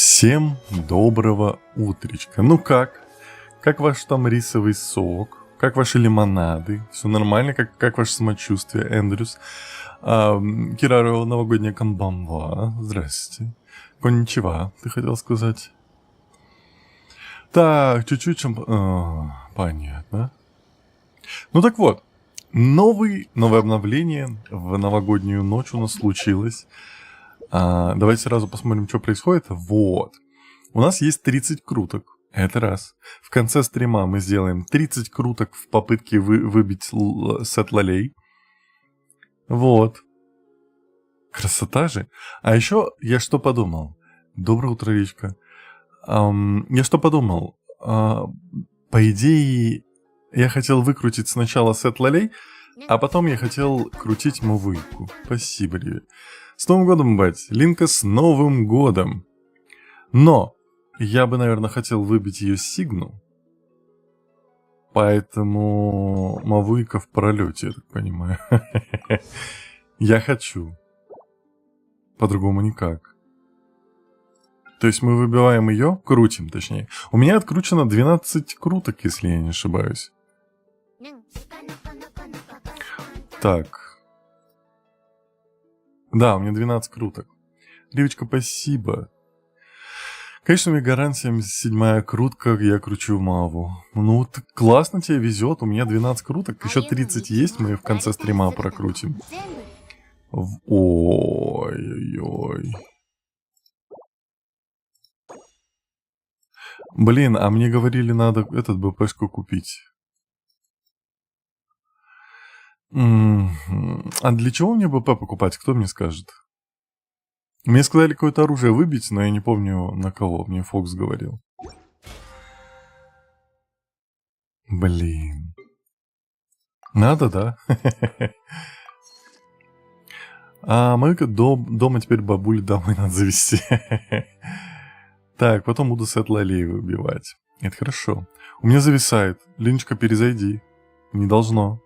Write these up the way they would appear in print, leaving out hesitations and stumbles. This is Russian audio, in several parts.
Всем доброго утречка. Ну как? Как ваш там рисовый сок? Как ваши лимонады? Все нормально? Как ваше самочувствие, Эндрюс? Кираро, новогодняя камбамва. Здрасте. Конничева, ты хотел сказать? Так, чуть-чуть понятно. Ну так вот, новое обновление в новогоднюю ночь у нас случилось. Давайте сразу посмотрим, что происходит. Вот. У нас есть 30 круток. Это раз. В конце стрима мы сделаем 30 круток в попытке выбить сет лолей. Вот. Красота же. А еще я что подумал? Доброе утро, Ричка. Я что подумал? По идее, я хотел выкрутить сначала сет лолей, а потом я хотел крутить мувыку. Спасибо, Риви. С Новым годом, бать! Линка, с Новым годом! Но я бы, наверное, хотел выбить ее сигну. Поэтому мавуйка в пролете, я так понимаю. Я хочу. По-другому никак. То есть мы выбиваем ее, крутим точнее. У меня откручено 12 круток, если я не ошибаюсь. Так. Да, у меня 12 круток. Ривочка, спасибо. Конечно, у меня гарантия 77-я крутка, я кручу Маву. Ну, классно тебе везет, у меня 12 круток, еще 30 есть, мы в конце стрима прокрутим. Ой-ой-ой. Блин, а мне говорили, надо этот БПшку купить. А для чего мне БП покупать, кто мне скажет? Мне сказали какое-то оружие выбить, но я не помню на кого, мне Фокс говорил. Блин. Надо, да? А мы дома теперь бабуль домой надо завести. Так, потом буду сет лолей выбивать. Это хорошо. У меня зависает. Линочка, перезайди. Не должно.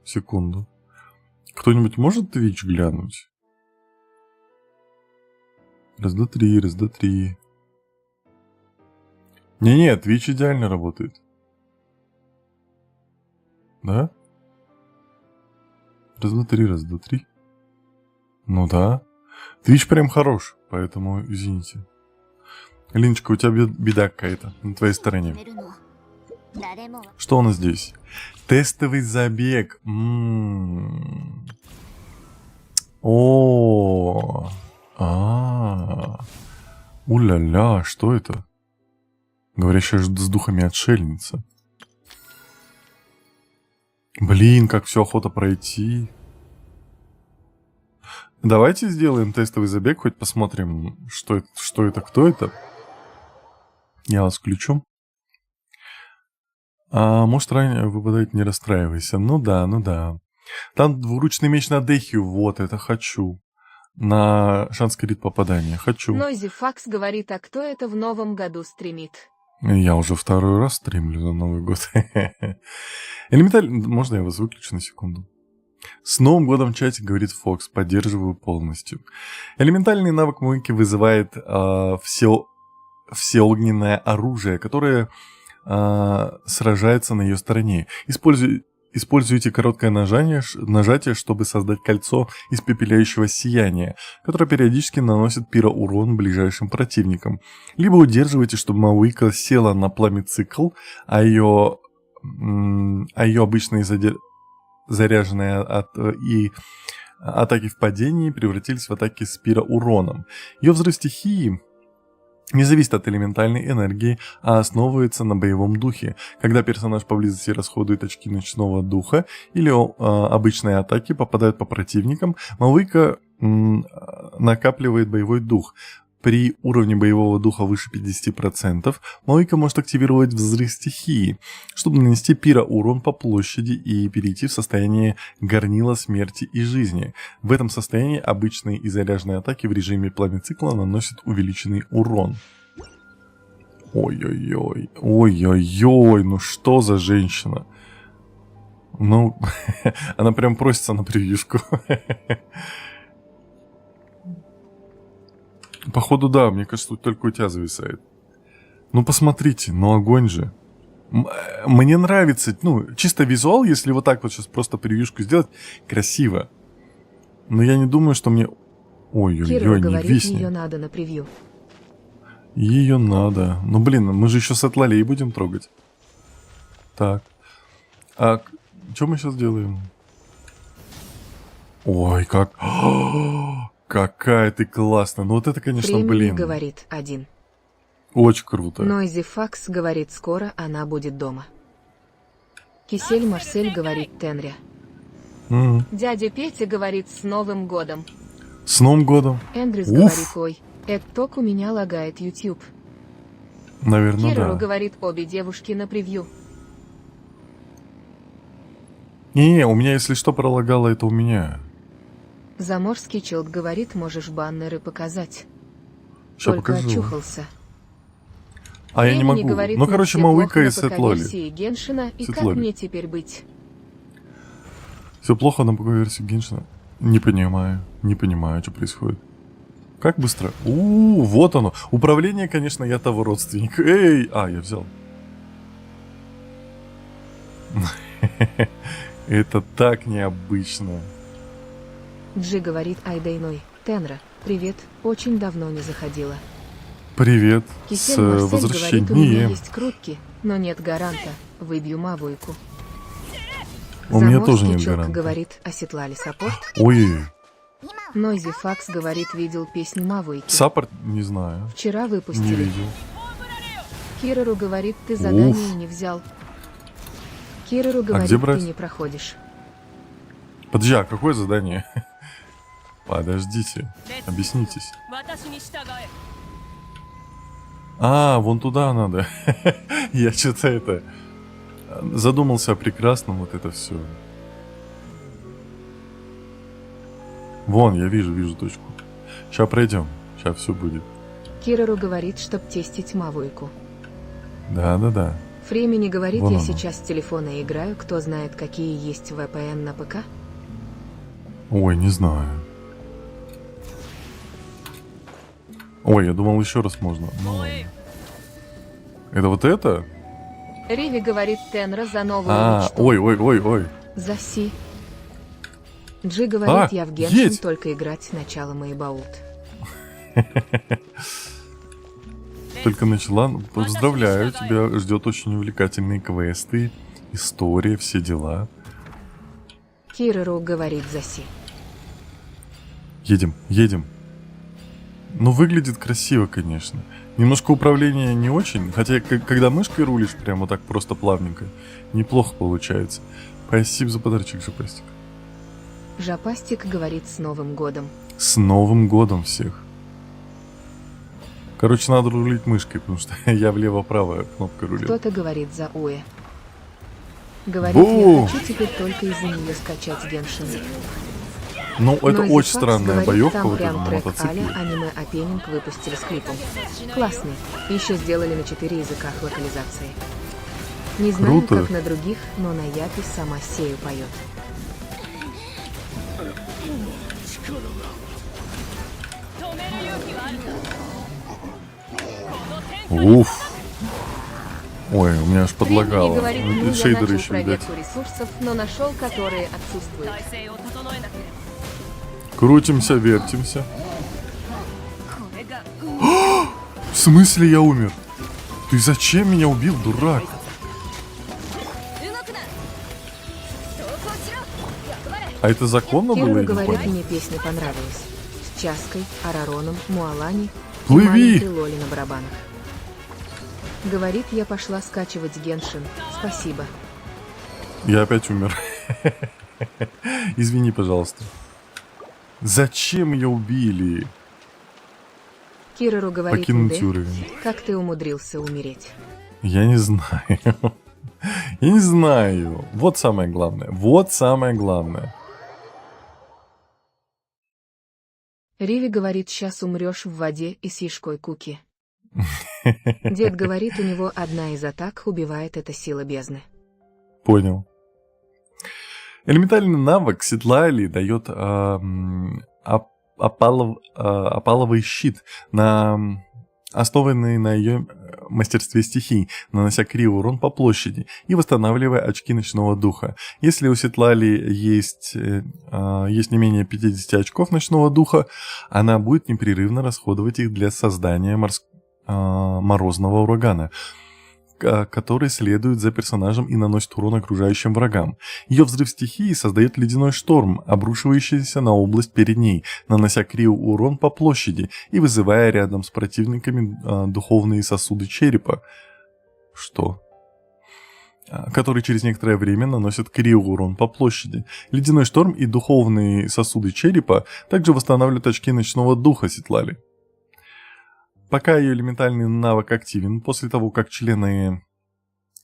Секунду. Кто-нибудь может Twitch глянуть? Раз, два, три, раз, два, три. Не-не, Twitch идеально работает. Да? Раз, два, три, раз, два, три. Ну да. Twitch прям хорош, поэтому извините. Линочка, у тебя беда какая-то на твоей стороне. Что у нас здесь? Тестовый забег. О, уля-ля, что это? Говорящая с духами отшельница. Блин, как все охота пройти. Давайте сделаем тестовый забег, хоть посмотрим, что это, кто это. Я вас включу. Может, ранее выпадает, не расстраивайся. Ну да. Там двуручный меч на Дехию, вот, это хочу. На шанс крит попадания, хочу. Нойзи Факс говорит, а кто это в новом году стримит? Я уже второй раз стримлю за Новый год. Элементально, можно я вас выключу на секунду? С Новым годом в чате, говорит Фокс, поддерживаю полностью. Элементальный навык Муики вызывает всеогненное оружие, которое сражается на ее стороне. Используйте короткое нажатие, чтобы создать кольцо испепеляющего сияния, которое периодически наносит пироурон ближайшим противникам. Либо удерживайте, чтобы Мауика села на пламя-цикл, а ее обычные заряженные атаки в падении превратились в атаки с пироуроном. Ее взрыв стихии не зависит от элементальной энергии, а основывается на боевом духе. Когда персонаж поблизости расходует очки ночного духа или обычные атаки попадают по противникам, Мавуика накапливает боевой дух. При уровне боевого духа выше 50%, Мавуика может активировать взрыв стихии, чтобы нанести пироурон по площади и перейти в состояние горнила смерти и жизни. В этом состоянии обычные и заряженные атаки в режиме пламя-цикла наносят увеличенный урон. Ой-ой-ой, ну что за женщина? Ну, она прям просится на превьюшку. Походу, да, мне кажется, тут только у тебя зависает. Ну, посмотрите, ну огонь же. Мне нравится, ну, чисто визуал, если вот так вот сейчас просто превьюшку сделать, красиво. Но я не думаю, что мне... Кира Ой-ой-ой, не говорит, висни. ее надо на превью. Ее надо. Ну, блин, мы же еще сетлалей будем трогать. Так. А что мы сейчас делаем? Ой, как... Какая ты классная. Ну, вот это, конечно, Фремини блин. говорит 1. Очень круто. Нойзи Факс говорит, скоро она будет дома. Кисель Марсель говорит Тенря. Мгм. Дядя Петя говорит с Новым годом. С Новым годом. Эндрюс Уф. говорит, ой, это ток у меня лагает YouTube. Наверное, Кирору да. говорит, обе девушки на превью. Не, у меня, если что, пролагало, это у меня. Заморский челт говорит, можешь баннеры показать. Сейчас Только покажу. очухался. А я не Фремини могу. говорит, Ну, мне короче, все плохо Мауика на и Сетлоли. ПК-версии Геншина, и как Сетлоли. мне теперь быть? Все плохо на ПК-версии Геншина? Не понимаю. Не понимаю, что происходит. Как быстро? Вот оно. Управление, конечно, я того родственника. Эй! А, я взял. Это так необычно. Джи говорит Айдейной. Тенра, привет, очень давно не заходила. Привет. С Кисель Марсель говорит, у меня возвращением. есть крутки, но нет гаранта. Выбью Мавуйку. У меня тоже Заморский нет челк гаранта. говорит, оседлали саппорт. Ой, Нойзи Факс говорит, видел песню Мавуйки. саппорт не знаю. Вчера Не выпустили. видел. Кирору говорит, ты задание Уф. не взял. Кирору где говорит, брать? ты не проходишь. Подожди, а какое задание? Подождите, объяснитесь. А, вон туда надо. Я что-то это... Задумался о прекрасном, вот это все. Вон, я вижу точку. Сейчас пройдем, сейчас все будет. Кирору говорит, чтоб тестить Мавуйку. Да. Фремини говорит, Вон я оно. сейчас с телефона играю, кто знает, какие есть VPN на ПК? Ой, не знаю. Ой, я думал, еще раз можно. Ну ладно. Это вот это? Риви говорит, Тенра за новую А, мечту. ой. За Си. Джи говорит, я в Геншин едь! только играть начало Мэйбаут. Только начала. Поздравляю, тебя ждет очень увлекательные квесты, история, все дела. Кирору говорит за Си. Едем. Ну, выглядит красиво, конечно. Немножко управление не очень, хотя когда мышкой рулишь, прямо вот так просто плавненько, неплохо получается. Спасибо за подарочек, Жапастик. Жапастик говорит с Новым годом. С Новым годом всех. Короче, надо рулить мышкой, потому что я влево-право кнопкой рулил. Кто-то говорит за Уэ. Говорит, Бу! я хочу теперь только из-за нее скачать Геншин. Ну, это Нойзи очень Факс странная говорит, боевка там вот эта прям на трек мотоцикле. а-ля аниме Опенинг выпустили с клипом. Классный. Еще сделали на 4 языках локализации. Не знаю, Круто. как на других, но на Япи сама Сею поет. Уф. Ой, у меня аж Фремини подлагало. говорит, ну, я Шейдеры начал еще, видать. проверку ресурсов, но нашел, которые отсутствуют. Крутимся, вертимся. В смысле я умер? Ты зачем меня убил, дурак? А это законно было Киру или говорит, понял? мне песня понравилась. С Чаской, Арароном, Муалани и Плыви! маленькой Лоли на барабанах. Говорит, я пошла скачивать Геншин. Спасибо. Я опять умер. Извини, пожалуйста. Зачем ее убили? Кирору говорит, Покинуть «Нде, уровень. как ты умудрился умереть?» Я не знаю. Я не знаю. Вот самое главное. Вот самое главное. Риви говорит, сейчас умрешь в воде и с яшкой Куки. Дед говорит, у него одна из атак убивает эта сила бездны. Понял. Элементарный навык Сетлайли дает опаловый щит, основанный на ее мастерстве стихий, нанося кривый урон по площади и восстанавливая очки ночного духа. Если у Ситлали есть не менее 50 очков ночного духа, она будет непрерывно расходовать их для создания морозного урагана, который следует за персонажем и наносит урон окружающим врагам. Ее взрыв стихии создает ледяной шторм, обрушивающийся на область перед ней, нанося кривый урон по площади и вызывая рядом с противниками духовные сосуды черепа. Что? Который через некоторое время наносит кривый урон по площади. Ледяной шторм и духовные сосуды черепа также восстанавливают очки ночного духа Ситлали. Пока ее элементальный навык активен, после того, как члены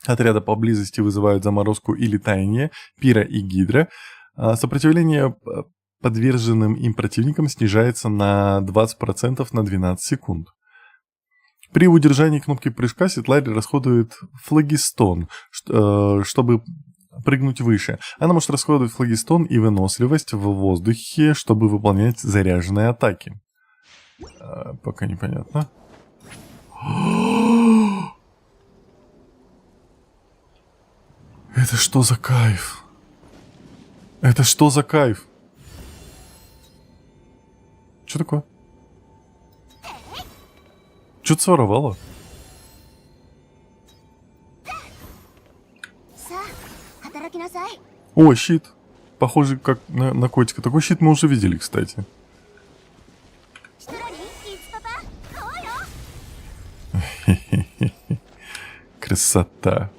отряда поблизости вызывают заморозку или таяние, пира и гидра, сопротивление подверженным им противникам снижается на 20% на 12 секунд. При удержании кнопки прыжка Ситлали расходует флагистон, чтобы прыгнуть выше. Она может расходовать флагистон и выносливость в воздухе, чтобы выполнять заряженные атаки. Пока непонятно. Это что за кайф? Это что за кайф? Что такое? Что-то своровало. О, щит. Похоже, как на котика. Такой щит мы уже видели, кстати. Красота.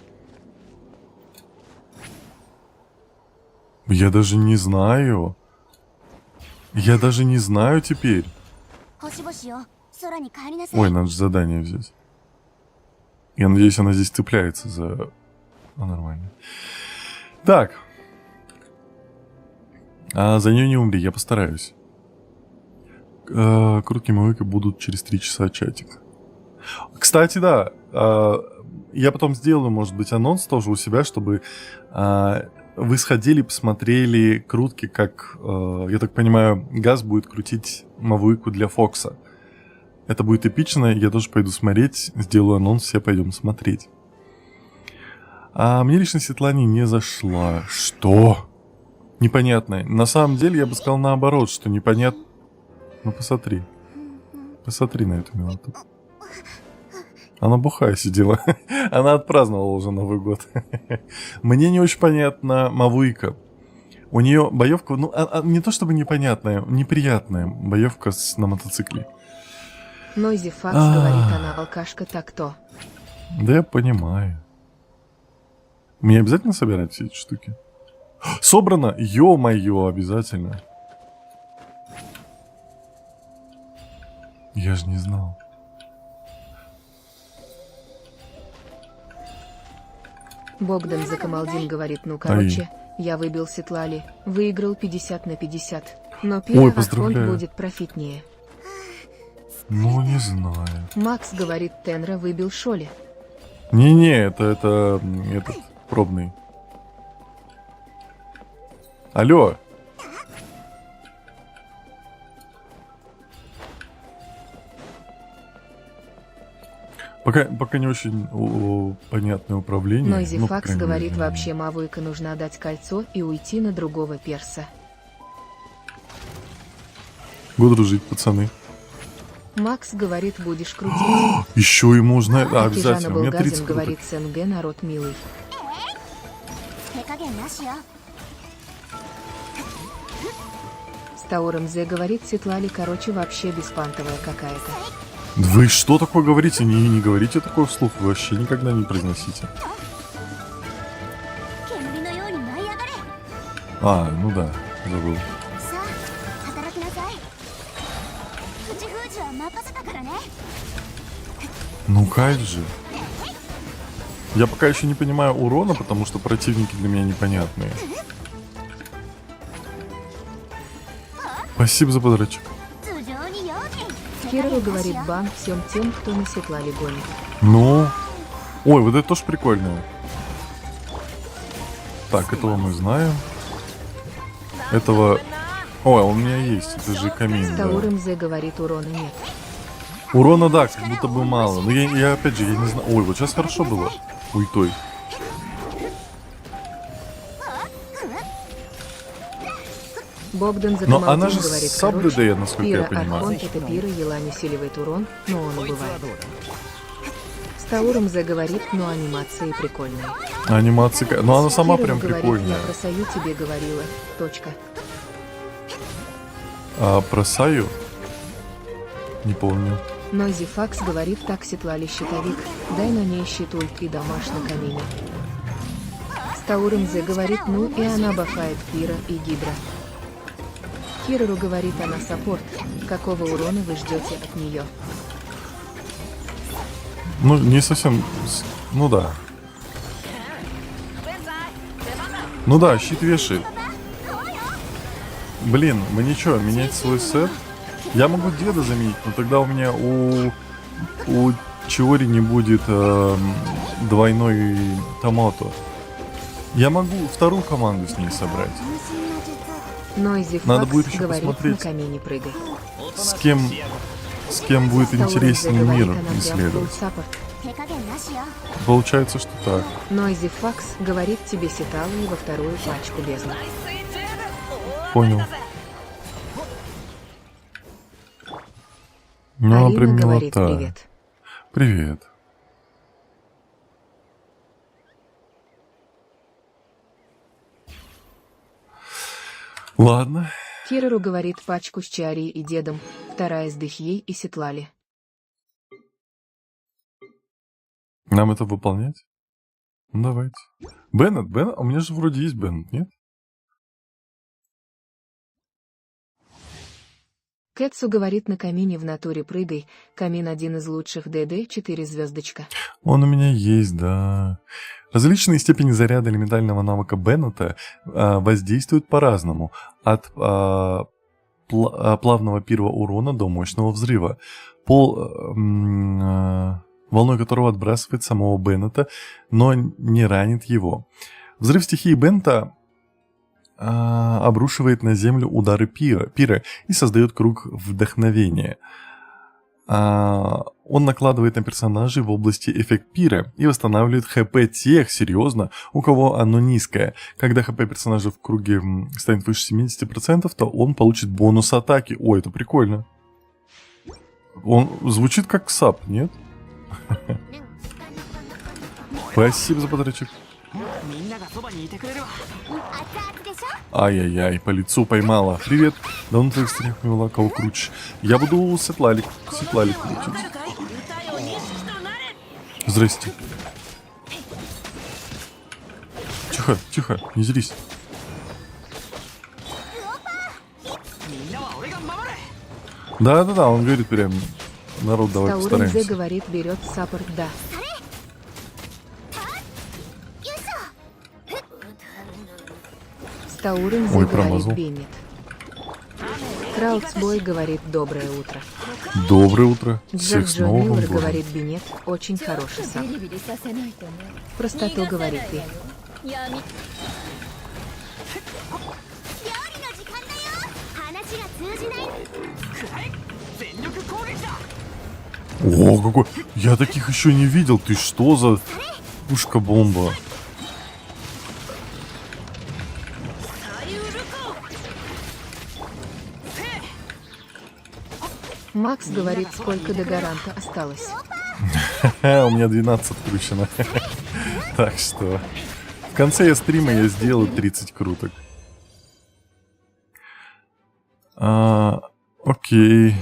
Я даже не знаю. Я даже не знаю теперь. Ой, надо же задание взять. Я надеюсь, она здесь цепляется за... нормально. Так. А за нее не умри, я постараюсь. Круткие мавыки будут через 3 часа чатик. Кстати, да, я потом сделаю, может быть, анонс тоже у себя, чтобы вы сходили, посмотрели крутки, как, я так понимаю, Газ будет крутить мавыку для Фокса. Это будет эпично, я тоже пойду смотреть, сделаю анонс, все пойдем смотреть. А мне лично Светлане не зашла. Что? Непонятно. На самом деле, я бы сказал наоборот, что непонятно. Ну, посмотри. Посмотри на эту милоту. Она бухая сидела. Она отпраздновала уже Новый год. Мне не очень понятна Мавуика. У нее боевка, ну, не то чтобы непонятная, неприятная боевка на мотоцикле. Нойзи Факс говорит, она алкашка так-то. Да я понимаю. Мне обязательно собирать все эти штуки? Собрано? Ё-моё, обязательно. Я же не знал. Богдан Закамалдин говорит, ну короче, я выбил Ситлали, выиграл 50 на 50. Но первый фонд будет профитнее. Ну, не знаю. Макс говорит, Тенра выбил Шоли. Не-не, это этот пробный. Алло. Пока не очень понятное управление. Нойзи Факс говорит, вообще Мавуика нужно отдать кольцо и уйти на другого перса. Буду дружить, пацаны. Макс говорит, будешь крутить. Еще ему узнать. Обязательно. У меня 30 говорит, СНГ народ милый. Стауром Зе говорит, Ситлали, короче, вообще беспантовая какая-то. Вы что такое говорите? Не говорите такое вслух. Вы вообще никогда не произносите. Ну да, забыл. Ну кайф же. Я пока еще не понимаю урона, потому что противники для меня непонятные. Спасибо за подарочек. Кирилл говорит, бан всем тем, кто на Ситлали гонит. Ну. Ой, вот это тоже прикольно. Так, этого мы знаем. Этого Ой, он у меня есть, это же камин, да. Стауром Зе говорит, урона нет. Урона, да, как будто бы мало. Но я опять же, я не знаю. Ой, вот сейчас хорошо было. Ультой. Богдан Но она Закамалдин же говорит, саб ДД, насколько я Пира понимаю. Архонт это Пира Елань усиливает урон, но он убывает. Стауром Зе говорит, но анимации прикольные. Анимация... Но она сама Кирилл прям говорит, прикольная. я про Саю тебе говорила. Точка. А про Саю? Не помню. Нойзи Факс говорит, так Сетлали щитовик, дай на ней щит ульт и дамаш на камине. Стауром Зе говорит, ну и она бафает Пира и Гидра. Кирору говорит, она саппорт. Какого урона вы ждете от нее? Ну, не совсем... Ну да. Ну да, щит вешает. Блин, мне что, менять свой сет? Я могу деда заменить, но тогда у меня у Чиори не будет двойной томато. Я могу вторую команду с ней собрать. Нойзи Надо Факс будет еще говорит, на посмотреть. камине прыгай. С кем будет Стауром Зе интереснее говорит, мир она прям исследовать. full support. Получается, что так. Нойзи Факс говорит тебе Сеталу во вторую пачку бездны. Понял. Ну, она Алина прям говорит милота. привет. Привет. Ладно. Кирору говорит пачку с Чари и дедом, вторая с Дыхьей и Сетлали. Нам это выполнять? Ну, давайте. Беннет? У меня же вроде есть Беннет, нет? Кэтсу говорит на камине в натуре прыгай, камин один из лучших ДД, 4 звездочка. Он у меня есть, да. Различные степени заряда элементального навыка Беннета воздействуют по-разному. От плавного первого урона до мощного взрыва. Волной которого отбрасывает самого Беннета, но не ранит его. Взрыв стихии Беннета обрушивает на землю удары пира и создает круг вдохновения. Он накладывает на персонажей в области эффект пира и восстанавливает ХП тех, серьезно, у кого оно низкое. Когда ХП персонажа в круге станет выше 70%, то он получит бонус атаки. Ой, это прикольно. Он звучит как сап, нет? Спасибо за подарочек. Ай-яй-яй, по лицу поймала. Привет. Давно твоих стрелях не была, кого круче. Я буду Сетлалик крутить. Здрасте. Тихо, не злись. Да, он говорит прям, народ, давай Стауром Зе постараемся. говорит берет саппорт, да. Стауром Зе Ой, говорит промазал. Беннет. Краудсбой говорит доброе утро. Доброе утро. Джон Всех с Джон Новым Миллер годом. говорит Беннет, очень хороший сап. Простоту говорит ты. О, какой... Я таких еще не видел. Ты что за пушка-бомба? Макс говорит, сколько до гаранта осталось. У меня 12 откручено. Так что... В конце стрима я сделаю 30 круток. Окей.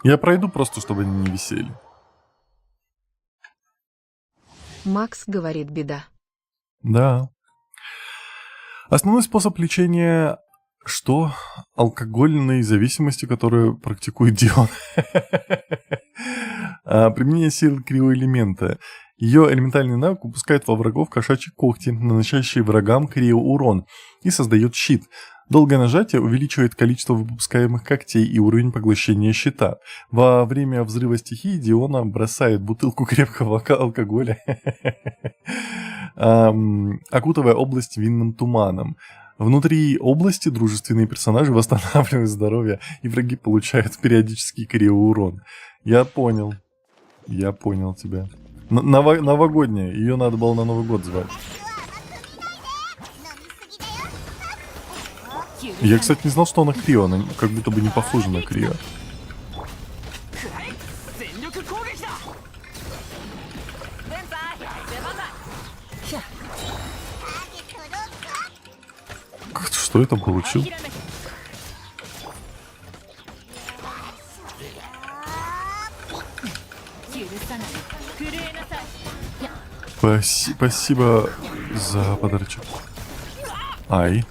Я пройду просто, чтобы они не висели. Макс говорит беда. Да. Основной способ лечения... Что? Алкогольной зависимости, которую практикует Дион. Применение силы криоэлемента. Ее элементальный навык выпускает во врагов кошачьи когти, наносящие врагам криоурон, и создает щит. Долгое нажатие увеличивает количество выпускаемых когтей и уровень поглощения щита. Во время взрыва стихии Диона бросает бутылку крепкого алкоголя, окутывая область винным туманом. Внутри области дружественные персонажи восстанавливают здоровье, и враги получают периодический кривой урон. Я понял. Я понял тебя. Новогодняя. Ее надо было на Новый год звать. Я, кстати, не знал, что она Крио. Она как будто бы не похожа на Крио. Что я там получил? Спасибо за подарочек. Ай.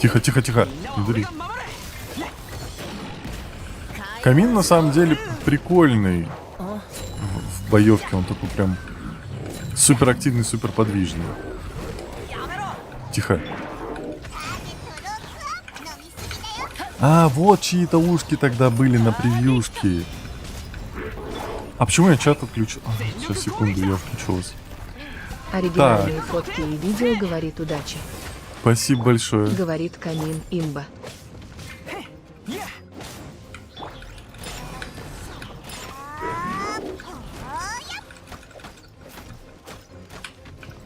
Тихо, тихо, тихо. Не дури. Камин на самом деле прикольный. В боевке он такой прям супер активный, супер подвижный. Тихо. А, вот чьи-то ушки тогда были на превьюшке. А почему я чат отключил? Сейчас, секунду, я включился. Оригинальные фотки и видео говорит удачи. Спасибо большое. Говорит Камин имба.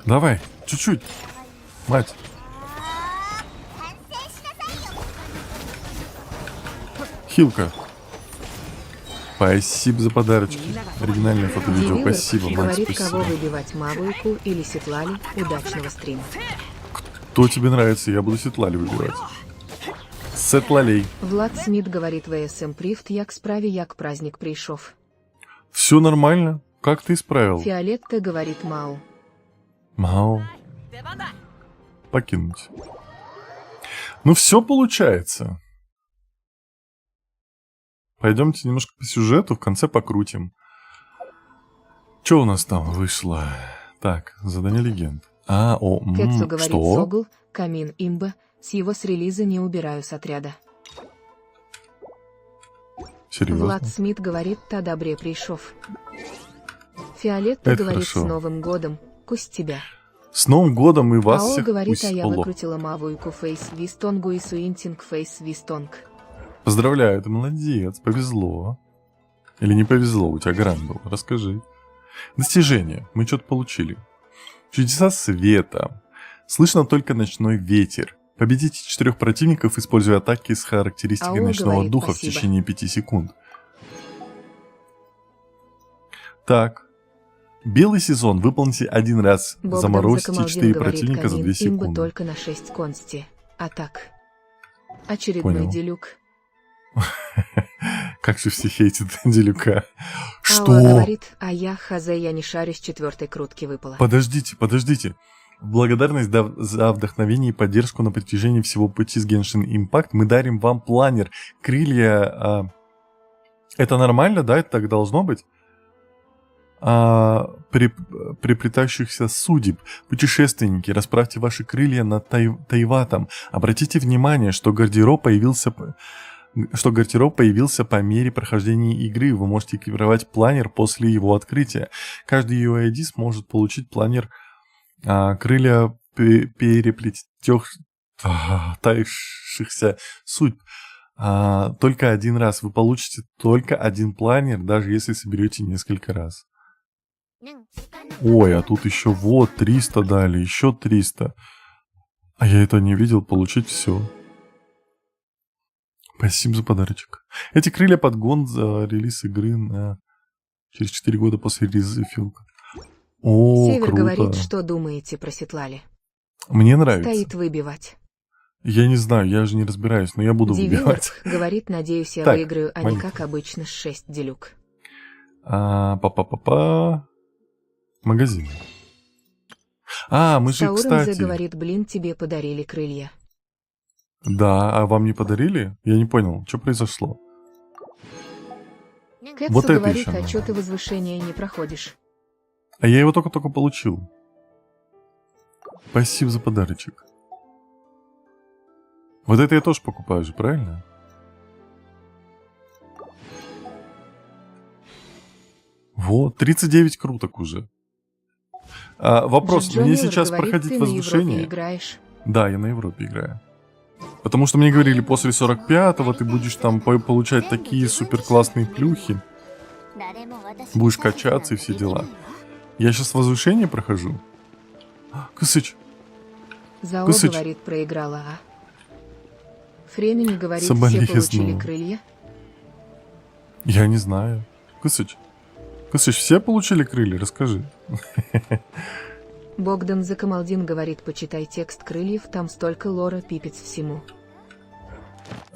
Давай, чуть-чуть. Мать. Хилка. Спасибо за подарочки. Оригинальное фото-видео. Дивилер Спасибо, мать, говорит, спасибо. кого выбивать Мавуйку или Сетлали. Удачного стрима. Кто тебе нравится, я буду Сетлали выбирать. Сетлалей. Влад Смит говорит ВСМ Прифт, як справі, як праздник прийшов. Все нормально. Как ты исправил? Фиолетта говорит Мау. Мау. Покинуть. Ну все получается. Пойдемте немножко по сюжету, в конце покрутим. Что у нас там вышло? Так, задание легенд. Кэтсу говорит что? Согл, Камин имба, с его с релиза не убираю с отряда. Серьезно? Влад Смит говорит, та добре прийшов. Фиолетта Это говорит, хорошо. с Новым годом, кусь тебя. С Новым годом и вас Ао всех говорит, пусть а я полох. выкрутила Мавуйку фейс Вистонгу и Суинтинг фейс Вистонг. Поздравляю, ты молодец, повезло. Или не повезло, у тебя гранд был, расскажи. Достижения, мы что-то получили. Чудеса света. Слышно только ночной ветер. Победите 4 противников, используя атаки с характеристикой Ау ночного говорит, духа спасибо. в течение 5 секунд. Так. Белый сезон. Выполните один раз. Богдан Заморозьте Закамалдин 4 говорит, противника за 2 Камин имба секунды. только на 6 консти. А так. Очередной Понял. делюк. Как же все хейтят Делюка. Алла Что? говорит, а я хазе, я не шарю, с 4-й крутки выпала. Подождите, подождите. В благодарность за вдохновение и поддержку на протяжении всего пути с Genshin Impact мы дарим вам планер. Крылья... Это нормально, да? Это так должно быть? Приплетающихся судеб. Путешественники, расправьте ваши крылья над Тайватом. Обратите внимание, что гардероб появился по мере прохождения игры. Вы можете экипировать планер после его открытия. Каждый UID сможет получить планер крылья переплетающихся судьб. Только один раз. Вы получите только один планер, даже если соберете несколько раз. Ой, а тут еще вот 300 дали, еще 300. А я это не видел, получить все. Спасибо за подарочек. Эти крылья подгон за релиз игры через 4 года после релиза Филка. О, Север круто. говорит, что думаете про Сетлали. Мне нравится. Стоит выбивать. Я не знаю, я же не разбираюсь, но я буду Дивилер выбивать. говорит, надеюсь, я Так, выиграю, а не момент. как обычно с 6 делюк. Па-па-па-па. Магазин. Мы же, Саурон кстати... говорит, блин, тебе подарили крылья. Да, а вам не подарили? Я не понял, что произошло? Кэтсу Вот это говорит, еще а надо. чё ты возвышение не проходишь? А я его только-только получил. Спасибо за подарочек. Вот это я тоже покупаю же, правильно? Вот, 39 круток уже. Вопрос, Джо мне Миллер сейчас говорит, проходить ты на Европе возвышение? играешь. Да, я на Европе играю. Потому что мне говорили, после 45-го ты будешь там получать такие супер классные плюхи. Будешь качаться и все дела. Я сейчас возвышение прохожу. Кысыч, Зао Кысыч. говорит, проиграла, а? Фремени говорит, все Соболезную. получили крылья. я не знаю. Кысыч, все получили крылья? Расскажи. Богдан Закамалдин говорит, почитай текст крыльев, там столько лора, пипец всему.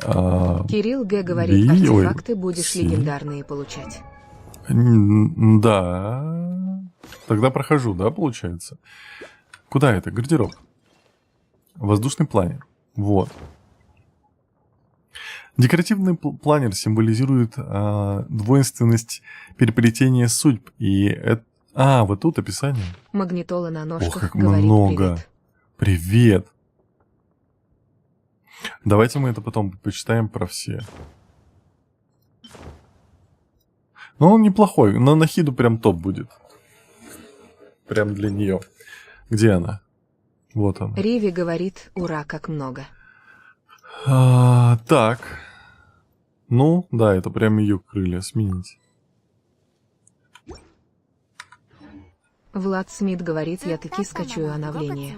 А, Кирилл Г. говорит, ой, артефакты будешь си. легендарные получать. Да. Тогда прохожу, да, получается? Куда это? Гардероб. Воздушный планер. Вот. Декоративный планер символизирует двойственность переплетения судьб. И это... вот тут описание. Магнитола на ножках как говорит, много. привет. Привет. Давайте мы это потом почитаем про все. Ну, он неплохой. На Нахиду прям топ будет. Прям для нее. Где она? Вот она. Риви говорит, ура, как много. Так. Ну, да, это прям ее крылья. Сменить. Влад Смит говорит, я таки скачаю обновление.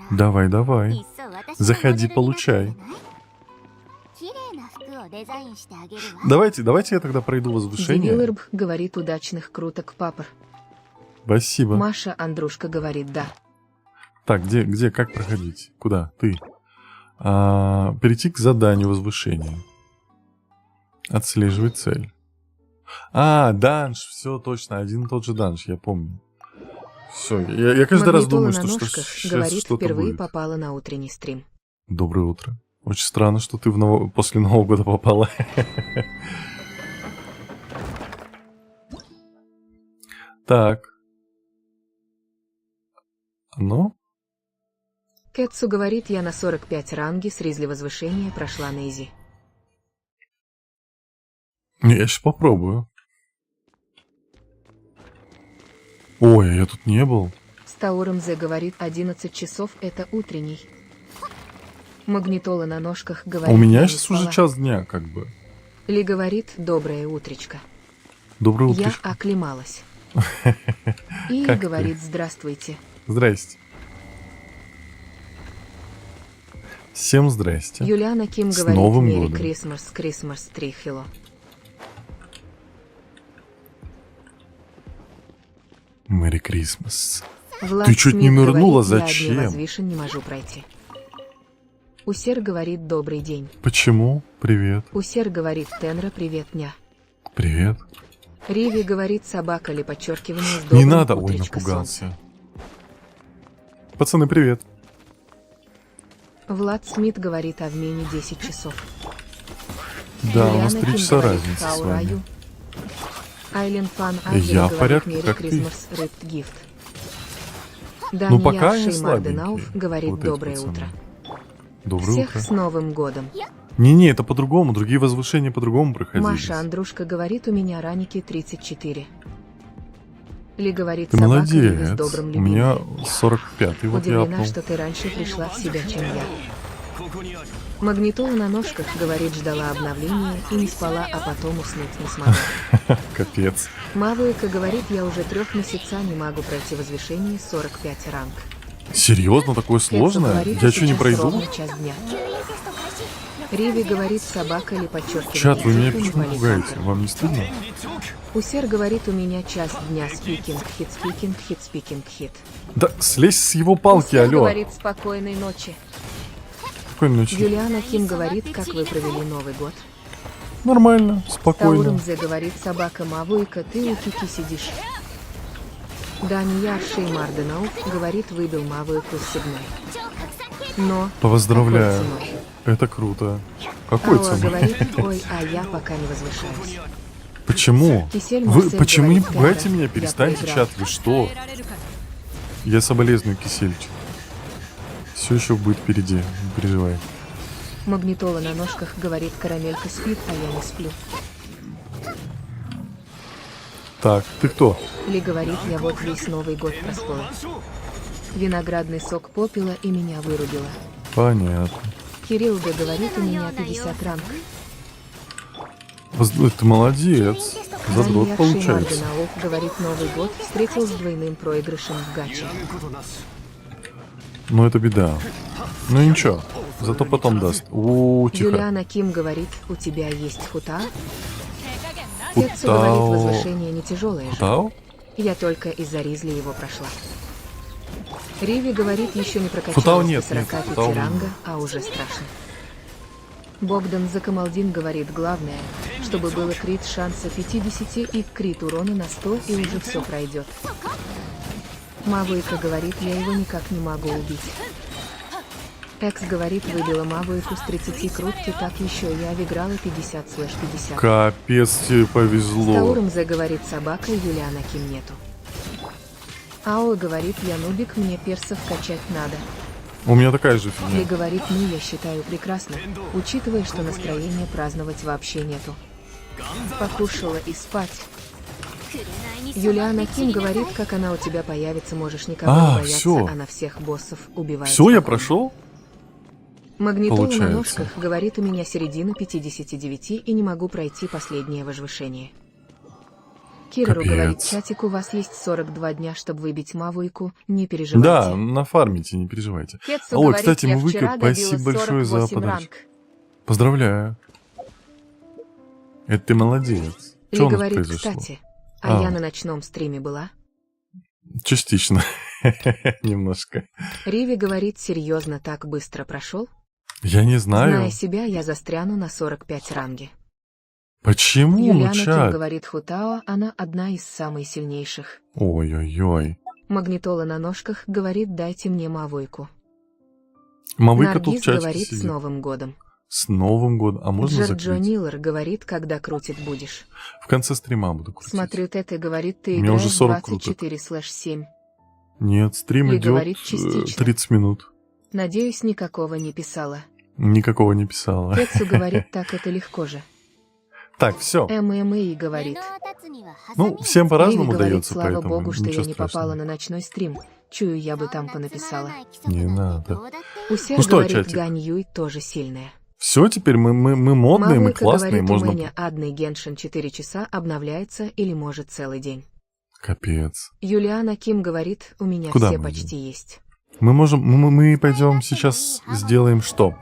Давай, давай. Заходи, получай. Давайте я тогда пройду возвышение. Девилерб говорит, удачных круток, папа. Спасибо. Маша Андрушка говорит, да. Так, где, как проходить? Куда? Ты. Перейти к заданию возвышения. Отслеживать цель. Данж, все точно, один и тот же данж, я помню. Все, я каждый раз Магнитола думаю, на что ножках сейчас говорит, что-то впервые будет. попала на утренний стрим. Доброе утро. Очень странно, что ты после Нового года попала. Так. Ну? Кэтсу говорит, я на 45 ранге с ризли возвышения прошла на изи. Я сейчас попробую. Ой, я тут не был. Стауром Зе говорит, 11 часов это утренний. Магнитола на ножках говорит, У меня я не сейчас уже спала. час дня, как бы. Ли говорит, доброе утречко. Доброе утро. Я оклемалась. И Как ты? говорит, здравствуйте. Здрасте. Всем здрасте. Юлиана Ким С говорит, Новым Merry годом. Christmas Трихило. Мэри Крисмас. Влад Ты чуть не Смит нырнула, говорит, зачем? Я возвышен не могу пройти. Усер говорит, добрый день. Почему? Привет. Усер говорит, Тенра, привет, ня. Привет. Риви говорит, собака ли подчеркивание с Не добрым надо. Ой, утречко, напугался. солнце. Пацаны, привет. Влад Смит говорит, а в мене 10 часов. Да, у нас Юлиана 3 Ким часа говорит, разницы «How с are вами. you?» Айлен Фан Я Айвери в говорит, порядке, Merry как ты? Christmas Ripped Gift. Ну, Дания пока они Шеймарденауф слабенькие. говорит, вот эти доброе пацаны. утро. Доброе Всех утро. с Новым годом. Не-не, это по-другому. Другие возвышения по-другому проходили. Маша Андрушка говорит, у меня раники 34. Ли говорит, Ты собака молодец. Ливи с добрым У меня любимым. 45-й вот я Удивлена, апнул. что ты раньше пришла в себя, чем я. Магнитола на ножках, говорит, ждала обновления и не спала, а потом уснуть не смогла. Капец. Мавуэка говорит, я уже 3 месяца не могу пройти возвышение 45 ранг. Серьезно, такое Кэтсу сложное? говорит, Я что, не сейчас пройду? ровно час дня. Риви говорит, собака ли подчеркивает. Чат, вы меня цифры почему не пугаете? поликантер. Вам не стыдно? Усер говорит, у меня час дня спикинг, хит. Да слезь с его палки, Усер алло. говорит, спокойной ночи. Спокойной ночи. Юлиана Ким говорит, как вы провели Новый год. Нормально, спокойно. Таурумзе говорит, собака Мавуйка, ты у Кики сидишь. Дания Шеймарденауф говорит, выбил Мавуйку с седьмой. Но... Поздравляю. какой ценой? Это круто. Какой Ауа ценой? говорит, ой, а я пока не возвышаюсь. Почему? Кисель Вы Марсель почему не говорит, пугаете «Тендра, меня? я Перестаньте, проиграл». чат, вы что? Я соболезную, Кисельч. Все еще будет впереди, не переживай. Магнитола на ножках говорит, карамелька спит, а я не сплю. Так, ты кто? Ли говорит, я вот весь Новый год простой. Виноградный сок попила и меня вырубила. Понятно. Кирилл Д. говорит, у меня 50 ранг. Ты молодец. Задрот Данияр получается. Шеймарденаов говорит, Новый год встретил с двойным проигрышем в гаче. Но это беда. Ну ничего, зато потом даст. Тихо. Юлиана Ким говорит, у тебя есть хута? Кетсу говорит, Хутао. возвышение не тяжелое же. Хутао? Я только из-за Ризли его прошла. Риви говорит, еще не Футау прокачалась нет, до 45 нет, футау ранга, а уже страшно. Богдан Закамалдин говорит, главное, чтобы было крит шанса 50 и крит урона на 100, и уже все пройдет. Мавуика говорит, я его никак не могу убить. Экс говорит, выбила Мавуику с 30 крутки, так еще я выиграла 50/50. Капец, тебе С повезло. Тауром Зе говорит, собака, Юлиана Ким нету. Ао говорит, я нубик, мне персов качать надо. У меня такая же Ли фигня. говорит, ну я считаю прекрасно, учитывая, что настроения праздновать вообще нету. Покушала и спать. Юлиана Ким говорит, как она у тебя появится, можешь никого не бояться, всё. она всех боссов убивает. Все, я спокойно. прошел? Магнитула на Получается. ножках говорит, у меня середина 59 и не могу пройти последнее возвышение. Кирару Капец. говорит, чатик, у вас есть 42 дня, чтобы выбить Мавуику, не Да, переживайте. нафармите, не переживайте. Кетсу Ой, говорит, кстати, я Мавуика, вчера добила спасибо большое за 48 подарок. ранг. Поздравляю. Это ты молодец. Ли Что у нас говорит, произошло? кстати, а А. я на ночном стриме была. Частично. Немножко. Риви говорит, серьезно так быстро прошел? Я не знаю. Зная себя, я застряну на 45 ранге. Почему, Юлиана Ким чат? говорит, Хутао, она одна из самых сильнейших. Ой-ой-ой. Магнитола на ножках говорит, дайте мне Мавуику. Мавыка тут в Наргиз чате говорит, с сидит. Новым годом. С Новым годом. А можно Джорджо закрыть? Миллер говорит, когда крутить будешь. В конце стрима буду крутить. Смотрю, Тете говорит, ты У меня уже играешь 40 круток. 24/7. Нет, стрим Ли идет говорит частично. 30 минут. Надеюсь, никакого не писала. Никакого не писала. Кетсу говорит, так это легко же. Так, все. ММА говорит. Ну, всем Риви по-разному говорит, дается, слава поэтому богу, что ничего я не попала страшного. на ночной стрим. Чую, я бы там понаписала. Не надо. Усер Ну что, говорит, чатик? Гань Юй тоже сильная. Все, теперь мы модные, мы Мавуика классные, говорит, у можно... меня адный Геншин 4 часа обновляется или может целый день. Капец. Юлиана Ким говорит, у меня Куда все мы почти есть. Мы можем, мы пойдем сейчас сделаем что?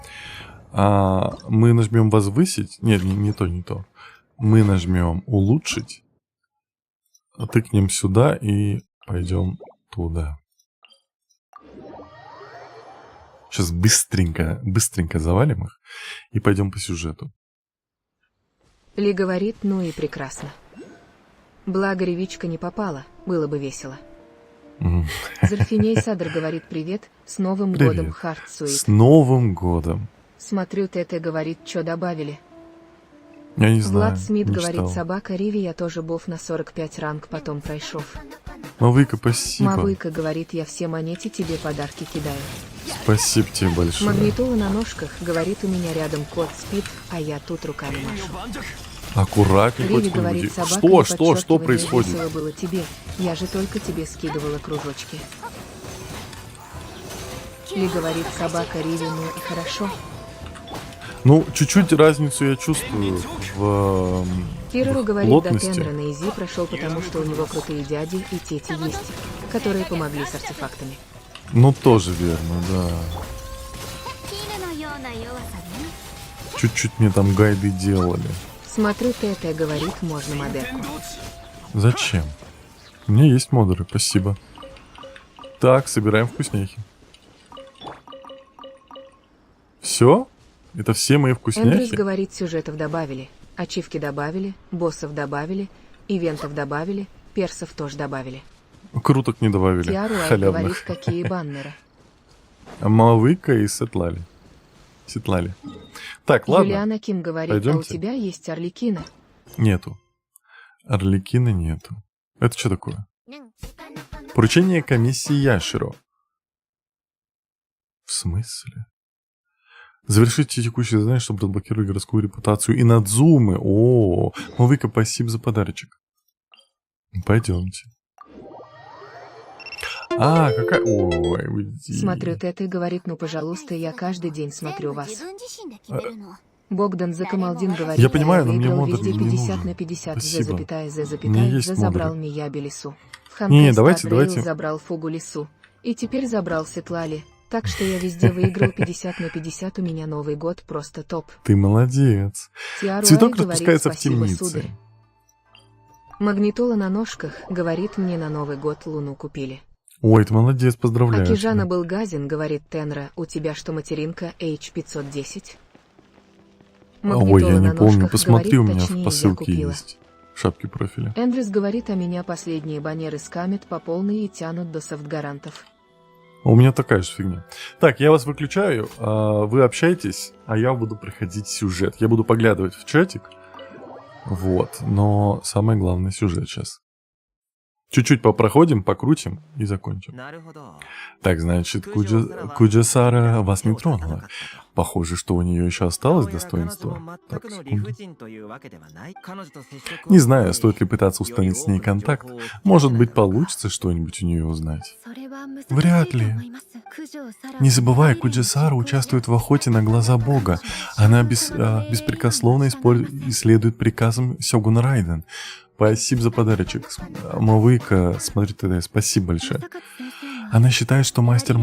Мы нажмем возвысить. Нет, не то. Мы нажмем улучшить. Тыкнем сюда и пойдем туда. Сейчас быстренько завалим их и пойдем по сюжету. Ли говорит, ну и прекрасно. Благо ревичка не попала, было бы весело. Мгм. Зерфиней Садр говорит привет, с Новым Привет. годом, Харт С Суит. Новым годом. Смотрю, Тете говорит, что добавили. Я не знаю. Влад Смит не говорит, читал. собака Риви, я тоже бов на 45 ранг, потом пройшов. Мавыка, спасибо. Мавыка говорит, я все монете тебе подарки кидаю. Спасибо тебе большое. Магнитула на ножках говорит, у меня рядом кот спит, а я тут руками машу. Аккуратней, Риви котик, говорит, люди. собака, Что происходит? Весело было тебе, я же только тебе скидывала кружочки. Ли говорит, собака Риви, ну и хорошо. Ну, чуть-чуть разницу я чувствую в Кирару говорит, плотности. Датенра на Изи прошел, потому что у него крутые дяди и тети есть, которые помогли с артефактами. Ну, тоже верно, да. Чуть-чуть мне там гайды делали. Смотрю, Тете говорит, можно модерку. Зачем? У меня есть модеры, спасибо. Так, собираем вкусняхи. Все? Это все мои Эндрюс вкусняхи? говорит, сюжетов добавили, ачивки добавили, боссов добавили, ивентов добавили, персов тоже добавили. Круток не добавили. Тиару говорит, Халявных. какие баннеры. Мавыка и Сетлали. Так, ладно. Юлиана Ким говорит, а у Пойдемте. тебя есть Орликина. Нету. Орликина нету. Это что такое? Поручение комиссии Яширо. В смысле? Завершите текущее задание, чтобы разблокировать городскую репутацию и Надзумы. О, Мавыка, спасибо за подарочек. Пойдемте. А, какая... Ой, уйди. Смотрю Тет и говорит, ну пожалуйста, я каждый день смотрю вас. Богдан Закамалдин говорит, Я понимаю, но я мне выиграл модуль везде не 50 нужен. на 50, Спасибо. за запятая, за У меня запятая, есть за забрал модуль. Мия Белису. В Не, Ханкай давайте, Стат Рейл давайте. забрал Фугу Лису. И теперь забрал Сетлали. Так что я везде выиграл 50 на 50, у меня Новый год просто топ. Ты молодец. Тиаруай Цветок говорит, распускается в спасибо, темнице. сударь. Магнитола на ножках, говорит, мне на Новый год луну купили. Ой, ты молодец, поздравляю Акижана тебя. Былгазин, говорит Тенра, у тебя что, материнка H510? Ой, я не помню, посмотри, у меня в точнее, я посылке купила. есть. В шапке профиля. Эндрюс говорит, а меня последние баннеры скамят по полной и тянут до софтгарантов. У меня такая же фигня. Так, я вас выключаю, вы общайтесь, а я буду проходить сюжет. Я буду поглядывать в чатик. Вот, но самое главное сюжет сейчас. Чуть-чуть попроходим, покрутим и закончим. Так, значит, Куджасара вас не тронула. Похоже, что у нее еще осталось достоинство. Так, секунду. Не знаю, стоит ли пытаться установить с ней контакт. Может быть, получится что-нибудь у нее узнать. Вряд ли. Не забывай, Куджасара участвует в охоте на глаза бога. Она беспрекословно исследует приказам Сёгуна Райден. Спасибо за подарочек. Мавыка, смотри тогда, спасибо большое. Она считает, что мастер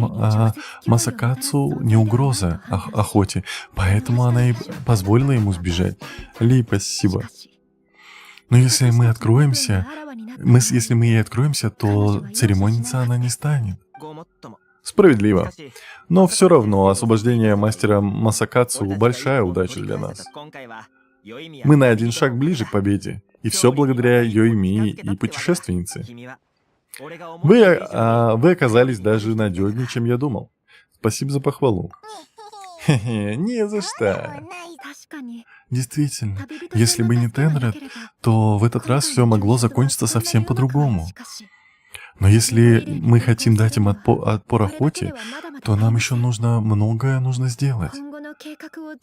Масакацу не угроза охоте, поэтому она и позволила ему сбежать. Ли, спасибо. Но если мы откроемся, если мы ей откроемся, то церемониться она не станет. Справедливо. Но все равно освобождение мастера Масакацу – большая удача для нас. Мы на один шаг ближе к победе, и все благодаря Йоими и путешественнице. Вы оказались даже надежнее, чем я думал. Спасибо за похвалу. Хе-хе, не за что. Действительно, если бы не Тенред, то в этот раз все могло закончиться совсем по-другому. Но если мы хотим дать им отпор охоте, то нам еще многое нужно сделать.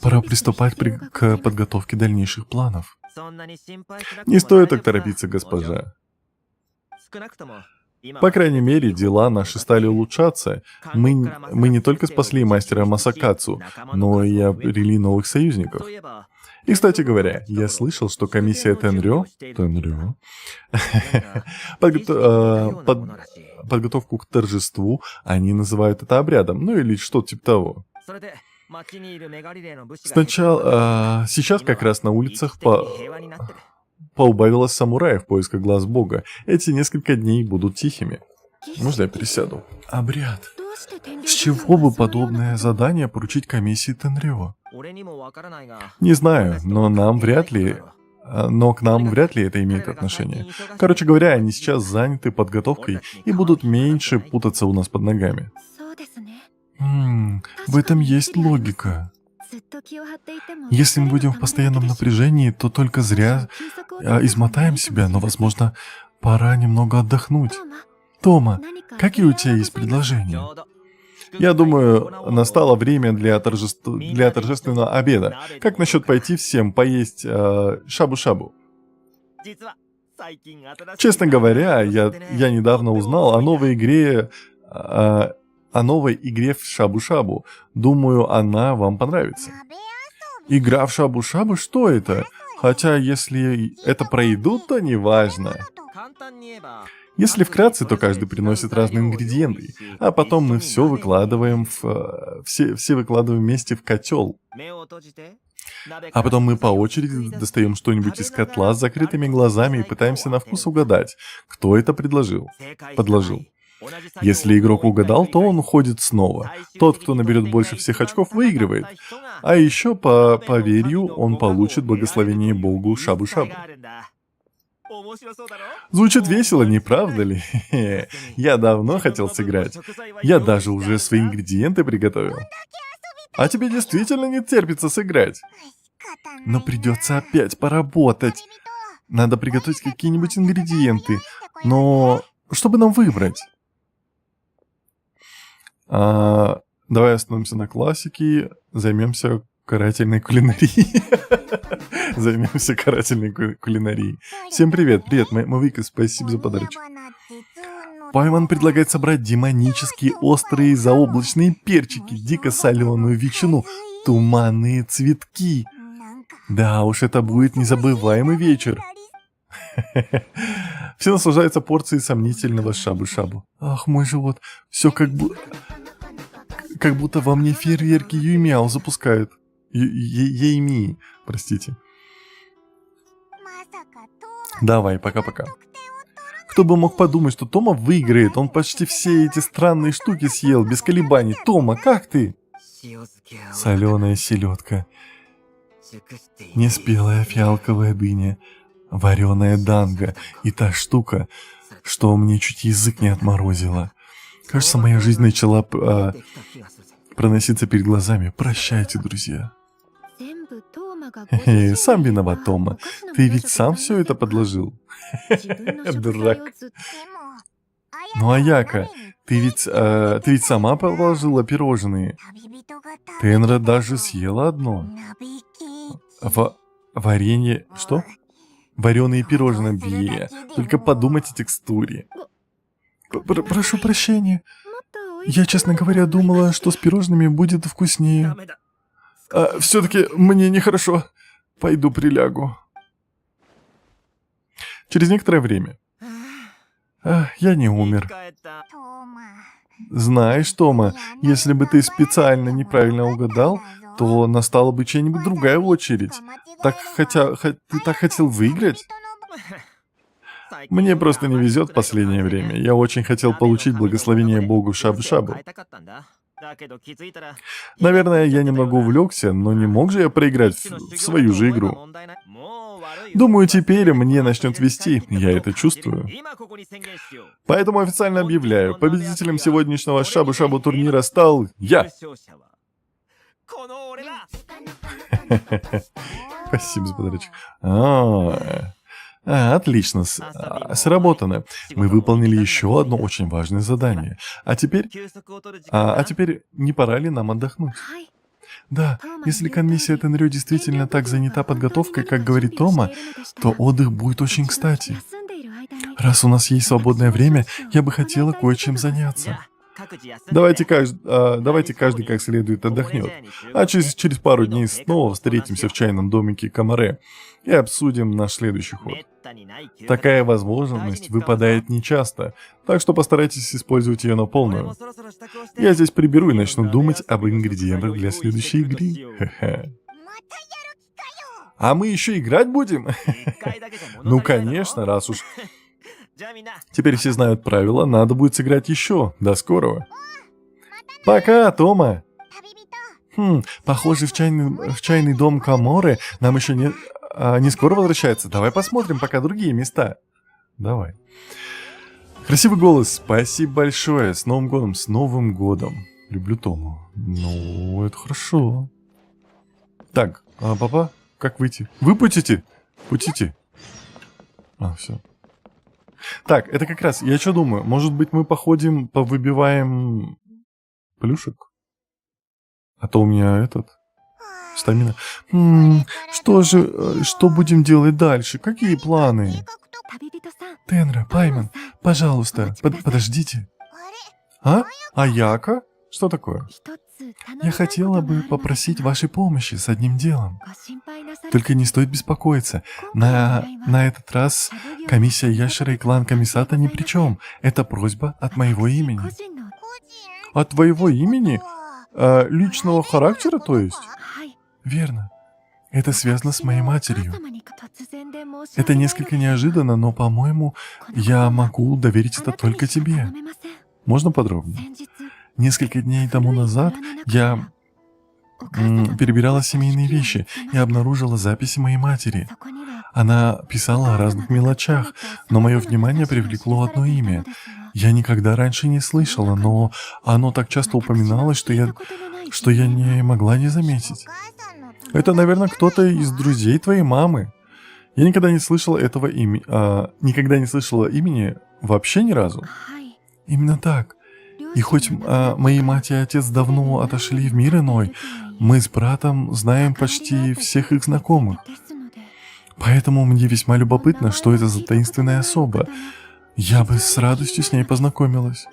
Пора приступать к подготовке дальнейших планов. Не стоит так торопиться, госпожа. По крайней мере, дела наши стали улучшаться. Мы не только спасли мастера Масакацу, но и обрели новых союзников. И, кстати говоря, я слышал, что комиссия Тенрё подготовку к торжеству, они называют это обрядом, ну или что-то типа того. Сейчас как раз на улицах поубавилось самураев в поисках глаз бога. Эти несколько дней будут тихими. Можно я пересяду? Обряд. С чего бы подобное задание поручить комиссии Тенрё? Не знаю, но к нам вряд ли это имеет отношение. Короче говоря, они сейчас заняты подготовкой и будут меньше путаться у нас под ногами. В этом есть логика. Если мы будем в постоянном напряжении, то только зря измотаем себя, но, возможно, пора немного отдохнуть. Тома, какие у тебя есть предложения? Я думаю, настало время для торжественного обеда. Как насчет пойти всем поесть шабу-шабу? Честно говоря, я недавно узнал о новой игре в шабу-шабу. Думаю, она вам понравится. Игра в шабу-шабу? Что это? Хотя, если это про еду, то неважно. Если вкратце, то каждый приносит разные ингредиенты, а потом мы все выкладываем вместе в котел. А потом мы по очереди достаем что-нибудь из котла с закрытыми глазами и пытаемся на вкус угадать, кто это подложил. Если игрок угадал, то он уходит снова. Тот, кто наберет больше всех очков, выигрывает. А еще, по поверью, он получит благословение богу Шабу-Шабу. Звучит весело, не правда ли? Я давно хотел сыграть. Я даже уже свои ингредиенты приготовил. А тебе действительно не терпится сыграть? Но придется опять поработать. Надо приготовить какие-нибудь ингредиенты. Но что бы нам выбрать? Давай остановимся на классике, займемся карательной кулинарией. Займемся карательной кулинарией. Всем привет, Мавика, спасибо за подарочек. Пайман предлагает собрать демонические острые заоблачные перчики, дико соленую ветчину, туманные цветки. Да уж, это будет незабываемый вечер. Все наслаждаются порцией сомнительного шабу-шабу. Ах, мой живот. Все как будто во мне фейерверки Юймяо запускают. Ейми, простите. Давай, пока-пока. Кто бы мог подумать, что Тома выиграет? Он почти все эти странные штуки съел, без колебаний. Тома, как ты? Соленая селедка. Неспелая фиалковая дыня. Вареная данга. И та штука, что мне чуть язык не отморозила. Кажется, моя жизнь начала проноситься перед глазами. Прощайте, друзья. Сам виноват, Тома. Ты ведь сам все это подложил. Дурак. Ну а Яка, ты ведь сама положила пирожные. Тенра даже съела одно. Варенье... Что? Вареные пирожные бье. Только подумать о текстуре. Прошу прощения. Я, честно говоря, думала, что с пирожными будет вкуснее. Все-таки мне нехорошо. Пойду прилягу. Через некоторое время. Я не умер. Знаешь, Тома, если бы ты специально неправильно угадал, то настала бы чья-нибудь другая очередь. Ты так хотел выиграть? Мне просто не везет в последнее время. Я очень хотел получить благословение Богу Шабу-Шабу. Наверное, я немного увлекся, но не мог же я проиграть в свою же игру. Думаю, теперь мне начнет вести, я это чувствую. Поэтому официально объявляю, победителем сегодняшнего Шабу-Шабу турнира стал я. Спасибо за подарочек. Отлично, сработано. Мы выполнили еще одно очень важное задание. А теперь не пора ли нам отдохнуть? Да, если комиссия Тенрё действительно так занята подготовкой, как говорит Тома, то отдых будет очень кстати. Раз у нас есть свободное время, я бы хотела кое-чем заняться. Давайте каждый как следует отдохнет. А через пару дней снова встретимся в чайном домике Камаре и обсудим наш следующий ход. Такая возможность выпадает нечасто, так что постарайтесь использовать ее на полную. Я здесь приберу и начну думать об ингредиентах для следующей игры. Ха-ха. А мы еще играть будем? Ну конечно, раз уж... Теперь все знают правила, надо будет сыграть еще. До скорого. Пока, Тома. Похоже, в чайный дом Каморы нам еще не скоро возвращается. Давай посмотрим пока другие места. Давай. Красивый голос. Спасибо большое. С Новым годом. С Новым годом. Люблю Тому. Ну, это хорошо. Так, папа, как выйти? Вы путите? Путите? Все. Так, это как раз, я что думаю, может быть мы походим, повыбиваем плюшек? А то у меня стамина. Что будем делать дальше? Какие планы? Тенра, Пайман, пожалуйста, подождите. А Яка? Что такое? Я хотела бы попросить вашей помощи с одним делом. Только не стоит беспокоиться. На этот раз комиссия Яшера и клан Камисата ни при чем. Это просьба от моего имени. От твоего имени? Личного характера, то есть? Верно. Это связано с моей матерью. Это несколько неожиданно, но, по-моему, я могу доверить это только тебе. Можно подробнее? Несколько дней тому назад я перебирала семейные вещи и обнаружила записи моей матери. Она писала о разных мелочах, но мое внимание привлекло одно имя. Я никогда раньше не слышала, но оно так часто упоминалось, что я не могла не заметить. Это, наверное, кто-то из друзей твоей мамы. Я никогда не слышала этого имени, вообще ни разу. Именно так. И хоть мои мать и отец давно отошли в мир иной, мы с братом знаем почти всех их знакомых. Поэтому мне весьма любопытно, что это за таинственная особа. Я бы с радостью с ней познакомилась.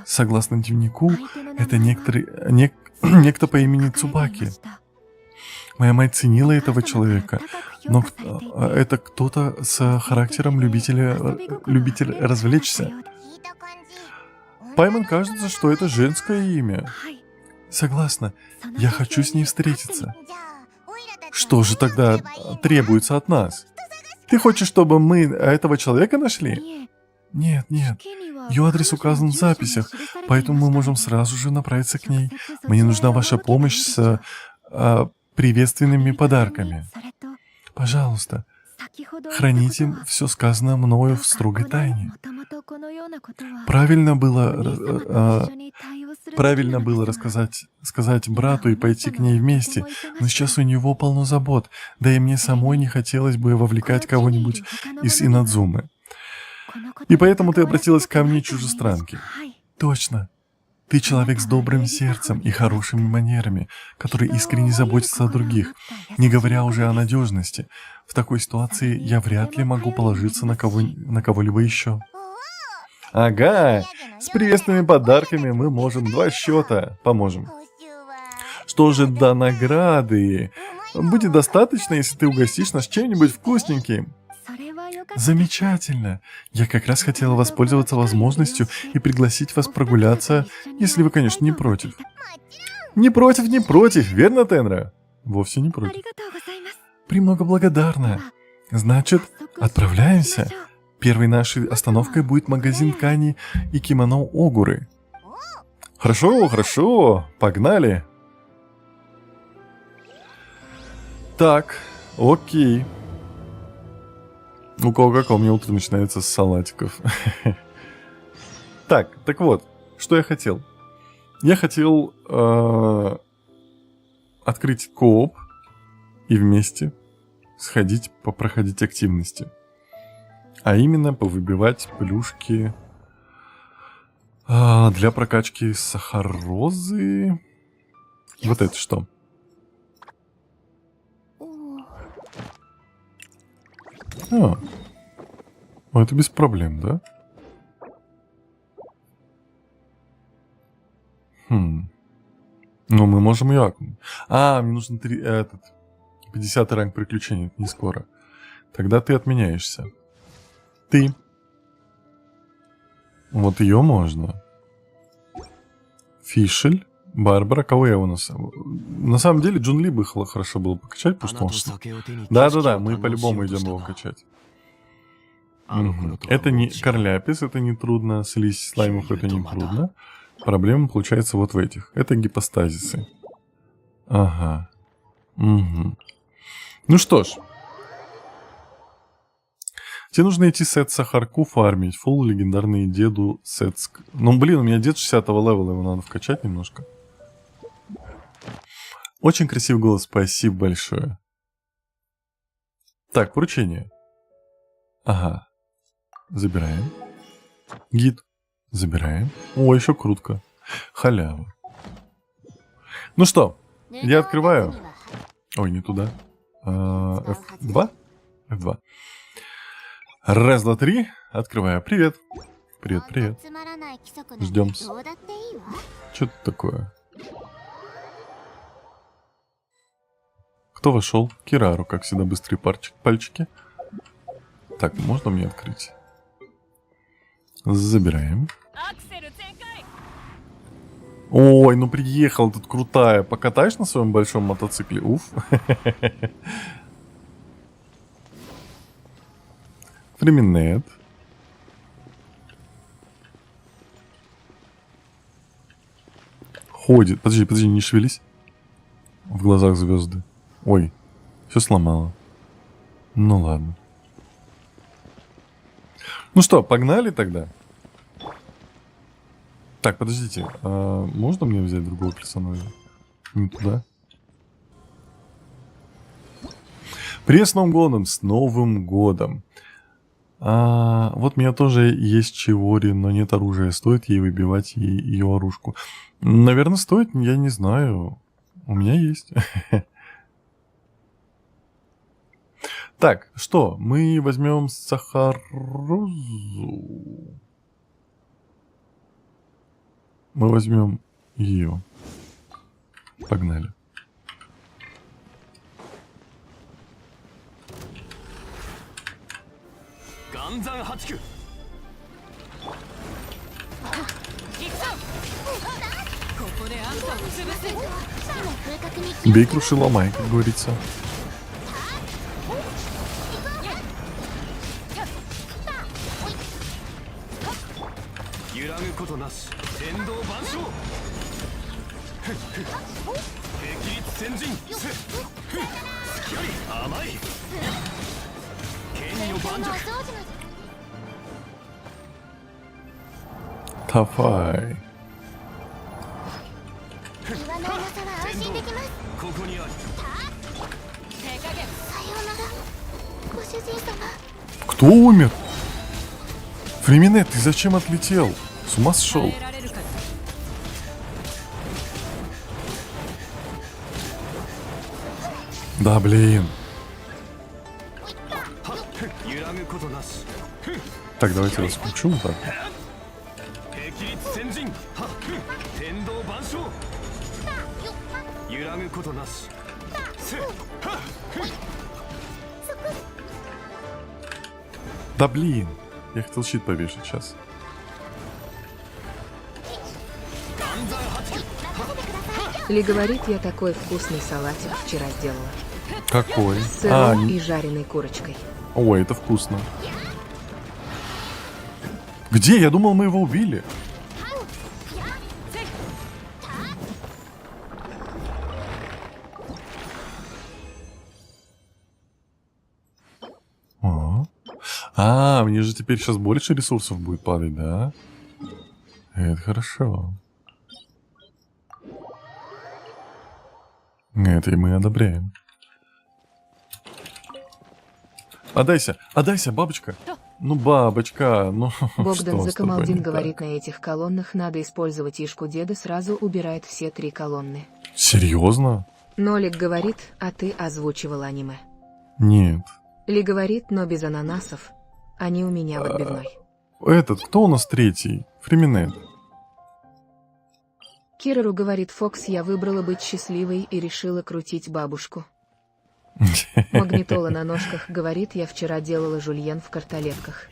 Согласно дневнику, это некто по имени Цубаки. Моя мать ценила этого человека, но это кто-то с характером любитель развлечься. Пайман кажется, что это женское имя. Согласна, я хочу с ней встретиться. Что же тогда требуется от нас? Ты хочешь, чтобы мы этого человека нашли? Нет. Ее адрес указан в записях, поэтому мы можем сразу же направиться к ней. Мне нужна ваша помощь с приветственными подарками. Пожалуйста, храните все сказанное мною в строгой тайне. Правильно было сказать брату и пойти к ней вместе, но сейчас у него полно забот, да и мне самой не хотелось бы вовлекать кого-нибудь из Инадзумы. И поэтому ты обратилась ко мне, чужестранке. Точно. Ты человек с добрым сердцем и хорошими манерами, который искренне заботится о других, не говоря уже о надежности. В такой ситуации я вряд ли могу положиться на кого-либо еще. Ага, с приветственными подарками мы можем 2 счета поможем. Что же до награды? Будет достаточно, если ты угостишь нас чем-нибудь вкусненьким. Замечательно. Я как раз хотела воспользоваться возможностью и пригласить вас прогуляться, если вы, конечно, не против. Не против, верно, Тенра? Вовсе не против. Премного благодарна. Значит, отправляемся. Первой нашей остановкой будет магазин ткани и кимоно Огуры. Хорошо, погнали. Так, окей. У кого как, у меня утро начинается с салатиков. Так вот, что я хотел? Я хотел открыть кооп и вместе сходить попроходить активности. А именно повыбивать плюшки для прокачки сахарозы. Вот это что? Это без проблем, да? Ну, мы можем ее акнуть. Мне нужен 50 ранг приключений, это не скоро. Тогда ты отменяешься. Ты. Вот ее можно. Фишель, Барбара, кого я у нас? На самом деле Джун Ли бы хорошо было покачать, потому что... Да, мы по-любому идем его качать. Это не Карляпис, это не трудно. Слизь слаймов, это не трудно. Проблема получается вот в этих. Это гипостазисы. Ага. Ну что ж. Тебе нужно идти сет Сахарку фармить. Фулл легендарный деду сет. Ну блин, у меня дед 60-го левела, его надо вкачать немножко. Очень красивый голос, спасибо большое. Так, поручение. Ага. Забираем. Гид. Забираем. О, еще крутко. Халява. Ну что, я открываю. Ой, не туда. F2? F2. Раз, два, три. Открываю. Привет. Привет. Ждем. Что это такое? Кто вошел? Кирару, как всегда, быстрые пальчики. Так, можно мне открыть? Забираем. Ой, ну приехал тут крутая. Покатаешь на своем большом мотоцикле? Уф. Фреминет. Ходит. Подожди, не шевелись. В глазах звезды. Ой, все сломало. Ну ладно. Ну что, погнали тогда? Так, подождите. Можно мне взять другого персонажа? Не туда. Привет с Новым годом! С Новым годом! Вот у меня тоже есть Чиори, но нет оружия. Стоит ей выбивать ее оружку? Наверное, стоит, я не знаю. У меня есть. Так, что? Мы возьмем Сахарузу. Мы возьмем ее. Погнали. Бей, круши, ломай, как говорится. Давай. Кто умер? Фриминет, ты зачем отлетел? С ума сошел? Да, блин. Так, давайте раскручу вот так. Да блин. Я хотел щит повешать сейчас. Ли говорит, я такой вкусный салатик вчера сделала. Какой? С сыром и жареной курочкой. Ой, это вкусно. Где? Я думал, мы его убили. Мне же теперь сейчас больше ресурсов будет падать, да? Это хорошо. Это и мы одобряем. Отдайся, бабочка. Ну, бабочка, ну Богдан что Закамалдин говорит, на этих колоннах надо использовать Ишку деда, сразу убирает все 3 колонны. Серьезно? Нолик говорит, а ты озвучивал аниме. Нет. Ли говорит, но без ананасов. Они у меня в отбивной. Этот, кто у нас третий? Фриминет. Кирару говорит, Фокс, я выбрала быть счастливой и решила крутить бабушку. Магнитола на ножках говорит, я вчера делала жульен в карталетках.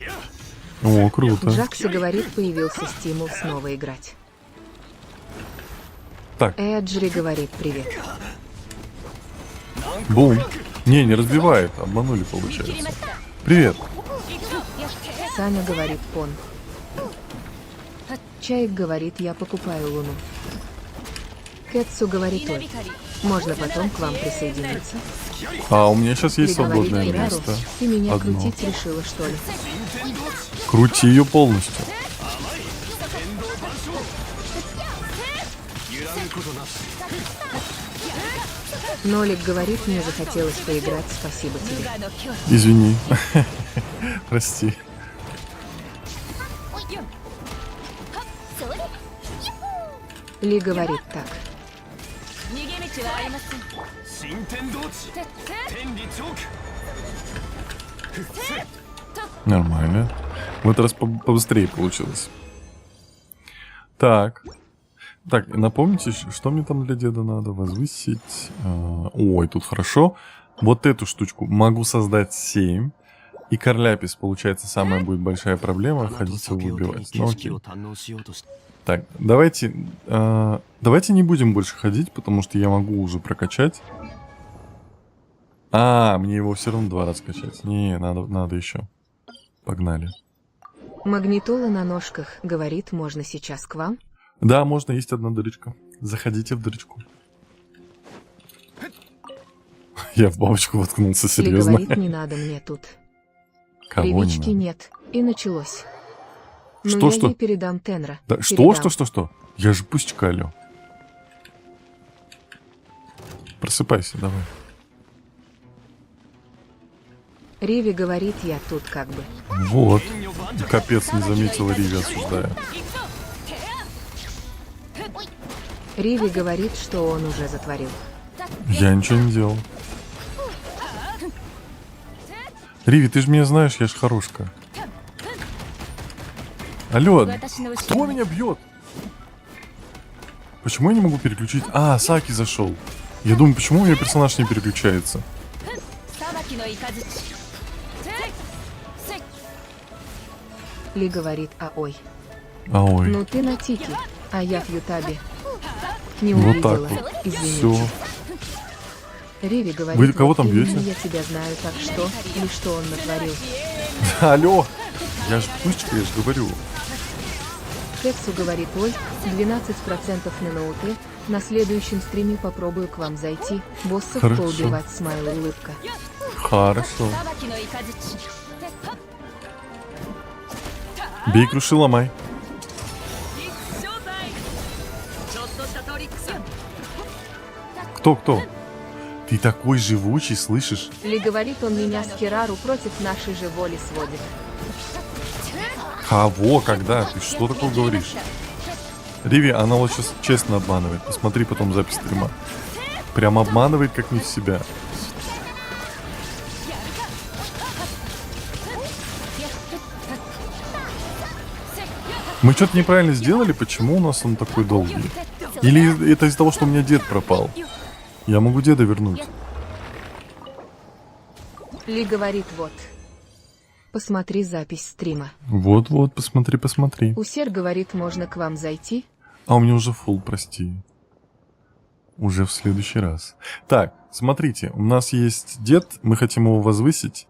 О, круто. Джакси говорит, появился стимул снова играть. Так. Эджри говорит, привет. Бум. Не разбивает, обманули, получается. Привет. Саня говорит, пон. Чаик говорит, я покупаю луну. Кэтсу говорит, ой, можно потом к вам присоединиться? У меня сейчас есть Ли говорит, свободное Кирару, место. ты меня Одно. крутить решила, что ли? Крути ее полностью. Нолик говорит, мне захотелось поиграть, спасибо тебе. Извини. Прости. Ли говорит так. Нормально. В этот раз побыстрее получилось. Так. Так, напомните, что мне там для деда надо? Возвысить. Ой, тут хорошо. Вот эту штучку могу создать 7. И Карляпис, получается, самая будет большая проблема. Ходить его убивать. Ну, окей. Так, давайте не будем больше ходить, потому что я могу уже прокачать. Мне его все равно 2 раза качать. Не, надо еще. Погнали. Магнитола на ножках говорит, можно сейчас к вам? Да, можно, есть одна дырочка. Заходите в дырочку. Я в бабочку воткнулся, Ли серьезно. говорит, не надо мне тут. Кого не Привычки надо? нет. И началось. Ну, Что, я что? ей передам Тенра. Да, Передам. что? Я же пустячка, алё. Просыпайся, давай. Риви говорит, я тут как бы. Вот. Капец, не заметила Риви, осуждаю. Риви говорит, что он уже затворил. Я ничего не делал. Риви, ты же меня знаешь, я ж хорошка. Алло, кто меня бьет? Почему я не могу переключить? А, Саки зашел. Я думаю, почему у меня персонаж не переключается? Ли говорит «Аой». Аой. Ну ты на тике, а я в Ютабе. Не Вот увидела, так вот. извините. Все. Риви говорит, Вы кого вот там именно бьете? я тебя знаю, так что, или что он натворил. Алло. Я же пучка, я же говорю. Кексу говорит, ой, 12% на ноуте, на следующем стриме попробую к вам зайти, боссов Хорошо. поубивать, смайл, улыбка. Хорошо. Бей, круши, ломай. Кто? Ты такой живучий, слышишь? Ли говорит, он меня с Кирару против нашей же воли сводит. Кого? Когда? Ты что такое говоришь? Риви, она вот сейчас честно обманывает. Посмотри потом запись стрима. Прям обманывает, как не в себя. Мы что-то неправильно сделали? Почему у нас он такой долгий? Или это из-за того, что у меня дед пропал? Я могу деда вернуть. Ли говорит, вот. Посмотри запись стрима. Вот-вот, посмотри. Усер говорит, можно к вам зайти? А у меня уже фулл, прости. Уже в следующий раз. Так, смотрите, у нас есть дед, мы хотим его возвысить.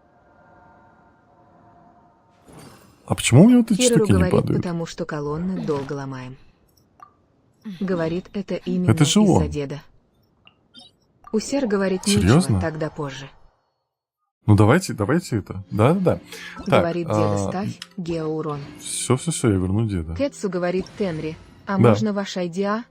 А почему у него эти Хируру штуки не говорит, падают? потому что колонны долго ломаем. Говорит, это именно Это же из-за он. деда. Усер говорит, Серьезно? ничего, тогда позже. Ну давайте это. Да. Говорит, деда ставь, геоурон. Все, я верну деда. Кетсу говорит, Тенри, а Да. можно ваш ID?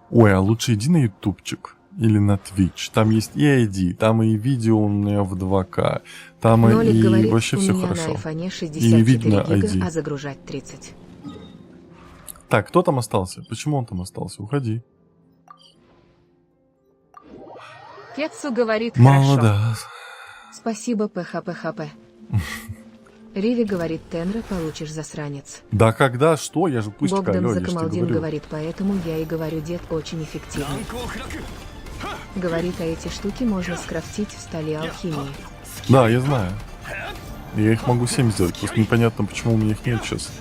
Ой, а лучше иди на ютубчик или на Twitch. Там есть и ID, там и видео у меня в 2К, там Нолик и говорит, вообще у все меня хорошо. на айфоне И 64 видно гига, ID. а загружать 30. Так, кто там остался? Почему он там остался? Уходи. Кетсу говорит, Мало, хорошо. да. Спасибо, ПХПХП. Риви говорит, Тенра, получишь засранец. Да когда, что? Я же пусть Богдан алло, я ж тебе Закамалдин говорю. говорит, поэтому я и говорю, дед очень эффективный. Говорит, а эти штуки можно скрафтить в столе алхимии. Да, я знаю. Я их могу 7 сделать, просто непонятно, почему у меня их нет сейчас.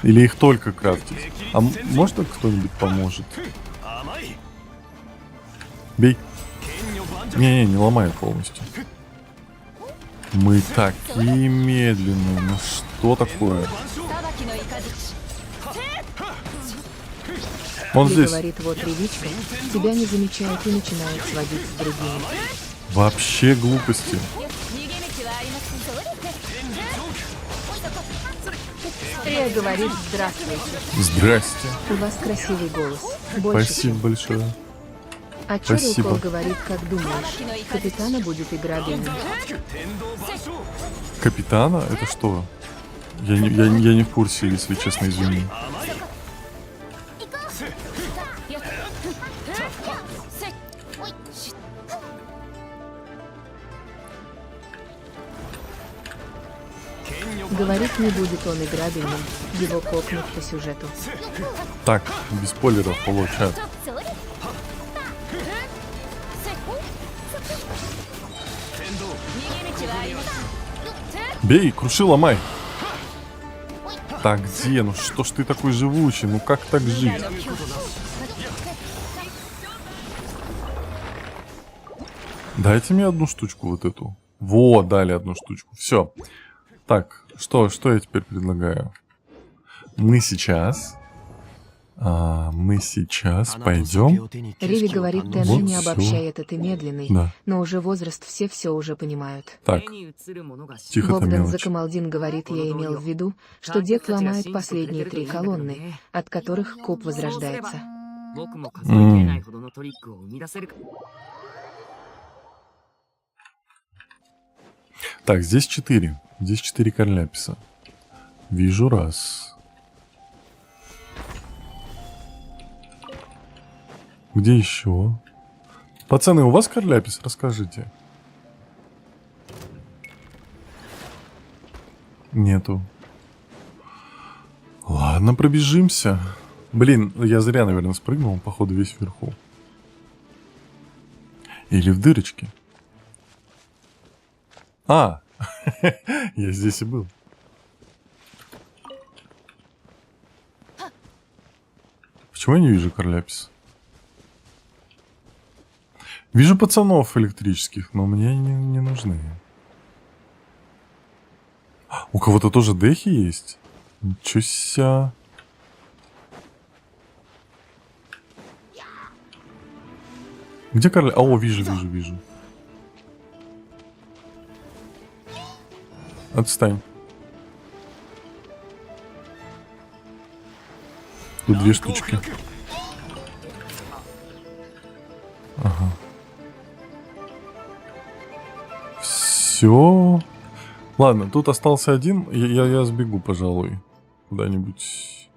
Или их только крафтить. А можно кто-нибудь поможет? Бей. Не ломай полностью. Мы такие медленные, ну что такое? Он Ли здесь. говорит, вот ревичка, тебя не замечают и начинают сводить с другими. Вообще глупости. Рия говорит, здравствуйте. Здрасте. У вас красивый голос. Больше Спасибо большое. А Спасибо. Чурилкол говорит, как думаешь, капитана будет игра дымом? Капитана? Это что? Я не в курсе, если честно, извини. Говорит, не будет он игра дымом. Его кокнут по сюжету. Так, без спойлеров, получат. Бей, круши, ломай. Так, где? Ну что ж ты такой живучий? Ну как так жить? Дайте мне одну штучку вот эту. Вот, дали одну штучку. Все. Так, что я теперь предлагаю? Мы сейчас пойдем. Риви говорит, Тенри, Вот не всё. обобщай это, ты медленный. Да. Но уже возраст все уже понимают. Так, тихо ты, Богдан мелочь. Закамалдин говорит, я имел в виду, что дед ломает последние 3 колонны, от которых куб возрождается. Так, здесь 4. Здесь 4 карляписа. Вижу раз. Где еще? Пацаны, у вас карляпис? Расскажите. Нету. Ладно, пробежимся. Блин, я зря, наверное, спрыгнул, походу, весь вверху. Или в дырочке. А, я здесь и был. Почему я не вижу Карляпис? Вижу пацанов электрических, но мне не нужны. У кого-то тоже дехи есть? Ничего себе. Где Карля? О, вижу. Отстань. Тут две штучки. Ага. Все. Ладно, тут остался один. Я сбегу, пожалуй, куда-нибудь.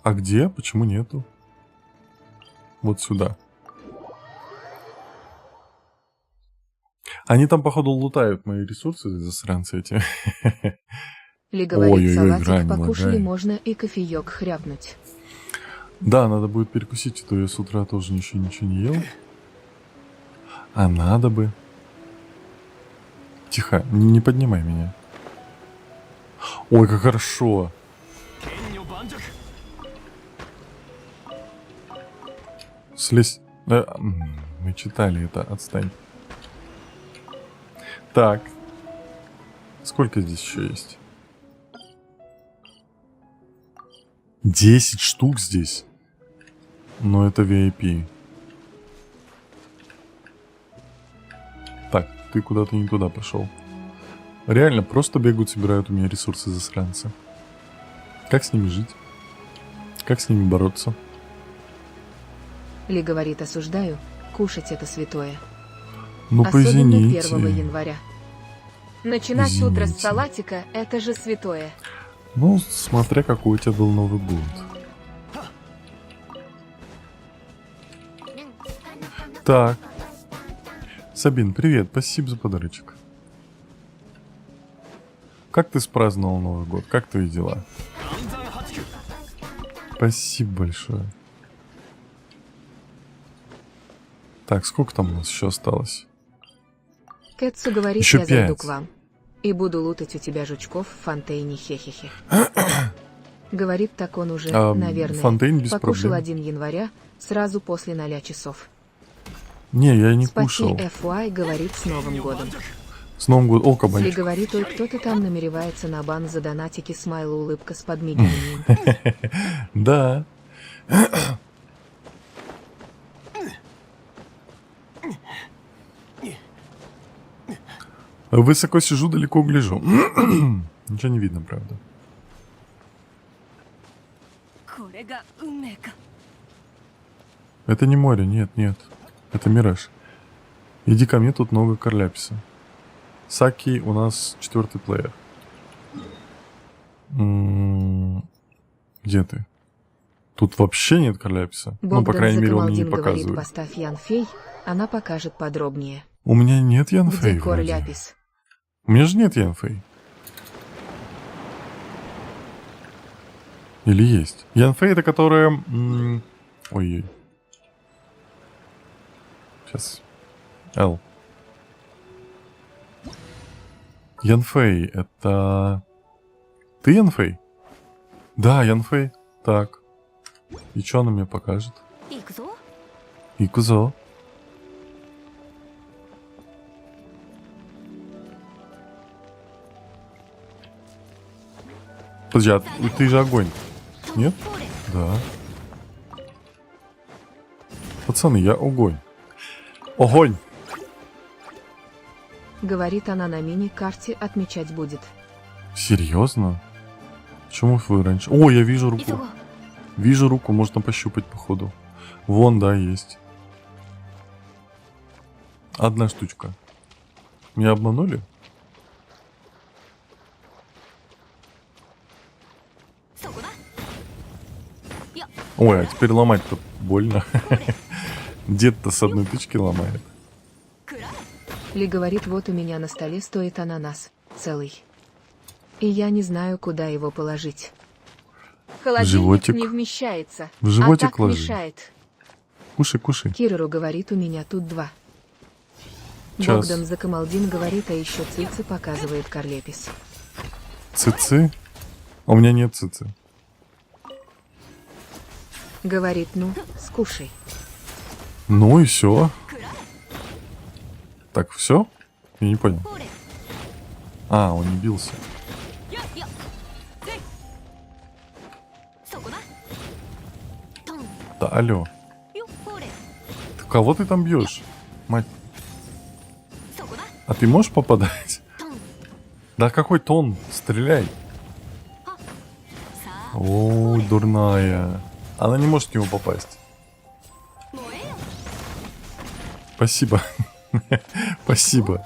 А где? Почему нету? Вот сюда. Они там, походу, лутают мои ресурсы, засранцы эти. Ли говорит, Ой-ой-ой, салатик грань, покушали, лагай. можно и кофеек хряпнуть. Да, надо будет перекусить, а то я с утра тоже ничего не ел. А надо бы. Тихо, не поднимай меня. Ой, как хорошо. Слезь. Мы читали это, отстань. Так. Сколько здесь еще есть? 10 штук здесь. Но это VIP. Так, ты куда-то не туда пошел. Реально, просто бегают, собирают у меня ресурсы засранцы. Как с ними жить? Как с ними бороться? Ли говорит, осуждаю, кушать это святое. Ну, Особенно 1 поизвините. января. Начинать утро с Извините. салатика – это же святое. Ну, смотря какой у тебя был Новый год. Так. Сабин, привет, спасибо за подарочек. Как ты спраздновал Новый год? Как твои дела? Спасибо большое. Так, сколько там у нас еще осталось? Кэтсу говорит, Еще я зайду 5. к вам. И буду лутать у тебя жучков в фонтейне хе-хе-хе. Говорит, так он уже, наверное, Фонтейн без покушал проблем. 1 января, сразу после 0 часов. Не, я не Спаси кушал. FY говорит с Новым годом. С Новым годом. О, Ли кабанчик. говорит, ой, кто-то там намеревается на бан за донатики, смайл, улыбка с подмигиванием. Да. Высоко сижу, далеко гляжу. Ничего не видно, правда. Это не море, нет. Это мираж. Иди ко мне, тут много Карляписа. Саки у нас 4-й плеер. Где ты? Тут вообще нет Карляписа. Ну, по Богдан крайней мере, он мне не Закамалдин говорит, показывает. поставь Янфей, она покажет подробнее. У меня нет Янфей Где вроде. Корляпис? У меня же нет Янфей. Или есть? Янфей это которая... Ой-ой. Сейчас. Л. Янфей это... Ты Янфей? Да, Янфей. Так. И что она мне покажет? Икузо. Подожди, а ты же огонь. Нет? Да. Пацаны, я огонь. Огонь! Говорит, она на мини-карте отмечать будет. Серьезно? Почему вы раньше... О, я вижу руку. Вижу руку, можно пощупать, походу. Вон, да, есть. 1 штучка. Меня обманули? Ой, а теперь ломать-то больно. Дед-то с 1 тычки ломает. Ли говорит, вот у меня на столе стоит ананас. Целый. И я не знаю, куда его положить. Холодильник Животик. не вмещается. В животик а так ложи. мешает. Кушай, кушай. Кирору говорит, у меня тут 2. Час. Богдан Закамалдин говорит, а еще цицы показывает Карлепис. Цицы? У меня нет цицы. Говорит, ну, скушай. Ну и все. Так, все? Я не понял. А, он не бился. Да, алло. Кого ты там бьешь? Мать. А ты можешь попадать? Да какой тон? Стреляй. О, дурная. Она не может в него попасть. Спасибо. Спасибо.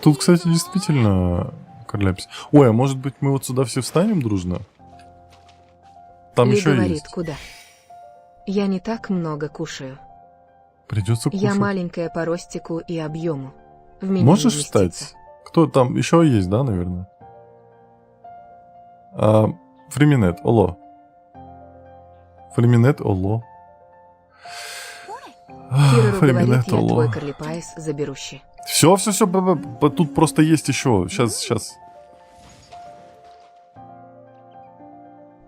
Тут, кстати, действительно Карлепис. Ой, а может быть мы вот сюда все встанем дружно? Там Ли еще говорит, есть. куда? Я не так много кушаю. Придется кушать. Я маленькая по ростику и объему. В меня Можешь не вместится. встать? Кто там? Еще есть, да, наверное? Фриминет, оло. Фриминет, оло. Кирору говорит, Фриминет, я твой оло. Карлипаис заберущий. Все, тут просто есть еще. Сейчас.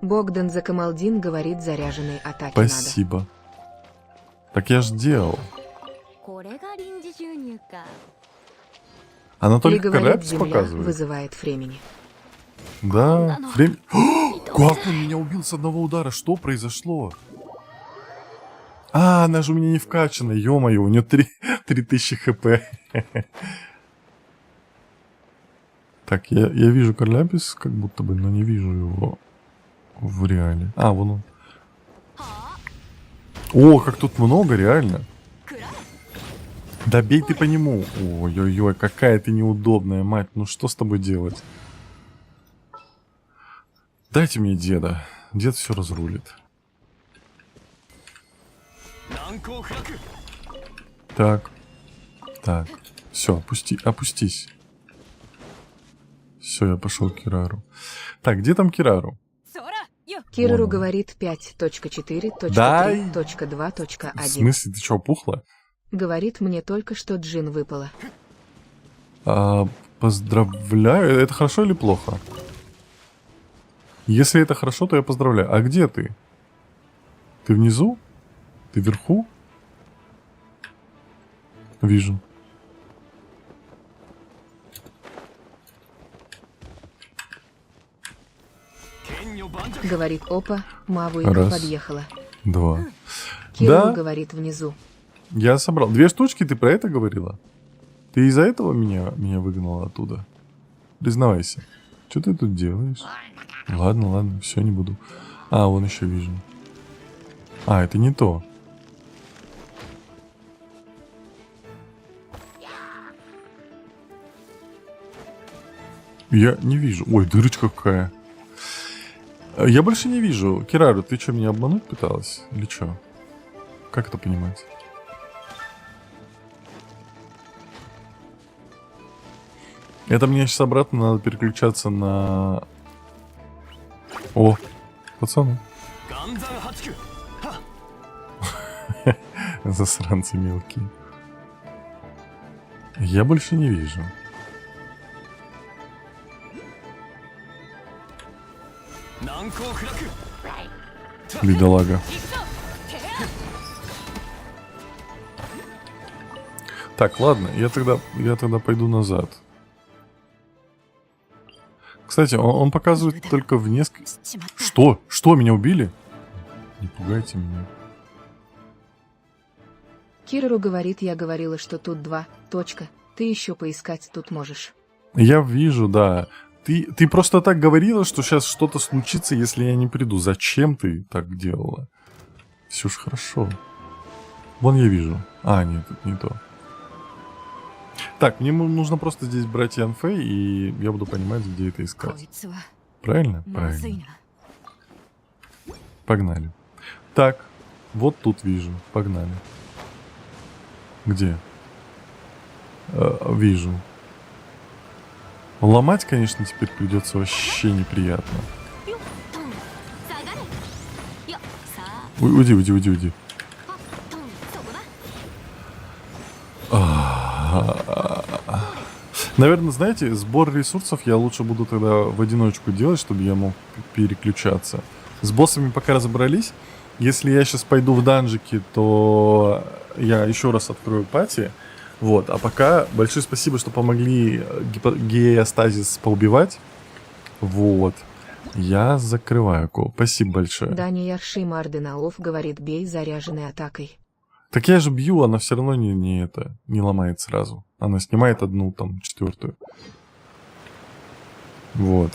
Богдан Закамалдин говорит, заряженной атаки надо. Спасибо. Так я ж делал. Она Ли только говорит, Карлепис земля показывает. вызывает Фремени. Да, Как он меня убил с одного удара? Что произошло? А, она же у меня не вкачана, ё-моё, у нее 3000 хп. Так, я вижу Карлепис, как будто бы, но не вижу его в реале. А, вон он. О, как тут много, реально. Да бей ты по нему. Ой-ой-ой, какая ты неудобная, мать. Ну что с тобой делать? Дайте мне деда. Дед все разрулит. Так. Так. Все, опустись. Все, я пошел к Кирару. Так, где там Кирару? Кирору Вон он. говорит 5.4.3.2.1. Дай. В смысле, ты что, пухла? Говорит, мне только что джин выпало. Поздравляю. Это хорошо или плохо? Если это хорошо, то я поздравляю. А где ты? Ты внизу? Ты вверху? Вижу. Говорит, опа, Мавуика Раз. подъехала. 2. Кирору Да? говорит внизу. Я собрал. 2 штучки, ты про это говорила? Ты из-за этого меня выгнала оттуда? Признавайся. Что ты тут делаешь? Ладно, все, не буду. А, вон еще вижу. А, это не то. Я не вижу. Ой, дырочка какая. Я больше не вижу. Кирару, ты что, меня обмануть пыталась? Или что? Как это понимать? Это мне сейчас обратно надо переключаться на... О, пацаны. Засранцы мелкие. Я больше не вижу. Бедолага. Так, ладно, я тогда пойду назад. Кстати, он показывает только в несколько... Что? Что, меня убили? Не пугайте меня. Кирору говорит, я говорила, что тут 2. Точка. Ты еще поискать тут можешь. Я вижу, да. Ты просто так говорила, что сейчас что-то случится, если я не приду. Зачем ты так делала? Все ж хорошо. Вон я вижу. А, нет, это не то. Так, мне нужно просто здесь брать Янфэй, и я буду понимать, где это искать. Правильно? Правильно. Погнали. Так, вот тут вижу. Погнали. Где? Вижу. Ломать, конечно, теперь придется вообще неприятно. Уйди, уйди, уйди, уйди. Наверное, знаете, сбор ресурсов я лучше буду тогда в одиночку делать, чтобы я мог переключаться. С боссами пока разобрались. Если я сейчас пойду в данжики, то я еще раз открою пати. Вот, а пока большое спасибо, что помогли геостазис поубивать. Вот. Я закрываю кол. Спасибо большое. Дани Ярши Марденаов говорит, бей заряженной атакой. Так я же бью, она все равно не ломает сразу. Она снимает одну, там, четвертую. Вот.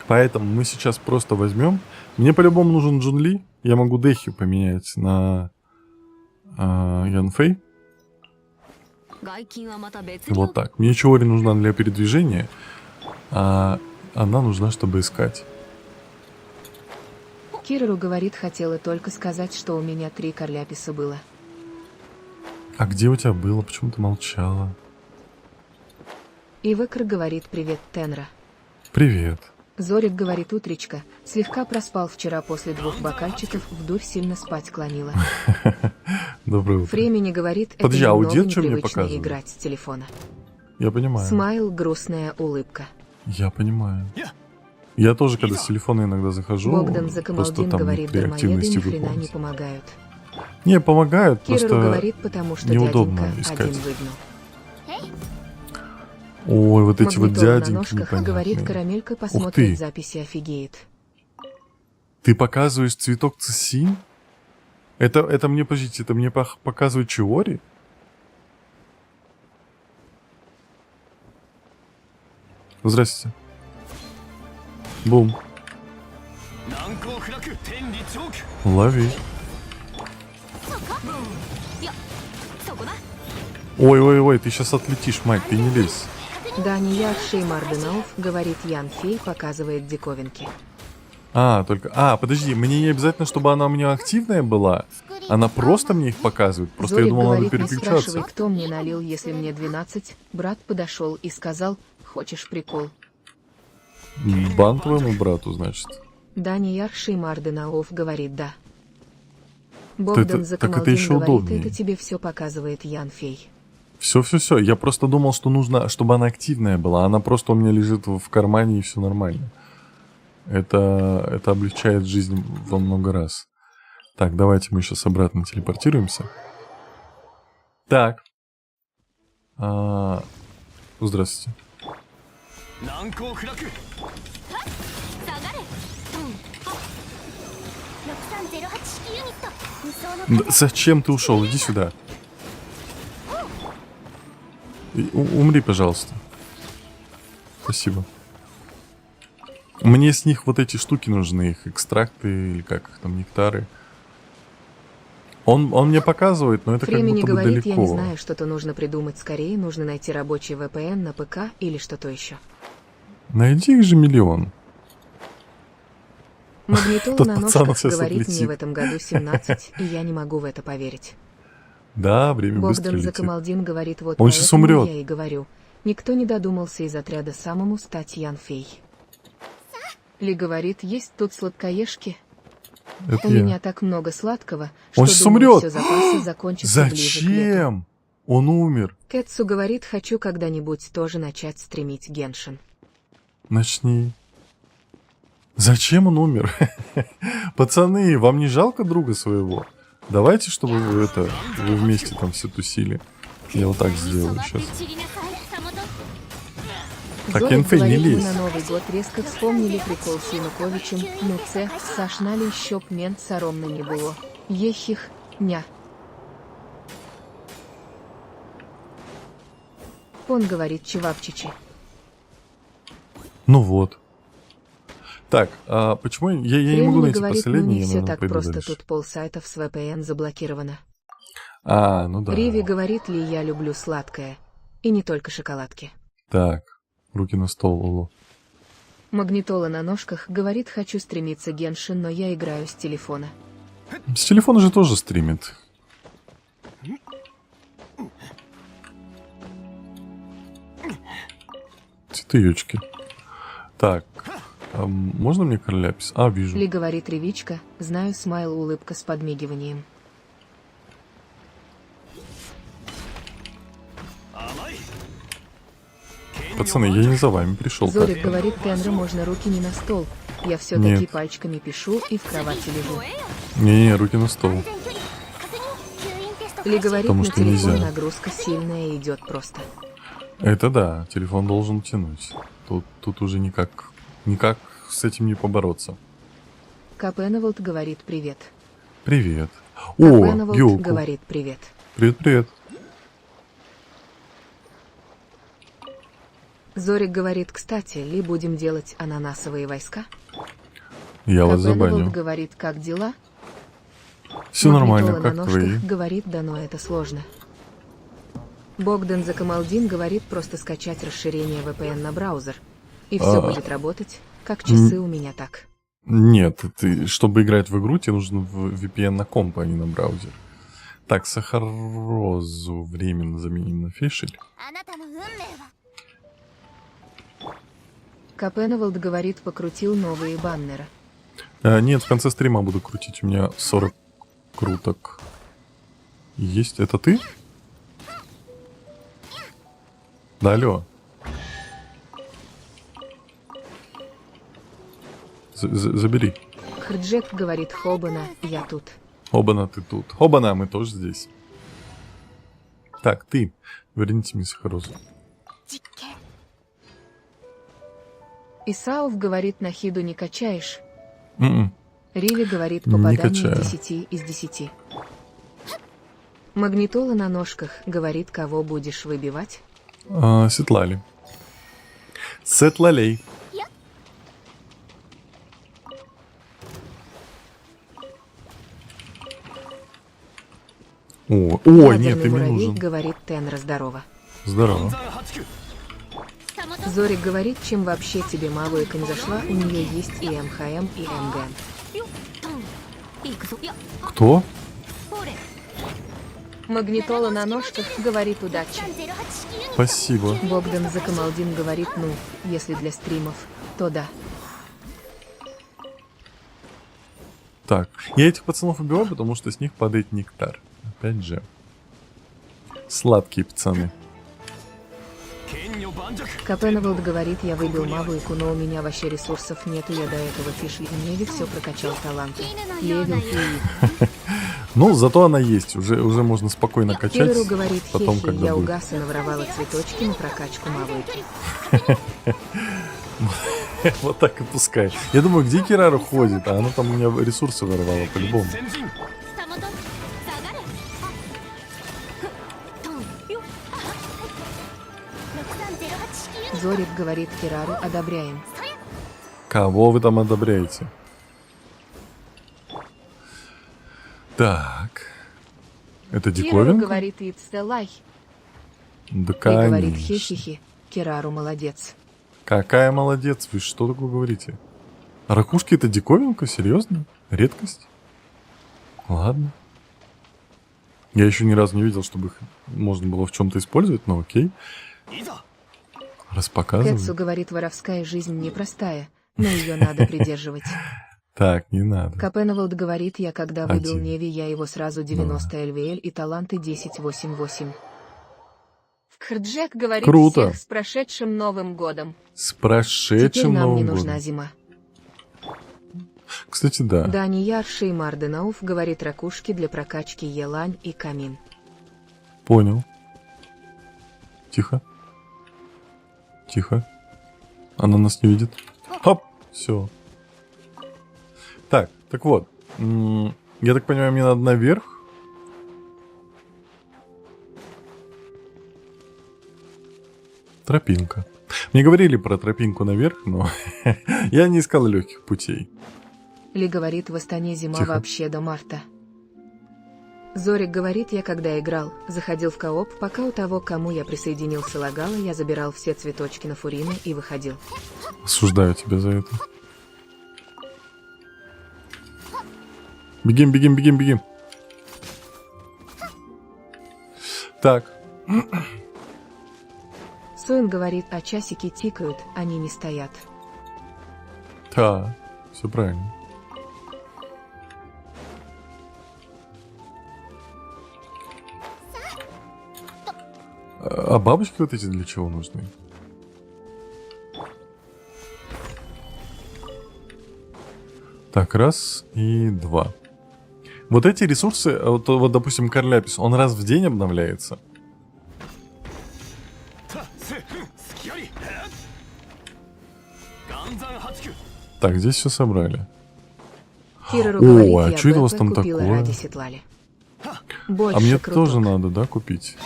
Поэтому мы сейчас просто возьмем. Мне по-любому нужен Джун Ли. Я могу Дэхью поменять на Ян Фэй. Вот так. Мне Чиори нужна для передвижения, а она нужна, чтобы искать. Кирору говорит, хотела только сказать, что у меня 3 корляписа было. А где у тебя было? Почему ты молчала? Ивекр говорит, привет, Тенра. Привет. Зорик говорит, утречка, слегка проспал вчера после 2 бокальчиков, вдурь сильно спать клонила. Доброе утро. Времени говорит, это Подожди, а у немного дед что мне непривычно показывает? играть с телефона. Я понимаю. Смайл, грустная улыбка. Я понимаю. Я тоже, когда с телефона иногда захожу, Богдан просто Закамалдин там говорит, при дармоеды активности ни хрена не выполнить. помогают. Не, помогают, Кирору просто... говорит, потому что неудобно дяденька искать. один выгнул. Ой, вот эти вот Магнитола на дяденьки ножках говорит, непонятные. карамелька Ух ты. посмотрит записи, офигеет. Ты показываешь цветок цисин? Это мне, подождите, это мне показывает Чиори? Здрасте. Бум. Лови. Ой-ой-ой, ты сейчас отлетишь, Майк, ты не лезь. Дани Ярши Марденаов говорит, Ян Фей показывает диковинки. Подожди, мне не обязательно, чтобы она у меня активная была. Она просто мне их показывает. Просто я Зорик думал, надо говорит, не переключаться. спрашивай, кто мне налил, если мне 12. Брат подошел и сказал, хочешь прикол. Бан твоему брату, значит. Дани Ярши Марденаов говорит, да. Богдан так это Закамалдин еще говорит, удобнее. это тебе все показывает Ян Фей. Все. Я просто думал, что нужно, чтобы она активная была. Она просто у меня лежит в кармане и все нормально. Это облегчает жизнь во много раз. Так, давайте мы сейчас обратно телепортируемся. Так. Здравствуйте. Зачем ты ушел? Иди сюда. Умри, пожалуйста. Спасибо. Мне с них вот эти штуки нужны, их экстракты или как их там, нектары. Он мне показывает, но это Времени как будто бы говорит, далеко. я не знаю, что-то нужно придумать скорее, нужно найти рабочий VPN на ПК или что-то еще. Найди их же миллион. Магнитола Тот на пацан ножках сейчас говорит, отлетит. мне в этом году 17, и я не могу в это поверить. Да, время быстро Богдан летит. Закамалдин говорит, вот Он сейчас поэтому умрет. я и говорю. Никто не додумался из отряда самому стать Ян Фей. Ли говорит, есть тут сладкоежки. Это У я. меня так много сладкого, Он что сейчас думаю, умрет. все запасы закончатся ближе к лету. Зачем? Он умер. Кэтсу говорит, хочу когда-нибудь тоже начать стримить Геншин. Начни. Зачем он умер? Пацаны, вам не жалко друга своего? Давайте, чтобы вы вместе там все тусили. Я вот так сделаю сейчас. Так, Зорик Янфей, не говорит, мы лезь. на Новый год резко вспомнили прикол с Януковичем, ну це, сашнали щоб мент соромно не було. Ехих, ня. Он говорит чевапчичи. Ну вот. Так, а почему я не могу Времени найти говорит, ну последний, не я, все наверное, так пойду просто, дальше. тут полсайтов с VPN заблокировано. Ну да. Риви говорит ли я люблю сладкое. И не только шоколадки. Так, руки на стол, Лоло. Магнитола на ножках говорит, хочу стремиться Геншин, но я играю с телефона. С телефона же тоже стримит. Эти тыёчки. Так, можно мне короля писать? А, вижу. Ли говорит Ревичка, знаю, смайл улыбка с подмигиванием. Пацаны, я не за вами пришел. Зорик говорит Тенра, можно руки не на стол. Я все-таки Нет. пальчиками пишу и в кровати лежу. Не, руки на стол. Ли говорит, Потому на что телефон нельзя. нагрузка сильная идет просто. Это да, телефон должен тянуть. Тут уже никак с этим не побороться. Капенволд говорит привет. Привет. О, Капенволд Йоку. говорит привет. Привет. Зорик говорит, кстати, Ли будем делать ананасовые войска? Я вас Капенволд забаню. говорит, как дела? Все нормально, Магнитола как на твои? ножках говорит, да но это сложно. Богдан Закамалдин говорит, просто скачать расширение VPN на браузер. И все будет работать, как часы у меня так. Нет, чтобы играть в игру, тебе нужно в VPN на комп, а не на браузер. Так, Сахарозу временно заменим на Фишель. Капенволд говорит, покрутил новые баннеры. Нет, в конце стрима буду крутить. У меня 40 круток. Есть. Это ты? Да, алло. Забери. Хрджек говорит, Хобана, я тут. Хобана, ты тут. Хобана, мы тоже здесь. Так, ты. Верните мне Сахарозу. Исауф говорит, на хиду не качаешь. М-м. Риви говорит, Не попадание качаю. 10 из 10. Магнитола на ножках говорит, кого будешь выбивать? Сетлали. Сетлалей. О, Ядерный нет, ты мне муравей нужен. говорит, Тенра, здорово. Здорово. Зорик говорит, чем вообще тебе Мавуэка не зашла, у нее есть и МХМ, и МГН. Кто? Магнитола на ножках говорит, удачи. Спасибо. Богдан Закамалдин говорит, ну, если для стримов, то да. Так, я этих пацанов убиваю, потому что с них падает нектар. Опять же. Сладкие пацаны. Капенволд говорит, я выбил Мавуэку, но у меня вообще ресурсов нету, я до этого Фишли и Неви все прокачал таланты. Левел и... Ну, зато она есть. Уже можно спокойно качать. Киру говорит, Потом, хехи, когда я у будет. Гаса наворовала цветочки на прокачку Мавуэки. Вот так и пускай. Я думаю, где Кирару ходит? А она там у меня ресурсы воровала по-любому. Зорик говорит, Кирару одобряем. Кого вы там одобряете? Так. Это Кирару диковинка? говорит, it's the lie. Да, И говорит, конечно. хихихи, Кирару молодец. Какая молодец. Вы что такое говорите? А ракушки это диковинка? Серьезно? Редкость? Ладно. Я еще ни разу не видел, чтобы их можно было в чем-то использовать, но окей. Раз показывают. Кэтсу говорит, воровская жизнь непростая, но ее надо придерживать. Так, не надо. Капенволд говорит, я когда выбил Один. Неви, я его сразу 90 ЛВЛ и таланты 10-8-8. Хрджек говорит, Круто. всех с прошедшим Новым годом. С Теперь прошедшим нам не Новым нужна годом. зима. Кстати, да. Дани Ярши и Марденауф говорит, ракушки для прокачки Елань и Камин. Понял. Тихо. Тихо. Она нас не видит. Хоп! Все. Так вот. Я так понимаю, мне надо наверх. Тропинка. Мне говорили про тропинку наверх, но я не искал легких путей. Ли говорит, в Астане зима Тихо. вообще до марта. Зорик говорит, я когда играл, заходил в кооп, пока у того, к кому я присоединился, лагало, я забирал все цветочки на фурины и выходил. Осуждаю тебя за это. Бегим, бегим, бегим, бегим. Так. Суэн говорит, а часики тикают, они не стоят. Да, все правильно. А бабочки вот эти для чего нужны? Так, раз и два. Вот эти ресурсы, вот допустим, Карляпис, он раз в день обновляется. Так, здесь все собрали. Кирару О, говорит, а я чё это у вас Бэпэ там купила такое? ради Сетлали. Больше А мне круток. тоже надо, да, купить?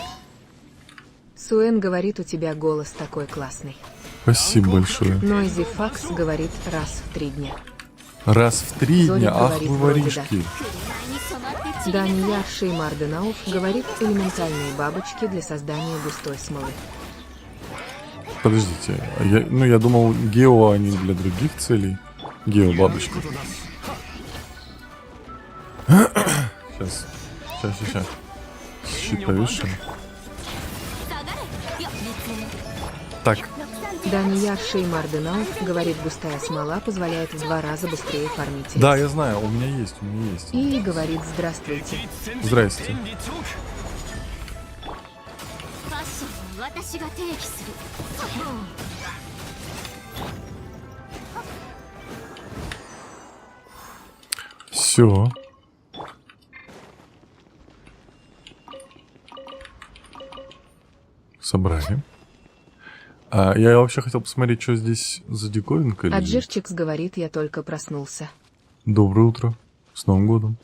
Суэн говорит, у тебя голос такой классный. Спасибо большое. Нойзи Факс говорит раз в 3 дня. Раз в 3 Зорик дня, ах говорит, вы вроде воришки. Данияр Шеймарденауф говорит, элементальные бабочки для создания густой смолы. Подождите, я думал, гео они для других целей. Гео бабочки. Сейчас. Щит повешен. Так, Данияр Шеймарденауф говорит, густая смола позволяет в 2 раза быстрее фармить. да, я знаю, у меня есть. И говорит, здравствуйте. Здрасте. Все. Собрали. А я вообще хотел посмотреть, что здесь за диковинка лежит. Аджирчикс говорит, я только проснулся. Доброе утро. С Новым годом.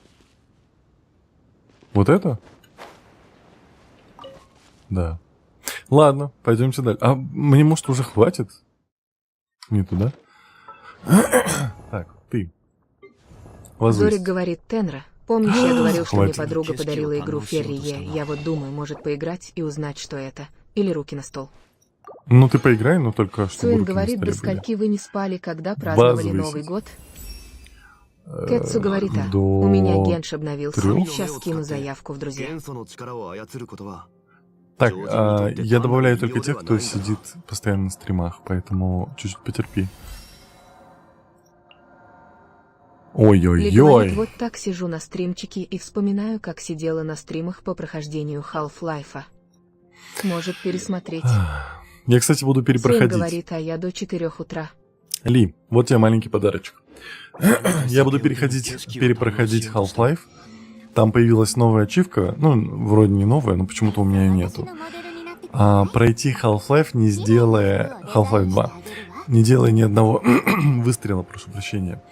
Вот это? Да. Ладно, пойдемте дальше. А мне, может, уже хватит? Не туда? Так, ты. Возвысить. Зорик говорит, Тенра, помнишь, я говорил, что мне Хватит. подруга подарила игру Феррие? Я вот думаю, может поиграть и узнать, что это. Или руки на стол. Ну, ты поиграй, но только чтобы Суэн руки на говорит, столе до были. скольки вы не спали, когда праздновали Возвысить. Новый год? Кэтсу говорит, до у меня генш обновился. 3. Сейчас скину заявку в друзья. Так, я добавляю только тех, кто сидит постоянно на стримах, поэтому чуть-чуть потерпи. Ли говорит, Ой-ой-ой. вот так сижу на стримчике и вспоминаю, как сидела на стримах по прохождению Half-Life. Может пересмотреть. Я, кстати, буду Суэн перепроходить. говорит, а я до 4 утра. Ли, вот тебе маленький подарочек. Я буду перепроходить Half-Life. Там появилась новая ачивка. Ну, вроде не новая, но почему-то у меня ее нету. Пройти Half-Life, не сделая Half-Life 2. Не делая ни одного выстрела, прошу прощения.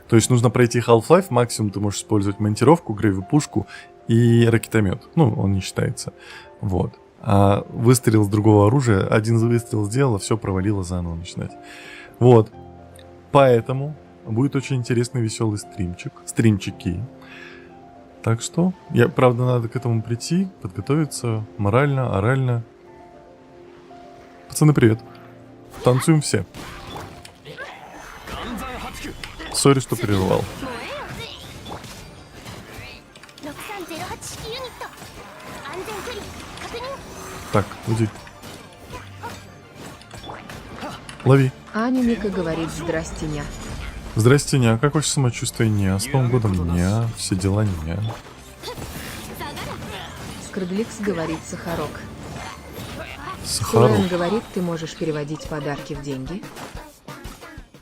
То есть нужно пройти Half-Life, максимум ты можешь использовать монтировку, гравипушку и ракетомет. Ну, он не считается. Вот. А выстрел с другого оружия, один выстрел сделала, все провалило, заново начинать. Вот. Поэтому будет очень интересный, веселый стримчики. Так что, правда, надо к этому прийти, подготовиться морально, орально. Пацаны, привет. Танцуем все. Сори, что прервал. Так, уйди. Лови. Аня Мика говорит, здрасте, ня. Здрасте, ня. Как ваше самочувствие, ня? С Новым годом, ня. Все дела, ня. Скрыгликс говорит, Сахарок. Сахарок. Суэн говорит, ты можешь переводить подарки в деньги.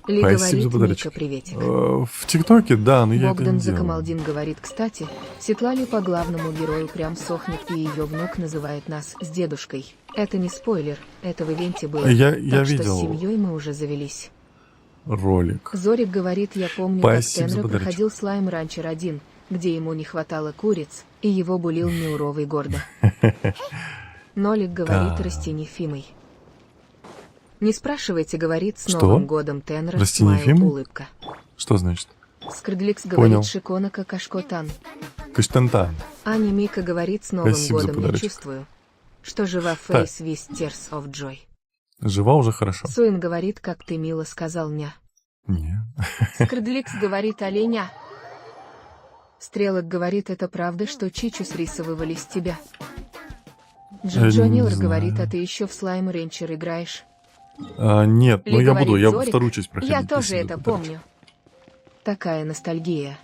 Ли Спасибо говорит, за подарочек. Мика, приветик. В ТикТоке, да, но я это Богдан не делаю. Закамалдин говорит, кстати, Сетлали по главному герою прям сохнет, и ее внук называет нас с дедушкой. Это не спойлер, это в ивенте было. Я так что видел с семьей мы уже завелись. ролик. Зорик говорит, я помню, Спасибо как за Тенра подарочек. проходил Слайм Ранчер 1, где ему не хватало куриц, и его булил Неуровый гордо. Нолик говорит, Да. растяни Фимой. Не спрашивайте, говорит, с Что? Новым годом Тенра, Растяни смайл, Фимой? улыбка. Что значит? Скрыдликс Понял. говорит, Шиконака Кашкотан. Каштантан. Аня Мика говорит, с Новым Спасибо за годом я подарочек. чувствую, что жива Face with Tears of Joy. Жива уже хорошо. Суин говорит, как ты мило сказал ня. Не. Скрыдликс говорит, оленя. Стрелок говорит, это правда, что Чичу срисовывали с тебя. Джоджо не Нилр знаю. говорит, а ты еще в Слайм Ренчер играешь? Нет, Ли но я говорит буду, я Зорик, вторую часть проходить. Я если тоже буду это повторять. помню. Такая ностальгия.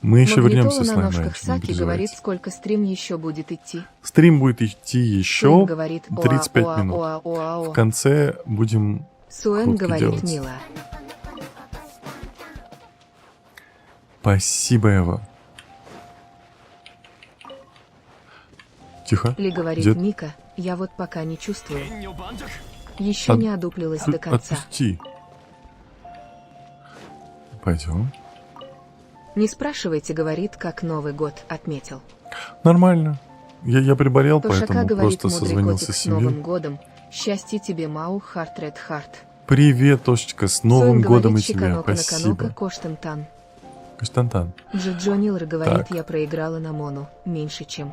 Мы еще Магнитола вернемся с на вами ножках раньше, не Саки говорит, переживайте. сколько стрим еще будет идти. Стрим будет идти Суэн еще говорит, 35 минут. В конце будем Суэн крутки говорит, делать. мило. Спасибо, Эва. Тихо. Ли говорит, Дед. Мика, я вот пока не чувствую. Еще не одуплилась до конца. Отпусти. Пойдем. Не спрашивайте, говорит, как Новый год отметил. Нормально. Я приболел, Тошака поэтому говорит, просто мудрый созвонился котик, с с Новым семьей. годом. Счастья тебе, Мау, Харт Ред Харт. Привет, Тошечка, с Новым Суэн годом и говорит, тебя. Чиканока Наканока, Спасибо. Коштантан. Константан, Джоджо Нилр говорит, Так. я проиграла на Мону. Меньше чем.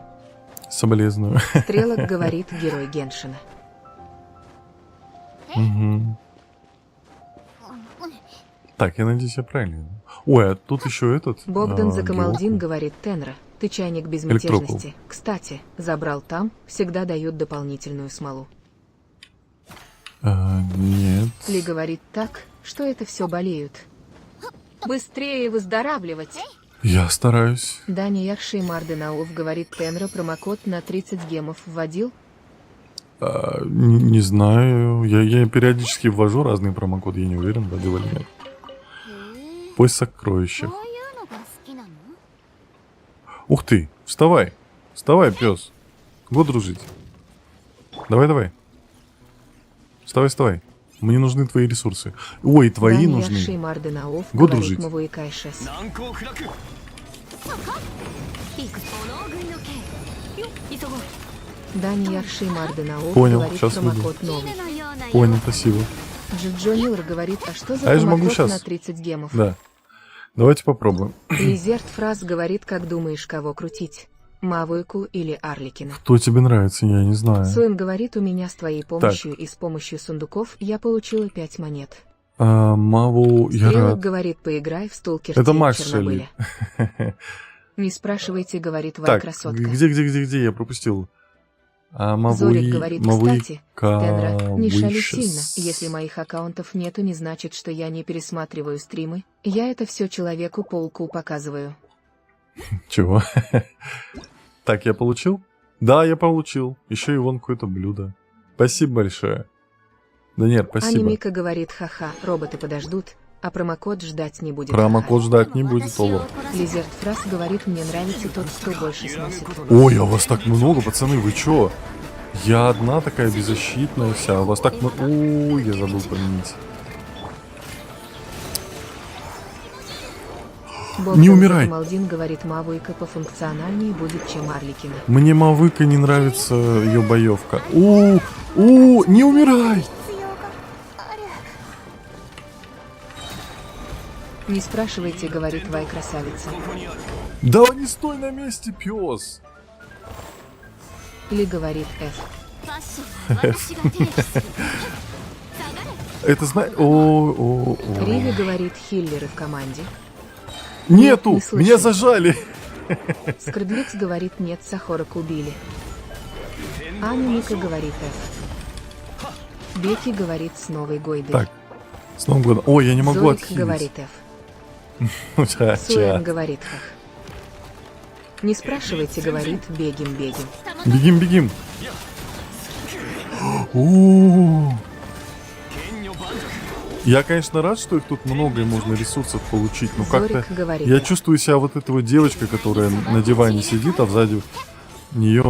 соболезную. Стрелок говорит, герой Геншина. Мгм. Так, я надеюсь, я правильно. Ой, а тут еще этот. Богдан Закамалдин Геоку. говорит, Тенра, ты чайник безмятежности. Кстати, забрал там, всегда дают дополнительную смолу. Нет. Ли говорит так, что это все болеют. Быстрее выздоравливать. Я стараюсь. Даня Яхши Марденауф говорит, Тенра промокод на 30 гемов вводил. Не знаю. Я периодически ввожу разные промокоды, я не уверен, вводил или нет. Поиск сокровища. Ух ты, вставай. Вставай, пес. Го дружить. Давай. Вставай. Мне нужны твои ресурсы. Ой, твои Даня нужны. Яхши Марденауф Го говорит, дружить. Мавуикай Шес. Даня Яхши Марденауф Понял, говорит, щас выйду. промокод новый. Понял, спасибо. Джоджо Нилр говорит, а что за А я же могу промокод щас. на 30 гемов? Да. Давайте попробуем. Лизерт Фраз говорит, как думаешь, кого крутить? Мавуйку или Арликина? Кто тебе нравится, я не знаю. Суэн говорит, у меня с твоей помощью и с помощью сундуков я получила 5 монет. Маву, я Стрелок рад. говорит, поиграй в сталкер Это Тень Макс Чернобыля. Не спрашивайте, говорит Вай Так, красотка. где? Я пропустил. Зорик говорит, кстати, Тенра, не шали Мавуи сильно. Если моих аккаунтов нету, не значит, что я не пересматриваю стримы. Я это все Человеку-пауку показываю. Чего? Так, я получил? Да, я получил. Еще и вон какое-то блюдо. Спасибо большое. Да нет, спасибо. Анимика говорит, ха-ха, роботы подождут, а промокод ждать не будет. Промокод ждать не будет, Оло. Лизерт Фраз говорит, мне нравится тот, кто больше сносит. Ой, а вас так много, пацаны, вы чё? Я одна такая беззащитная вся, а вас так много... Ой, я забыл поменять. Не умирай. Малдин говорит, Мавуйка пофункциональнее будет, чем Арликина. Мне Мавыка не нравится ее боевка. Не умирай! Не спрашивайте, говорит Вай красавица. Да не стой на месте, пес! Ли говорит F. Это знаешь... Риви говорит, хиллеры в команде. Нету! Не слышу. Меня зажали! Скрыдликс говорит, нет, Сахорок убили. Анимика говорит F. Беки говорит, с Новой Гойдой. Так, с Новым годом. Ой, я не могу Зорик отхилить. говорит F. Ча. Суэн говорит Хах. Не спрашивайте, говорит, бегим. Бегим. У. Я, конечно, рад, что их тут много и можно ресурсов получить, но как-то Зорик говорит я F. чувствую себя вот этой вот девочкой, которая на диване сидит, а сзади нее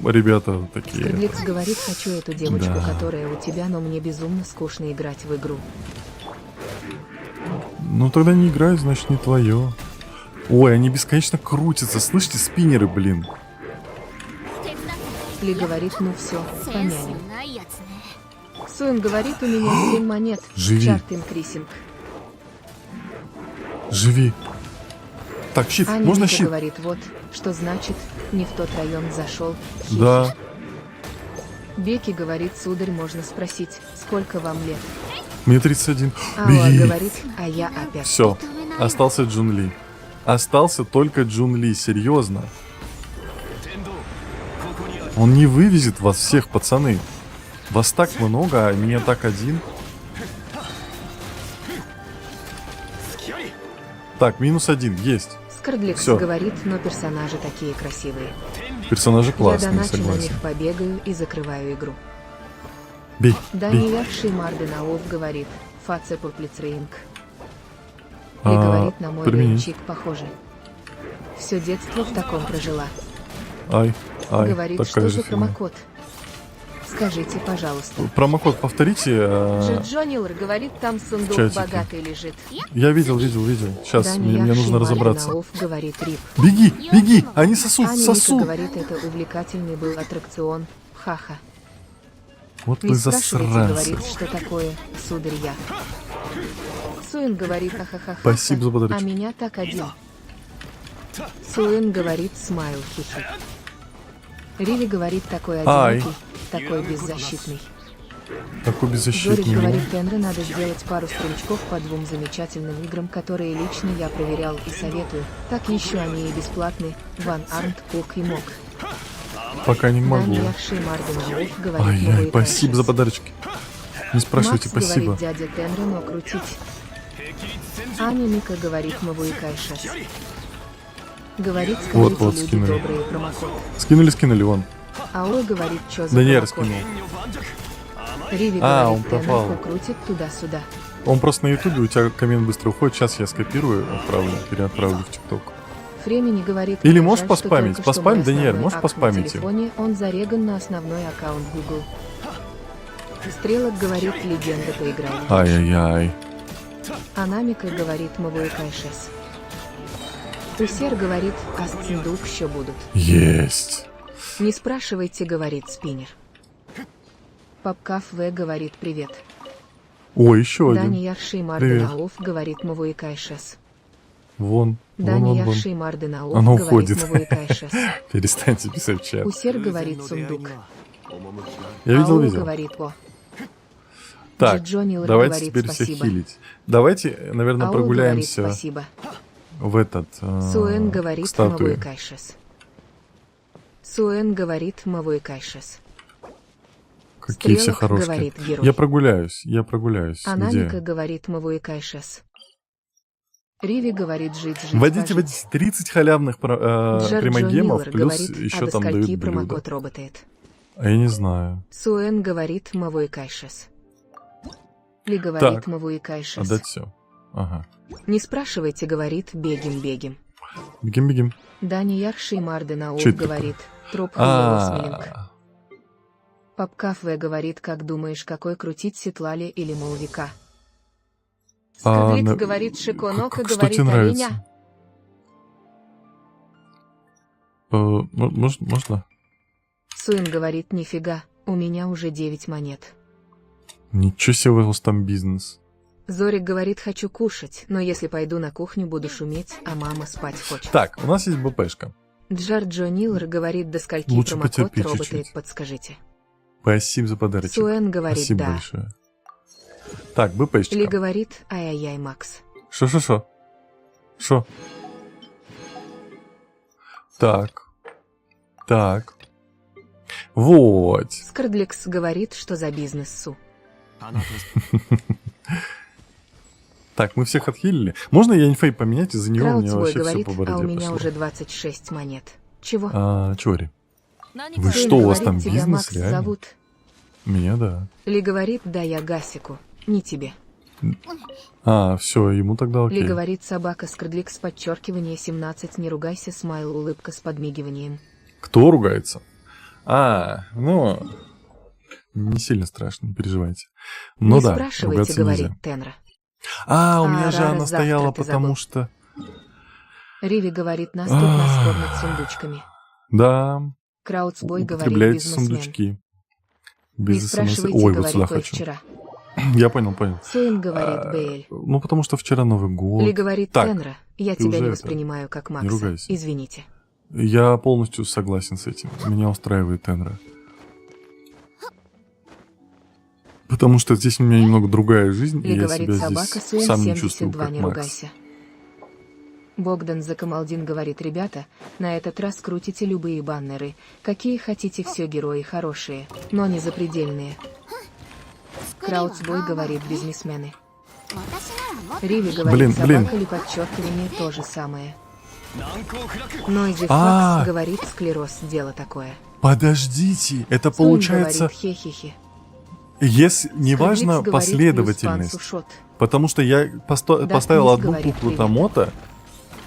ребята такие. Скрыдликс говорит, хочу эту девочку, Да. которая у тебя, но мне безумно скучно играть в игру. Ну тогда не играй, значит не твое. Ой, они бесконечно крутятся, слышите, спиннеры, блин. Ли говорит, ну все, помянем. Суэн говорит, у меня 7 монет. Живи. Чарт инкрисинг. Живи. Так, щит, Аня можно Вика щит? говорит, вот, что значит, не в тот район зашел. Да. Беки говорит, сударь, можно спросить, сколько вам лет? Мне 31. Ауа Беги. говорит, а я опять. Все, остался Джун Ли. Остался только Джун Ли, серьезно. Он не вывезет вас всех, пацаны. Вас так много, а меня так один. Так, -1, есть. Скордлекс Всё. говорит, но персонажи такие красивые. Персонажи Я классные, доначу на согласен. них, побегаю и закрываю игру. Бей, Дани бей. Якши Марденаов говорит, Фаце Пурплицринг. И А, говорит, на мой применить. левчик похоже. Все детство в таком прожила. Ай, Говорит, такая что же за фигня. промокод? Скажите, пожалуйста. Промокод повторите. Джонилр говорит, там сундук чатике. богатый лежит. Я видел. Сейчас Дани мне Якши нужно разобраться. Марденаов говорит, Рип. Беги, они сосут, Аня Ника сосут. говорит, это увлекательный был аттракцион. Ха-ха. Вот Не вы спрашивайте, засранцы. говорит, что такое, сударь я. Суин говорит, ха-ха-ха. Спасибо за А подарочек. меня так один. Суин говорит, смайл, хихи. Риви говорит, такой Ай. одинокий, такой беззащитный. Такой Зорик беззащитный. говорит, Тенре надо сделать пару стрелочков по 2 замечательным играм, которые лично я проверял и советую. Так еще они и бесплатны. Ван Арнт, Кук и Мок. Пока не могу. Дани Якши Марденаов говорит, Ай-яй, новые спасибо за кэшес. подарочки. Не спрашивайте, Макс спасибо. говорит, дядя Тенре, но крутить. Аня Мика говорит, Мавуи Кайшес. Говорит, Вот, скажите, люди скинули. добрые, промокод. Скинули, вон. Аой говорит, что за Да не, я промокод. раскинул. Риви А, он говорит, Тенре пропал. крутит туда-сюда. Он просто на ютубе, у тебя коммент быстро уходит. Сейчас я скопирую, отправлю, переотправлю в ТикТок. Фремени говорит, Или «Жаль, можешь что поспамить? только что Поспамь, мой Даниэль, основной можешь аккаунт поспамить на им? телефоне, он зареган на основной аккаунт Google. Стрелок говорит, легенда поиграли. Ай-яй-яй. Анамика говорит, Мавуи Кайшес. Усер говорит, Астиндук еще будут. Есть. Не спрашивайте, говорит спиннер. Папкаф В говорит привет. Ой, еще Дани один. Ярши Марденаов говорит Мавуи Кайшес. Вон. Дани Вон. Ярши Марденаов Оно говорит уходит. Мавуи Кайшес. Перестаньте писать в чат. Усер говорит сундук. Я Ау видел. говорит о. Так, Джонилр давайте говорит теперь всех спасибо. хилить. Давайте, наверное, Ау прогуляемся говорит спасибо. в этот... Суэн к говорит статуе. Мавуи Кайшес. Суэн говорит Мавуи Кайшес. Какие все Стрелок хорошие. говорит герой. Я прогуляюсь. Анамика Где? говорит Мавуи Кайшес. Риви говорит жить. Вводите пожить. 30 халявных примагемов, Джорджо плюс говорит, еще а до там дают скольки блюдо. промокод работает. А я не знаю. Суэн говорит Мавуи Кайшес. Ли говорит Так. Мавуи Кайшес. Отдать все. Ага. Не спрашивайте, говорит, бегим. Бегим. Дани Ярши Марденаов Чё это говорит, троп Смилинг. А, Папкаф В говорит, как думаешь, какой крутить Сетлали или Молвика? Скарлетт говорит, Шиконока что говорит, тебе нравится? оленя. Можно? Суин говорит, нифига, у меня уже 9 монет. Ничего себе у вас там бизнес. Зорик говорит, хочу кушать, но если пойду на кухню, буду шуметь, а мама спать хочет. Так, у нас есть БПшка. Джорджо Нилр говорит, до скольки Лучше промокод потерпи работает, чуть-чуть. подскажите. Спасибо за подарочек. Суэн говорит, Спасибо да. большое. Так, БПшечка. Ли говорит, ай-яй-яй, Макс. Шо? Так. Вот. Скардлекс говорит, что за бизнес Су. Так, мы всех отхилили. Можно я инфей поменять из-за него? У меня Краудсбой вообще все говорит, по а бороде у меня пошло. уже 26 монет. Чего? Чори. Вы Суин что, у вас говорит, там тебя бизнес, Макс реально? зовут. Меня, да. Ли говорит, да я Гасику, не тебе. Все, ему тогда окей. Ли говорит, собака Скрдлекс, подчеркивание 17, не ругайся, смайл, улыбка с подмигиванием. Кто ругается? Не сильно страшно, не переживайте. Ну Не да, спрашивайте, ругаться говорит нельзя. Тенра. У меня же Рара, она завтра стояла, ты потому забыл. что... Риви говорит, нас тут нас кормят сундучками. Да, Краудсбой говорит, употребляйте бизнесмен. сундучки. Не Без спрашивайте, Ой, вот говорит, сюда ой, хочу. вчера. Я понял. Суин говорит, Бейль. Ну, потому что вчера Новый год. Ли говорит, Так, Тенра, я ты тебя уже не это, воспринимаю как не Макса. ругайся. Извините. Я полностью согласен с этим. Меня устраивает Тенра. Потому что здесь у меня немного другая жизнь, Ли и я говорит, себя собака здесь Суин сам не чувствую, 72, как не Макс. ругайся. Богдан Закамалдин говорит, ребята, на этот раз крутите любые баннеры, какие хотите, все герои хорошие, но не запредельные. Краудсбой говорит, бизнесмены. Риви говорит, собака или подчеркивание то же самое. Нойзи Флакс говорит, склероз, дело такое. Подождите, это Суин получается, говорит, хе-хе-хе. если неважно Скрыдлиц говорит, последовательность, плюс пансу шот. потому что я поставил Книс одну говорит, куклу привет. Томота.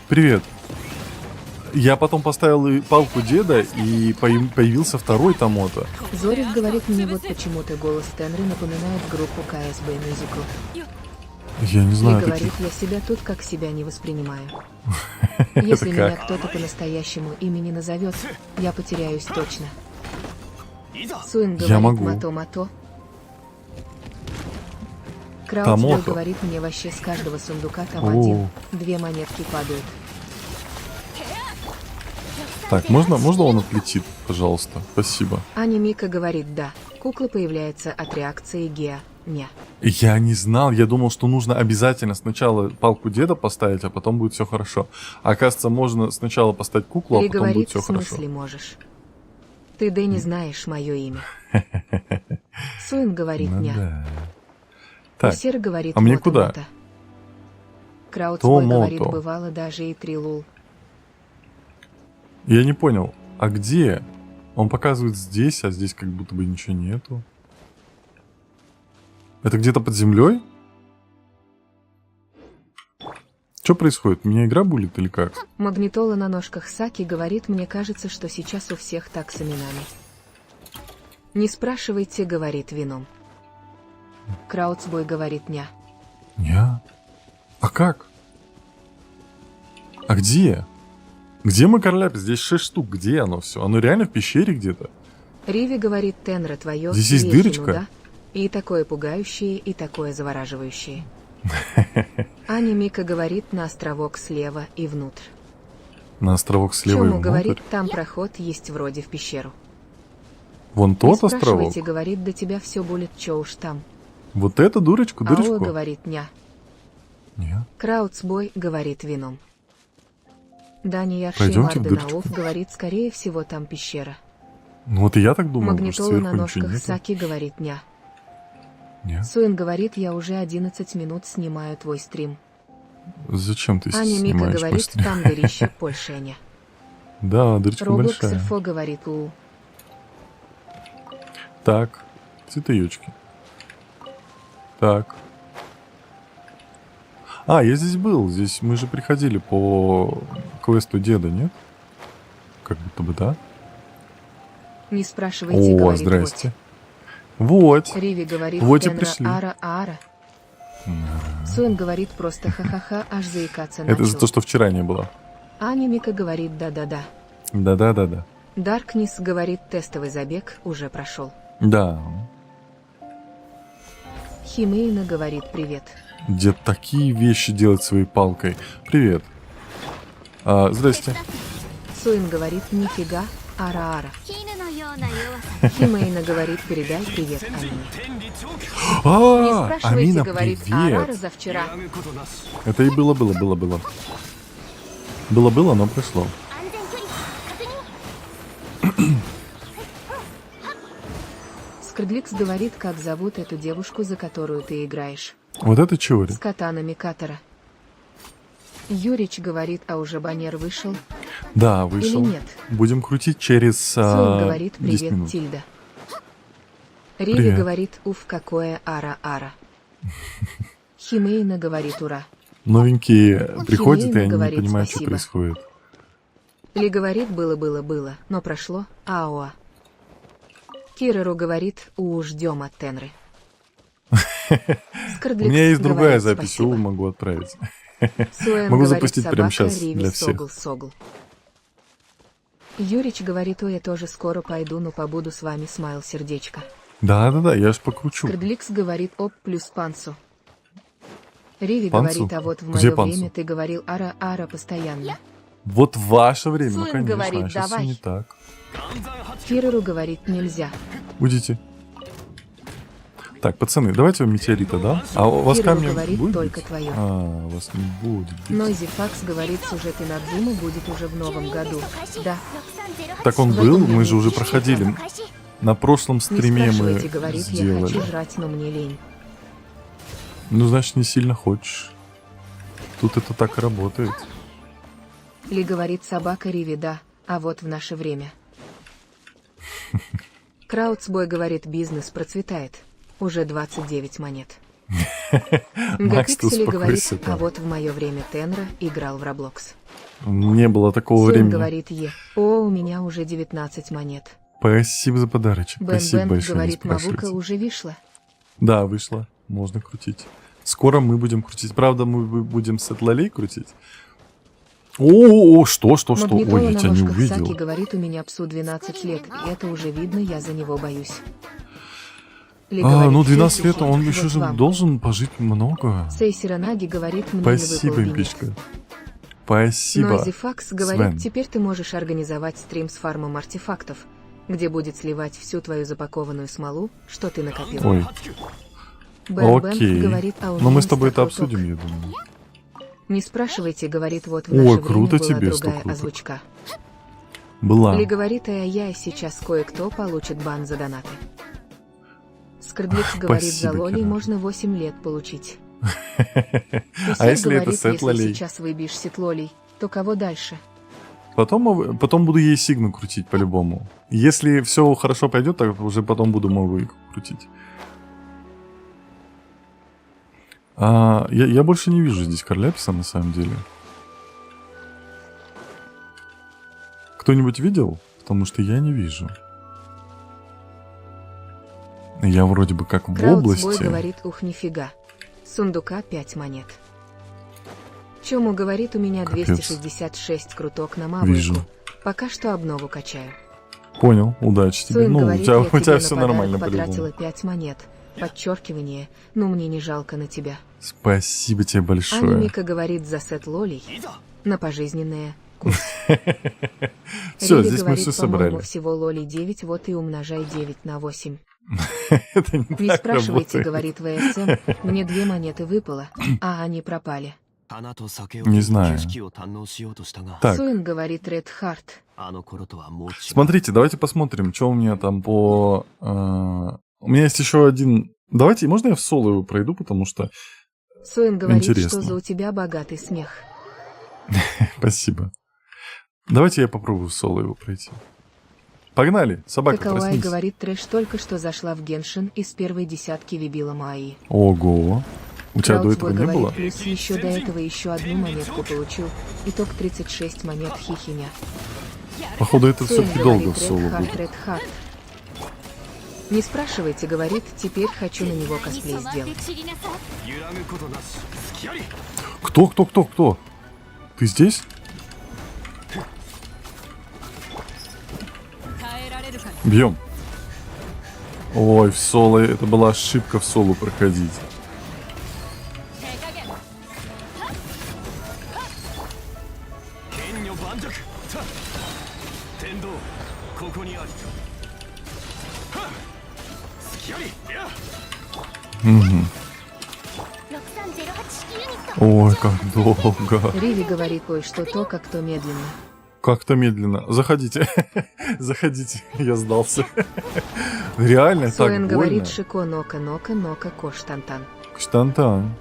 Привет. Я потом поставил и палку деда, и появился второй Томота. Зорик говорит, мне вот почему-то голос Тенры напоминает группу КСБ Мюзикл. Я не И знаю говорит, таких. я себя тут как себя не воспринимаю. Если меня как? кто-то по-настоящему имени назовет, я потеряюсь точно. Суин говорит, могу. мато-мато. Краудсбой Томото. говорит, мне вообще с каждого сундука там О. один, 2 монетки падают. Так, можно он отлетит, пожалуйста? Спасибо. Аня Мика говорит, да, кукла появляется от реакции Геа. Не. Я не знал, я думал, что нужно обязательно сначала палку деда поставить, а потом будет все хорошо. Оказывается, можно сначала поставить куклу, а Ли потом будет говорит, все в хорошо. смысле можешь? Ты, Дэнни, знаешь мое имя. Суин говорит, Ну ня. да. Так, Сер говорит, а мне мото, куда? мото. Краудсбой То говорит, мото. бывало даже и трилул. я не понял, а где? Он показывает здесь, а здесь как будто бы ничего нету. Это где-то под землей? Что происходит? У меня игра булит или как? Магнитола на ножках Саки говорит, мне кажется, что сейчас у всех так с именами. Не спрашивайте, говорит вином. Краудсбой говорит, ня. Не. А как? А где? Где Макарляп? Здесь 6 штук. Где оно все? Оно реально в пещере где-то? Риви говорит, Тенра твое. Здесь есть вещи, дырочка? ну да. И такое пугающее, и такое завораживающее. Аня Мика говорит, на островок слева и внутрь. На островок слева и Чему внутрь? говорит, там проход есть вроде в пещеру. Вон Не тот островок? спрашивайте, говорит, до тебя все будет, чё уж там. Вот эту дурочку? Ауэ Дырочку? говорит, ня. Не. Краудсбой говорит вином. Дани Ярши Пойдёмте в Марденаов говорит, скорее всего, там пещера. Ну вот и я так думал, потому что Магнитола на сверху ничего ножках нету. Саки говорит, ня. Не. Суин говорит, я уже 11 минут снимаю твой стрим. Зачем ты Аня Мика снимаешь мой говорит, стрим? там дырище больше, ня. Да, дырочка Роблокс большая. Эльфо говорит, у. Так, цветоечки. Так. А, я здесь был. Здесь мы же приходили по квесту деда, нет? Как будто бы, да? Не спрашивайте, О, говорит здрасте. Вот. вот. Риви говорит, Вот и Тенра пришли. ара. Суин говорит, просто ха-ха-ха, аж заикаться начал. Это за то, что вчера не было. Аня Мика говорит, да-да-да. Да-да-да-да. Даркнис говорит, тестовый забег уже прошел. Да. Химейна говорит, привет. Дед такие вещи делает своей палкой. Привет. Здрасте. Суин говорит, нифига, ара-ара. Химейна говорит, передай привет Амине. Не спрашивайте, Амина, говорит, ара-ара привет. за вчера. Это и было. Было, но прошло. Скрыдликс говорит, как зовут эту девушку, за которую ты играешь. Вот это чего? С катанами Катара. Юрич говорит, а уже баннер вышел. Да, вышел. Или нет? Будем крутить через Суин говорит, 10 привет, минут. Тильда. Риви Привет. говорит, уф, какое ара-ара. Химейна говорит, ура. Новенькие приходят, и Химейна они не говорит, понимают, что спасибо. происходит. Ли говорит, было, но прошло, ауа. Киреру говорит, ждем от Тенры. У Скрыдликс меня есть другая говорит, запись, спасибо. могу отправить. Суэн Могу говорит, запустить прямо собака, сейчас Риви, для всех. согл. Юрич говорит, я тоже скоро пойду, но побуду с вами, смайл сердечко. Да, я ж покручу. Скрыдликс говорит, оп, плюс пансу. Риви Пансу? говорит, а вот в Где мое пансу? время ты говорил ара-ара постоянно. Вот в ваше время, ну Суин конечно, говорит, а сейчас все давай. не так. Киреру говорит, нельзя. Уйдите. Так, пацаны, давайте метеорита, да? А у вас Кирилл камня говорит будет? только твое. А, у вас не будет. Нойзи Факс говорит, сюжет Инадзумы будет уже в новом году. Да, Так он в был, этом мы же нет уже ничего. проходили. На прошлом Не стриме мы спрашивайте, говорит, я сделали. хочу жрать, но мне лень. Ну, значит, не сильно хочешь. Тут это так и работает. Ли говорит собака Риви, да, а вот в наше время. Краудсбой говорит, бизнес процветает. Уже 29 монет. Макс, ты Гапиксели говорит, успокойся а там. вот в мое время Тенра играл в Roblox. Не было такого Сын времени. говорит, о, у меня уже 19 монет. Спасибо за подарочек. Бен Спасибо Бен большое, не говорит, Мавука спрашивайте. уже вышла. Да, вышло. Можно крутить. Скоро мы будем крутить. Правда, мы будем сетлолей крутить. О, что? Магнитола Ой, я на тебя не ножках Саки увидел. говорит, у меня псу 12 лет, и это уже видно, я за него боюсь. Ли А, говорит, ну 12 «Сесси, лет, он вот еще же вам». должен пожить много. Сейсера Наги говорит, мне Спасибо, не выпал импичка. бинет. Спасибо. Нойзи Факс говорит, Свен. теперь ты можешь организовать стрим с фармом артефактов, где будет сливать всю твою запакованную смолу, что ты накопил. Ой, Бен Бен окей. говорит, а у Но мы меня с тобой это инстакруток. обсудим, я думаю. Не спрашивайте, говорит, вот в Ой, наше круто время была тебе, другая стокруток. озвучка. Была. Ли говорит, а я сейчас кое-кто получит бан за донаты. Скрыдлиц говорит, за спасибо, лолей Кира. можно 8 лет получить. А Усер если это говорит, сет если лолей? сейчас выбьешь сет лолей, то кого дальше? Потом буду ей сигну крутить по-любому. Если все хорошо пойдет, так уже потом буду мовы крутить. Я больше не вижу здесь Карляписа на самом деле. Кто-нибудь видел? Потому что я не вижу. Я вроде бы как в Краудсбой области. говорит, ух, нифига. Сундука 5 монет. Чему говорит, у меня Капец. 266 круток на мавыку. Вижу. Пока что обнову качаю. Понял, удачи тебе. Суин Ну, говорит, у тебя я тебе все на подарок нормально потратила по-любому. 5 монет. Подчеркивание, но мне не жалко на тебя. Спасибо тебе большое. Анимика говорит за сет лолей. На пожизненное. Курс. Все, Риви здесь мы говорит, все по-моему, собрали. всего лолей 9, вот и умножай 9 на 8. Это не Не так спрашивайте, работает. говорит ВСМ, мне 2 монеты выпало, а они пропали. Не знаю. Так, Суин говорит Ред Харт. смотрите, давайте посмотрим, что у меня там по... У меня есть еще один... Давайте, можно я в соло его пройду, потому что... Суин говорит, Интересно. что за у тебя богатый смех. Спасибо. Давайте я попробую в соло его пройти. Погнали, собака, Какауай проснись. говорит, трэш только что зашла в Геншин и с первой десятки вибила Майи. Ого. У тебя до этого Краудсбой не говорит, было? плюс еще до этого еще одну монетку получил. Итог 36 монет хихиня. Походу, это Суин все-таки долго говорит, в соло Ред Харт, будет. Ред Харт. Не спрашивайте, говорит, теперь хочу на него косплей сделать. Кто? Ты здесь? Бьем. Ой, в соло, это была ошибка в соло проходить. Ой, как долго. Риви говорит, ой, что то, как то медленно. Как-то медленно. Заходите. Заходите. Я сдался. Реально так Суэн больно. говорит, Шико, нока, кош, тантан. Кштантан.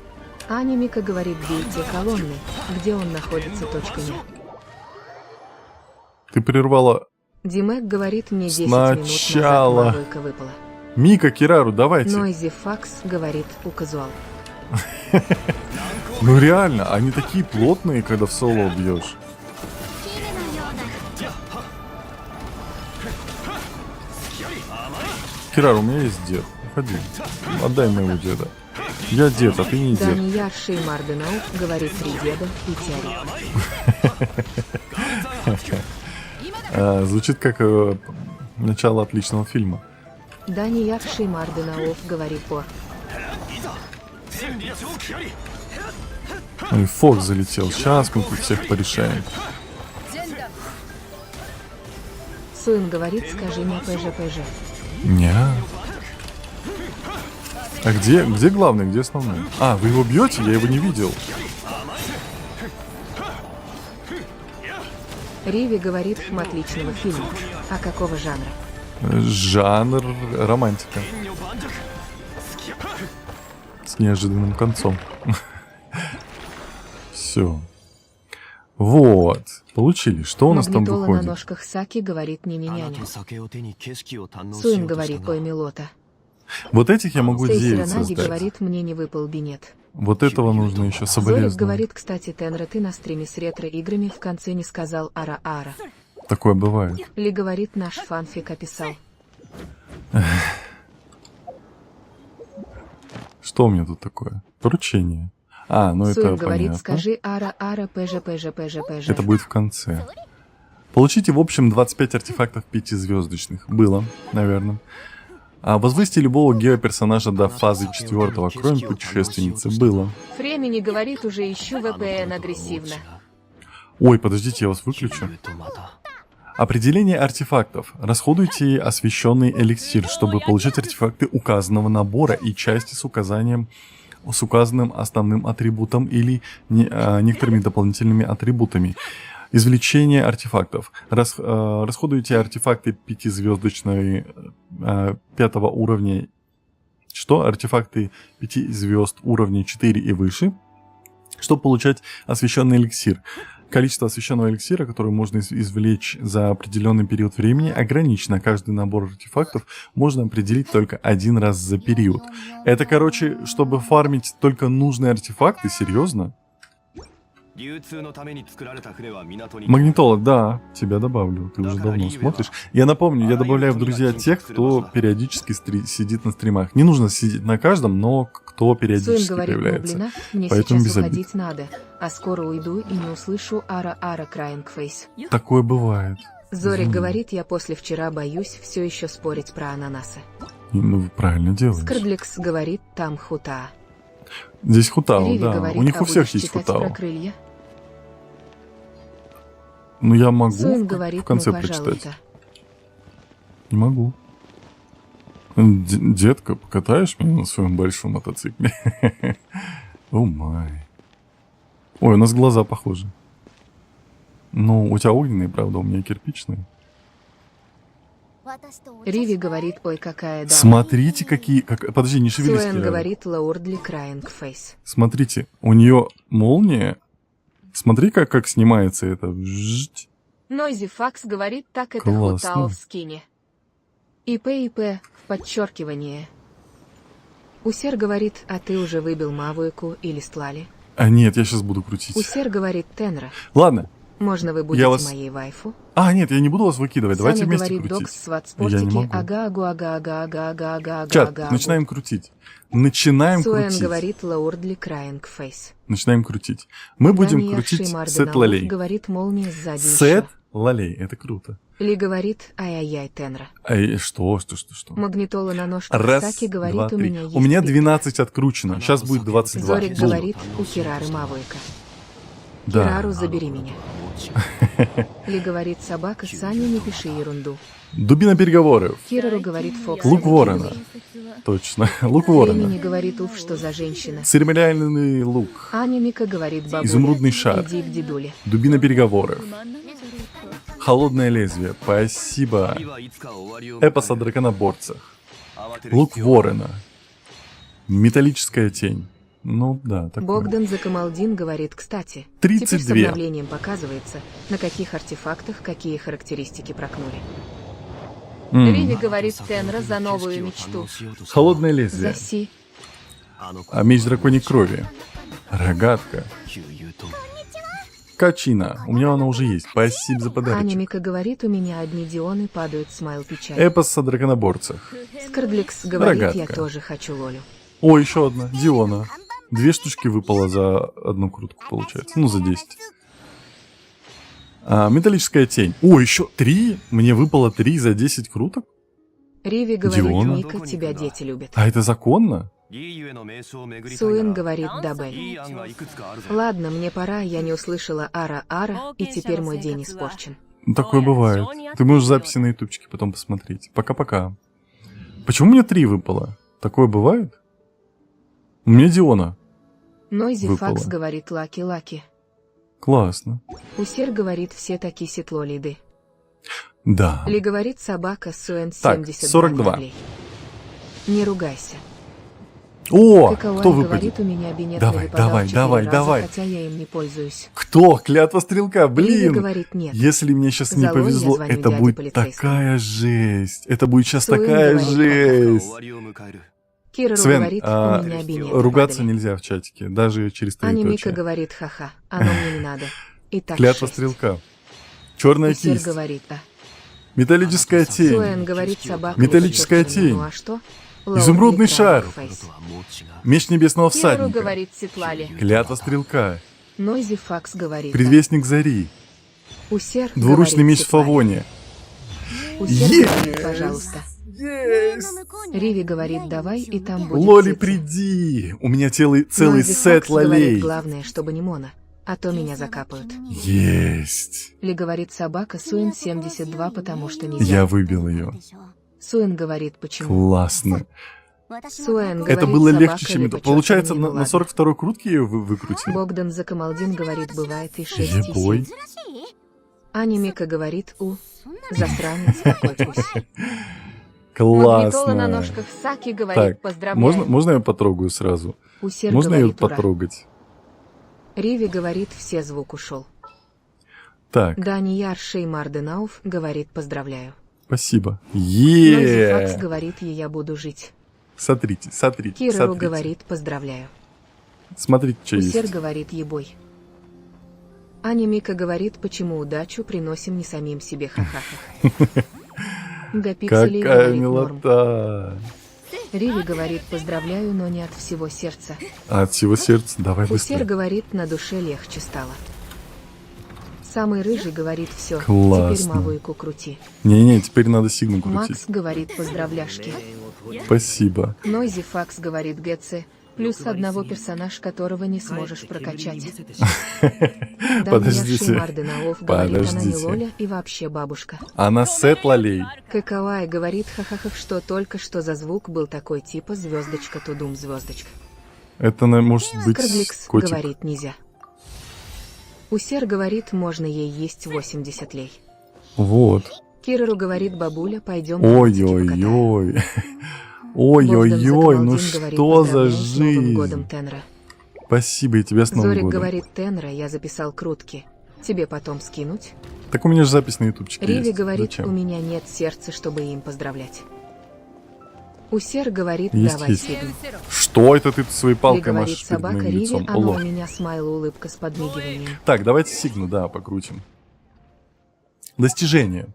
Анимика говорит, бейте колонны, где он находится, точка нет. Ты прервала... Димек говорит, мне 10 Сначала. минут назад мавойка выпала. Мика, Кирару, давайте. Нойзи Факс говорит, у казуал. Ну реально, они такие плотные, когда в соло бьешь. Кирар, у меня есть дед. Уходи. Отдай моего деда. Я дед, а ты не дед. Дани Ярши Марденау говорит 3 деда и Тиари. Звучит как начало отличного фильма. Дани Ярши Марденауф говорит по. Ой, Фокс залетел. Сейчас мы тут всех порешаем. Суин говорит, скажи мне ПЖ. Ня. А где главный, где основной? А, вы его бьете? Я его не видел. Риви говорит отличного фильма. А какого жанра? Жанр романтика. С неожиданным концом. Все. Вот. Получили. Что у нас там Магнитола на выходит? ножках Саки говорит не-не-няня. Суин говорит ой милота. Вот этих я могу Стейси 9 Ранаги создать. говорит мне не выпал бинет. Вот этого нужно еще Зорик соболезновать. говорит, кстати, Тенра, ты на стриме с ретро-играми в конце не сказал ара-ара. Такое бывает. Ли говорит, наш фанфик описал. Что у меня тут такое? Поручение. А, ну Суин это говорит, понятно. скажи ара-ара, пж. Это будет в конце. Получите в общем 25 артефактов 5-звездочных. Было, наверное. А возвысьте любого геоперсонажа до фазы 4, кроме путешественницы. Было. Фремени говорит, уже ищу VPN агрессивно. Ой, подождите, я вас выключу. Определение артефактов. Расходуйте освещенный эликсир, чтобы получить артефакты указанного набора и части с указанным основным атрибутом или некоторыми дополнительными атрибутами. Извлечение артефактов. Расходуйте артефакты 5-звездочной 5 уровня. Что? Артефакты 5 звезд уровня 4 и выше, чтобы получать освещенный эликсир. Количество освещенного эликсира, которое можно извлечь за определенный период времени, ограничено. Каждый набор артефактов можно определить только один раз за период. Это, короче, чтобы фармить только нужные артефакты? Серьезно? Магнитола, да, тебя добавлю. Ты уже давно смотришь. Я напомню, я добавляю в друзья тех, кто периодически сидит на стримах. Не нужно сидеть на каждом, но кто Суин периодически говорит, ну появляется. блин, мне Поэтому сейчас без обид. уходить надо. А скоро уйду и не услышу ара-ара краингфейс. Такое бывает. Зорик говорит, я после вчера боюсь все еще спорить про ананасы. Ну, вы правильно делаете. Скордлекс говорит, там хута. Здесь хутао, Риви да. говорит, У них а у всех будешь есть читать хутао. про крылья? Ну, я могу Суин в говорит, конце ну прочитать. пожалуйста. Не могу. Детка, покатаешь меня на своем большом мотоцикле? О май. Ой, у нас глаза похожи. Ну, у тебя огненные, правда, у меня кирпичные. Риви говорит, ой, какая дама. Смотрите, какие... Подожди, не шевелись. Суэн Кирилл. говорит, лаурдли краингфейс. Смотрите, у нее молния. Смотри, как снимается это. Жжть. Нойзи Факс говорит, так это Классно. хутао в скине. ИП в подчеркивание. Усер говорит, а ты уже выбил мавуйку или стлали? А нет, я сейчас буду крутить. Усер говорит, Тенра, Ладно. можно вы будете вас- моей вайфу? А, нет, я не буду вас выкидывать. Давайте Саня вместе говорит, крутить. докс сват Я не спортики, могу. ага. Чат, начинаем крутить. Начинаем Суэн крутить. говорит, лаурдли краингфейс. Начинаем крутить. Мы будем крутить сет лолей. Говорит, молния сзади Сет еще. лолей, это круто. Ли говорит, ай-яй-яй, Тенра. Эй, что? Магнитола на ножках Раз, Саки говорит, два, у три. меня есть У меня спик. 12 откручено. Сейчас будет 22. Зорик Ну, говорит, у Кирары мавуйка. да. Кирару, забери меня. Ли говорит, собака, Саня, не пиши ерунду. Дубина переговоров. Кирару говорит, Фокс. Лук ворона. Точно. Лук ворона. Времени говорит, уф, что за женщина. Церемониальный лук. Аня Мика говорит, бабуля, Изумрудный шар. иди к дедуле. Дубина переговоров. Холодное лезвие. Спасибо. Эпос о драконоборцах. Лук ворона. Металлическая тень. Ну да, такое. Богдан Закамалдин говорит, кстати, 32. теперь с обновлением показывается, на каких артефактах какие характеристики прокнули. Риви говорит, Тенра за новую мечту. Холодное лезвие. Заси. А меч драконьей крови. Рогатка. Качина. У меня она уже есть. Спасибо за Аня подарочек. Мика говорит, у меня одни дионы падают, смайл печаль. Эпос о драконоборцах. Скордлекс говорит, я Рогатка. тоже хочу Лолю. О, еще одна. Диона. 2 штучки выпало за одну крутку, получается. Ну, за 10. Металлическая тень. О, еще 3? Мне выпало 3 за 10 круток? Риви говорит, Диона? Мика, тебя дети любят. А это законно? Суин говорит, Дабель. Ладно, мне пора, я не услышала ара-ара, и теперь мой день испорчен. Ну, такое бывает. Ты можешь записи на ютубчике потом посмотреть. Пока-пока. Почему мне 3 выпало? Такое бывает? У меня Диона. Нойзи Выпало. Факс говорит лаки-лаки. Классно. Усер говорит все таки сетло лиды. Да. Ли говорит собака Суэн Так, 72 42. рублей. Не ругайся. О, Какауай кто выпадет? говорит, у меня бинет Давай, выпадал давай, 4 давай, раза, давай. хотя я им не пользуюсь. Кто? Клятва стрелка, Ливи блин. говорит нет. Если мне сейчас не Залой я повезло, звоню это дяде будет полицейскому. такая жесть. Это будет сейчас Суэн такая говорит, жесть. Кирару Свен, говорит, у меня бинет ругаться выпадали. нельзя в чатике, даже через Ани Мика троеточие. говорит, ха-ха, оно мне не надо. И так Клятва 6. стрелка. Черная Усер кисть. говорит, а. Металлическая тень. Суэн говорит, собака. Металлическая вычерчена. тень. Ну а что? Изумрудный Лоудли шар. Фейс. Меч небесного Кирару всадника. говорит, Сетлали. Клятва стрелка. Нойзи Факс говорит, Предвестник зари. Усер Двуручный говорит, меч в Сетлали. фавоне. Усер говорит, пожалуйста. Есть! Риви говорит, давай, и там будет Лоли, цица. приди! У меня целый Нойзи сет Факс говорит, лолей. главное, чтобы не Мона, а то меня закапают. Есть! Ли говорит собака Суэн 72, потому что нельзя. Я выбил ее. Суэн говорит, почему. Классно. Суэн говорит, Это было собака легче, чем ли это. почёрканный, Получается, ну на ладно. 42-й крутке ее выкрутил. Богдан Закамалдин говорит, бывает и 6 и 7. Ебой. Аня Мика говорит, засранец какой пусть. Магнитола на Классно. ножках Саки говорит, Так, поздравляю. можно я потрогаю сразу? Усер Можно ее говорит, ура. потрогать? Риви говорит, все звук ушел. Так, Данияр Шеймарденауф говорит, поздравляю. спасибо. Нойзи Факс Е. говорит, и я буду жить. Смотрите, смотрите, Кирару смотрите. говорит, поздравляю. Смотрите, что Усер есть. говорит, ебой. Аня Мика говорит, почему удачу приносим не самим себе, ха-ха-ха. Гапикселей Какая говорит, норм. милота. Риви говорит, поздравляю, но не от всего сердца. А от всего сердца давай Усер быстрее. говорит, на душе легче стало. Самый рыжий говорит, все, Классно. теперь мавуйку крути. Не-не, теперь надо сигну крутить. Макс говорит, поздравляшки. Спасибо. Нойзи Факс говорит, Гетце, плюс одного персонаж, которого не сможешь прокачать. Подождите. Марденаов говорит, она не Подождите. Лоля и вообще бабушка. Она сет лолей. Какауай говорит, ха-ха-ха, что только что за звук был такой типа звездочка тудум звездочка. Это может быть Скрабликс котик. говорит, нельзя. Усер говорит, можно ей есть 80 лей. Вот. Кирару говорит, бабуля, пойдем на мультики покатаем. Ой-ой-ой. Богдан Ой-ой-ой, ну Закамалдин говорит, что за поздравляю с Новым жизнь? годом, Тенра. Спасибо, и тебя с Новым Зорик годом. говорит, Тенра, я записал крутки. Тебе потом скинуть? Так у меня же запись на ютубчике Риви есть. говорит, Зачем? у меня нет сердца, чтобы им поздравлять. Усер говорит, Есть, давай есть. сигнем. Что это ты своей Ли палкой говорит машешь перед собака моим Риви, лицом? оно у Алло. меня смайл улыбка с подмигиванием. Так, давайте сигну, да, покрутим. Достижение.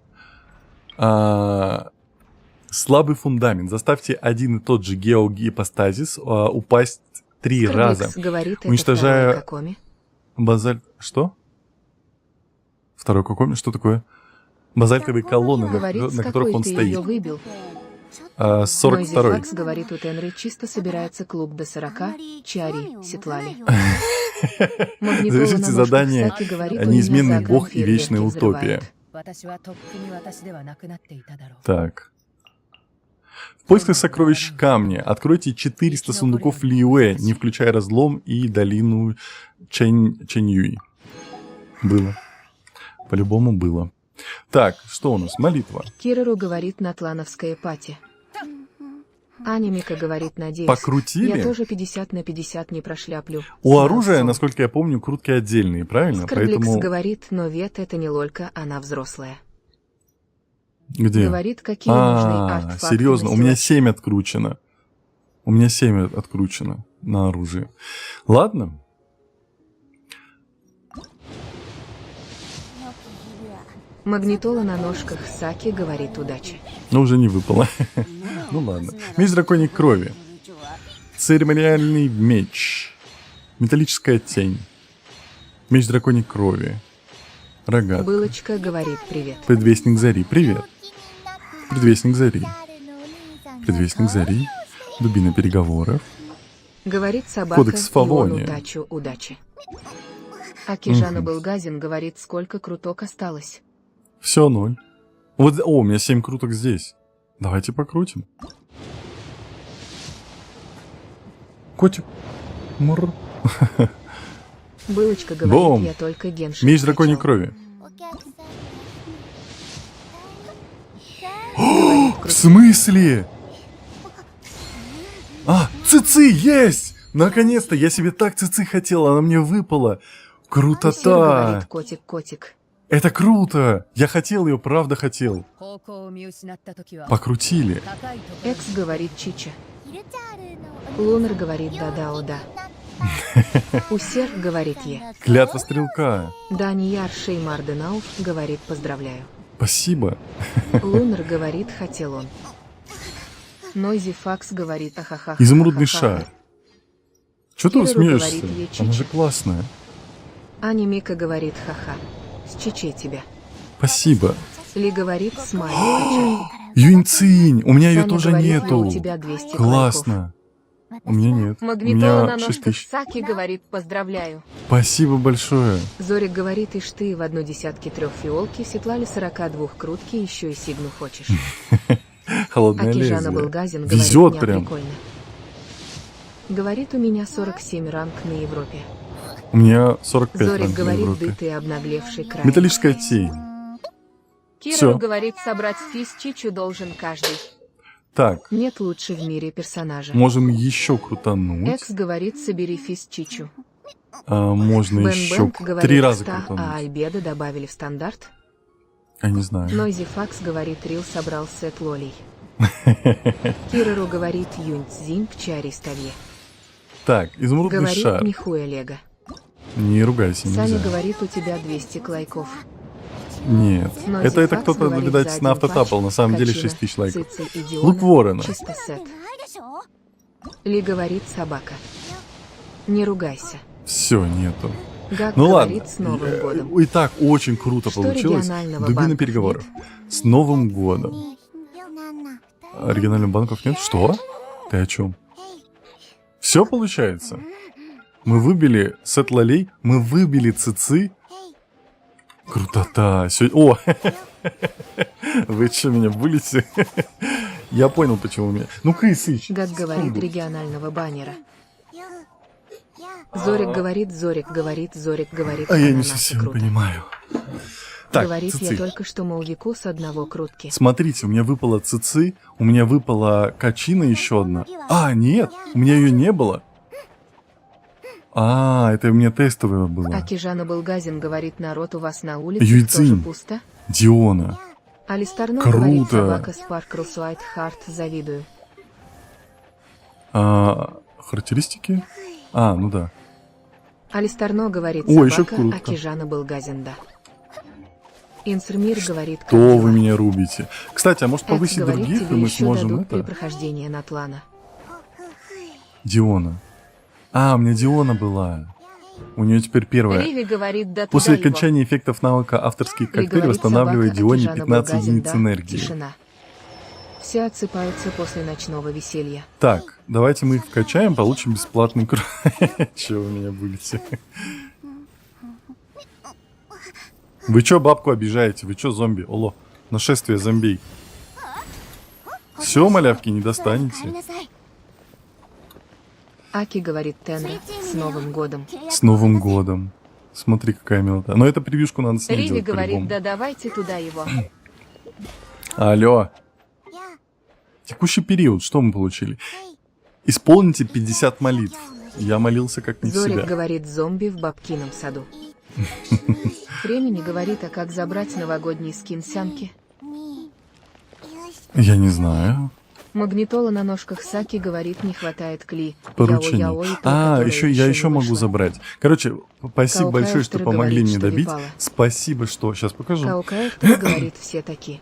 Слабый фундамент. Заставьте один и тот же геогипостазис упасть 3 раза. Скарликс говорит, это уничтожая- второе Кокоми. Базальт... Что? Второй какой? Что такое? Базальтовые колонны, Говорит, с на которых какой он ты стоит. ее выбил. 42-й. Нойзи Факс говорит, у Тенры чисто собирается клуб до 40. Чари, Сетлали. Магнитола Завершите на ножках задание Саки говорит, у «Неизменный меня за окном бог и вечная фейерверки утопия». взрывают. 私はとっくに私ではなくなっていただろう。 Так. В поисках сокровищ камня откройте 400 сундуков Лиуэ, не включая разлом и долину Чэньюй. Было. По-любому было. Так, что у нас? Молитва. Кирару говорит, натлановская пати. Аня Мика говорит, надеюсь. Покрутили? Я тоже 50 на 50 не прошляплю. У С оружия, молодцом. насколько я помню, крутки отдельные, правильно? Скарликс Поэтому... говорит, но Вет это не Лолька, она взрослая. Где? Говорит, какие нужны артефакты. серьезно, на у меня силач. 7 откручено. У меня 7 откручено на оружие. Ладно. Магнитола на ножках Саки говорит, удачи. Но уже не выпало. Ну ладно. Меч драконьей крови. Церемониальный меч. Металлическая тень. Меч драконьей крови. Рогатка. Булочка говорит, привет. Предвестник зари. Привет. Предвестник зари. Предвестник зари. Дубина переговоров. Говорит собака, Кодекс Фавония. Иону Тачу, удачи. Акижана Мгм. Былгазин говорит, сколько круток осталось. Все 0. Вот, у меня 7 круток здесь. Давайте покрутим. Котик. Мур. Булочка говорит, Бом. я только геншин Меч драконьей скачал. крови. Говорит, В крути. смысле? А, цицы есть! Наконец-то! Я себе так цицы хотел, она мне выпала. Сир Крутота! говорит, котик. Это круто! Я хотел ее, правда хотел. 方向を見失った時は Покрутили. 高いところに Экс говорит Чича. Лунар говорит да-да-о-да. Усер говорит е. Клятва стрелка. Данияр Шеймарденауф говорит поздравляю. Спасибо. Лунар говорит хотел он. Нойзи Факс говорит ахаха. Изумрудный шар. Че ты Кирилл смеешься? говорит, ей Она же чичи. классная. Ани Мика говорит ха-ха. С Чичей тебя. Спасибо. Ли говорит смайлик качай. Юньцинь, у меня ее Саня тоже говорит, нету. у тебя 200 Классно. У меня нет. У Магнитола на меня 6 ножках тысяч. Саки говорит поздравляю. Спасибо большое. Зорик говорит, ишь ты в 1/10 3 фиолки, в Светлале 42 крутки, еще и сигну хочешь. Холодное Акижана лезвие. Булгазин говорит, Везет «Ня, прям. прикольно». Говорит, у меня 47 ранг на Европе. У меня 45 Зорик ранг на говорит, Европе. да ты обнаглевший край. Металлическая тень. Кирилл всё. говорит, собрать физ Чичу должен каждый. Так, Нет лучше в мире персонажа. можем еще крутануть. Экс говорит, собери физ Чичу. Можно еще Бен 3 говорит, раза 100, а крутануть. Альбедо добавили в стандарт. Я не знаю. Нойзи Факс говорит, Рил собрал сет лолей. Кирору говорит, Юнь Цзинь к чаре ставье. Так, изумрудный Говорит, шар. нихуя Лего. Не ругайся, Саня нельзя. говорит, у тебя 200 лайков. Нет, Нойзи это Факс кто-то, говорит, видать, за на один автотапал. патч, На самом деле качина, 6 тысяч лайков. Цицы, идиона, Лук ворона. Чисто сет. Ли говорит, собака. Не ругайся. Все, нету. Гак Ну ладно. говорит, с Новым годом. И так очень круто Что получилось. регионального Дубина банка переговоров. С Новым годом. Оригинальных банков нет? Что? Ты о чем? Все получается? Мы выбили сет лолей, мы выбили цицы. Крутота. О! Вы что, меня булите? Я понял, почему меня... Ну-ка, Исыч. Гак говорит, регионального баннера. Зорик говорит, А я не ананасы совсем круто. понимаю. Так, Говорит, я цицы. только что молвику с одного крутки. Смотрите, у меня выпала цицы, у меня выпала качина еще одна. А, нет, у меня ее не было. А, это у меня тестовое было. Акижана Булгазин говорит, народ у вас на улице Юйцин. тоже пусто. Диона. Алистарно Круто. говорит, собака Спарк Русуайт Харт, завидую. Характеристики? А, ну да. Алистарно говорит, О, еще собака, круто. Акижана Булгазин, да. Инсермир говорит, как То дела? вы меня рубите. Кстати, а может Экс повысить говорит, других, и тебе мы еще сможем дадут при это... прохождении Натлана. Диона. А, у меня Диона была. У нее теперь первая. Риви говорит, да После туда его. окончания эффектов навыка авторский Ли коктейль говорит, восстанавливает собака, Дионе Акижана 15 Булгазин, единиц да, энергии. Тишина. Все отсыпаются после ночного веселья. Так, давайте мы их вкачаем, получим бесплатный круг. Чего вы меня будете? Вы чё бабку обижаете? Вы чё зомби? Оло, нашествие зомбей. Все, малявки, не достанете. Аки говорит Тенра, с Новым годом. С Новым годом. Смотри, какая милота. Но это превьюшку надо снять Риви делать говорит, по-любому. да давайте туда его. Алло. Текущий период, что мы получили? Исполните 50 молитв. Я молился как не в Зорик себя. говорит, зомби в бабкином саду. Времени говорит, а как забрать новогодний скин Сянки. Я не знаю. Магнитола на ножках Саки говорит, не хватает кли. Поручение. Яо-яо и то, А, которое еще я не еще могу вышло. забрать. Короче, спасибо Каукай большое, что автор помогли говорит, мне что добить. выпало. Спасибо, что... Сейчас покажу. Каукай автор говорит, все такие.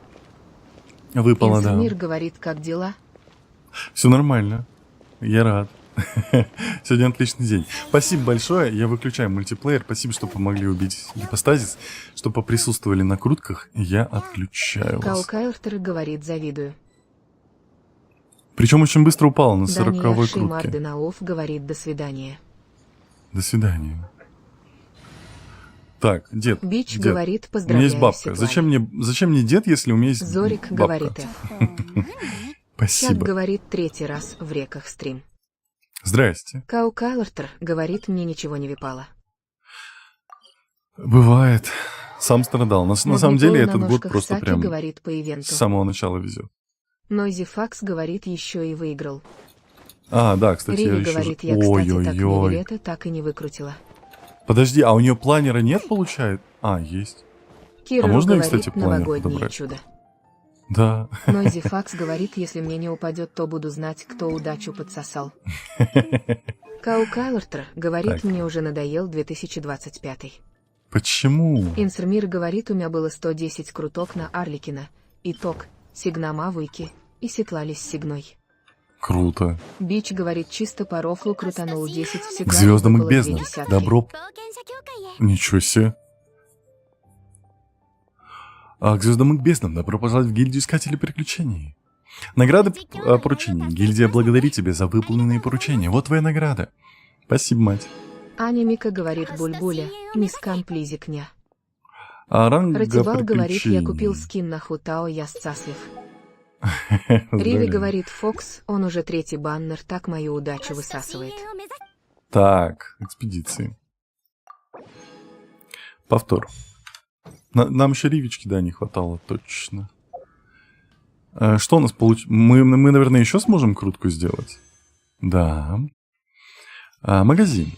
Выпало, да. Инсермир говорит, как дела? Все нормально. Я рад. Сегодня отличный день. Спасибо большое. Я выключаю мультиплеер. Спасибо, что помогли убить гипостазис, что поприсутствовали на крутках. Я отключаю вас. Каукай автор говорит, завидую. Причем очень быстро упало на 40-й Данияр крутке. Шеймарденаов говорит, до свидания. До свидания. Так, дед. Бич дед. говорит, У меня поздравляю, есть бабка. Светлана. Зачем мне дед, если у меня есть Зорик бабка? говорит, Чат Спасибо. говорит, 3-й раз в реках стрим. Здрасте. Кау Каллертер говорит, мне ничего не випало. Бывает. Сам страдал. На самом деле этот год ножках просто Саки прям говорит по ивенту. с самого начала везет. Нойзи Факс говорит, еще и выиграл. А, да, кстати, я Риви еще... говорит, я, кстати, так Ой-ой-ой. Неверета так и не выкрутила. Подожди, а у нее планера нет, получает? А, есть. Кира можно ей, говорит, кстати, планер новогоднее подобрать? чудо. Да. Нойзи Факс говорит, если мне не упадет, то буду знать, кто удачу подсосал. Кау Каллертер говорит, Так. мне уже надоел 2025. Почему? Инсермир говорит, у меня было 110 круток на Арликина. Итог. Сигна Мавуйки. И сетлались с Сигной. Круто. Бич говорит, чисто по рофлу крутанул 10 в К Сигна. звездам около и безднам. 2 десятки. Добро. Ничего себе. А к звездам и к безднам добро пожаловать в гильдию искателей приключений. Награды поручений. Гильдия благодарит тебя за выполненные поручения. Вот твоя награда. Спасибо, мать. Аня Мика говорит, Бульбуля. Мискан плизикня. А ранга Ративал говорит, я приключений. купил скин на Хутао, я счастлив. Риви Поздравляю. говорит, Фокс, он уже 3-й баннер, так мою удачу высасывает. Так, экспедиции. Повтор. Нам еще ривички, да, не хватало, точно. Что у нас получилось? Мы, наверное, еще сможем крутку сделать? Да. Магазин.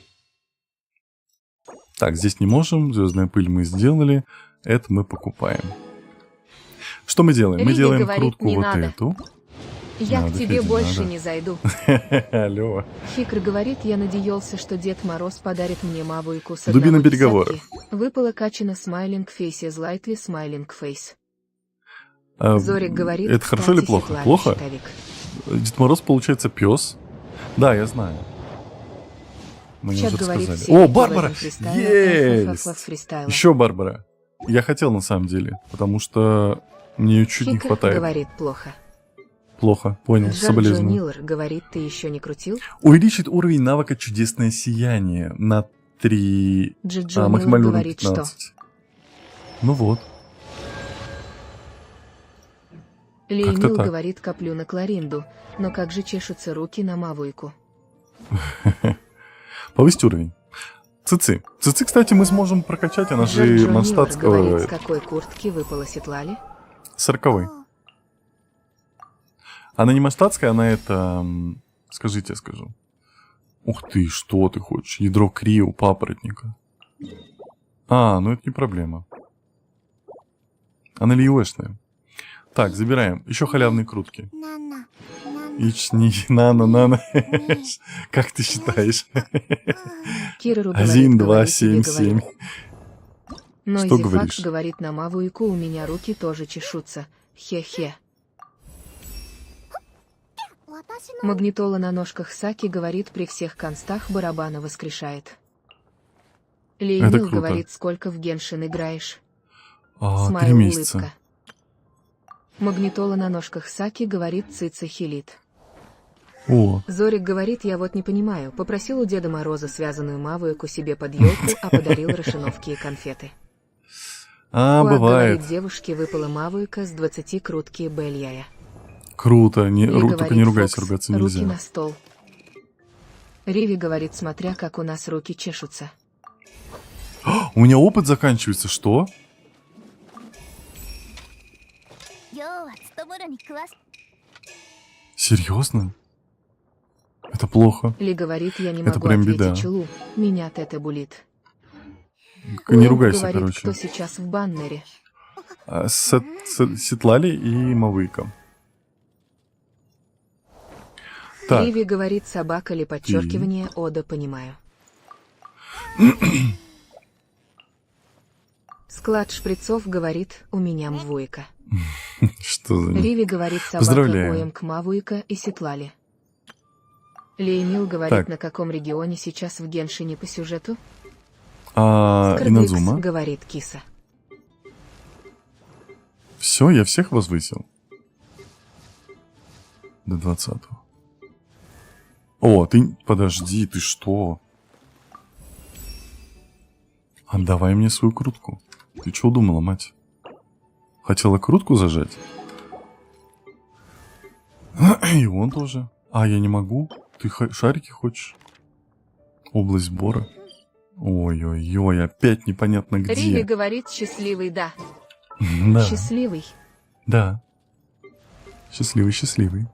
Так, здесь не можем. Звездная пыль мы сделали. Это мы покупаем. Что мы делаем? Мы Риви делаем говорит, крутку не вот надо. эту. Я Надо, к тебе Федя, больше надо. не зайду. Алло. Хикр говорит, я надеялся, что Дед Мороз подарит мне мавуйку с Дубина одного переговоров. десятки. Выпала качана смайлинг фейс лайтли смайлинг фейс. Зорик говорит, Это хорошо или кстати, плохо? Светлана Плохо? щитовик. Дед Мороз, получается, пес. Да, я знаю. Мне Чат уже говорит, рассказали. все О, Барбара! Есть! фристайла. Еще Барбара. Я хотел на самом деле, потому что мне ее чуть не Хикр хватает. говорит, плохо. Плохо, понял, Джорджо соболезную. Миллер говорит, ты еще не крутил? Увеличит уровень навыка «Чудесное сияние» на 3, Джорджо максимальный Миллер уровень говорит, что? 15. Ну вот. Леймил так. говорит, коплю на Кларинду, но как же чешутся руки на мавуйку. Повысить уровень. Цици. Цици, кстати, мы сможем прокачать, она же Джорджо Миллер монстатского говорит, с какой куртки выпала Сетлали? 40-й. Она не монстатская, она это... Скажите, я скажу. Ух ты, что ты хочешь? Ядро Крио, папоротника. Ну это не проблема. Она лиошная. Так, забираем. Еще халявные крутки. Нано. Как ты считаешь? Кирору 1, говорит, 2, говорю 7, тебе, 7. говорю. Нойзи Что Факс говоришь? говорит, на мавуйку у меня руки тоже чешутся. Хе-хе. Магнитола на ножках Саки говорит, при всех констах барабана воскрешает. Это Леймил круто. говорит, сколько в Геншин играешь. 3 Смайл месяца. улыбка. Магнитола на ножках Саки говорит, цица хилит. О, Зорик говорит, я вот не понимаю, попросил у Деда Мороза связанную мавуйку себе под елку, а подарил расшиновки и конфеты. Куак бывает. говорит, девушке выпала мавуйка с 20 крутки бельяя. Круто. Ли Только говорит, не ругайся, Фокс, ругаться руки нельзя. на стол. Риви говорит, смотря как у нас руки чешутся. У меня опыт заканчивается, что? Серьезно? Это плохо. Ли говорит, я не Это могу прям ответить беда. челу, меня это булит. Не Уилл ругайся, говорит, короче. кто сейчас в баннере. Сетлали и Мавыка. Так, Риви говорит, собака ли подчеркивание, Ода, понимаю. Склад шприцов говорит, у меня мвуйка. что за... Риви говорит, собака Поздравляю. оемк мавуйка и Сетлали. Леймил говорит, Так. на каком регионе сейчас в Геншине по сюжету? Инадзума. Скрдыкс, говорит киса. Все, я всех возвысил. До 20-го. О, ты... Подожди, ты что? Отдавай мне свою крутку. Ты что думала, мать? Хотела крутку зажать? И он тоже. Я не могу. ты шарики хочешь? Область Бора. Ой-ой-ой, опять непонятно где. Риви говорит счастливый, да. Да, Счастливый. да. Счастливый, счастливый.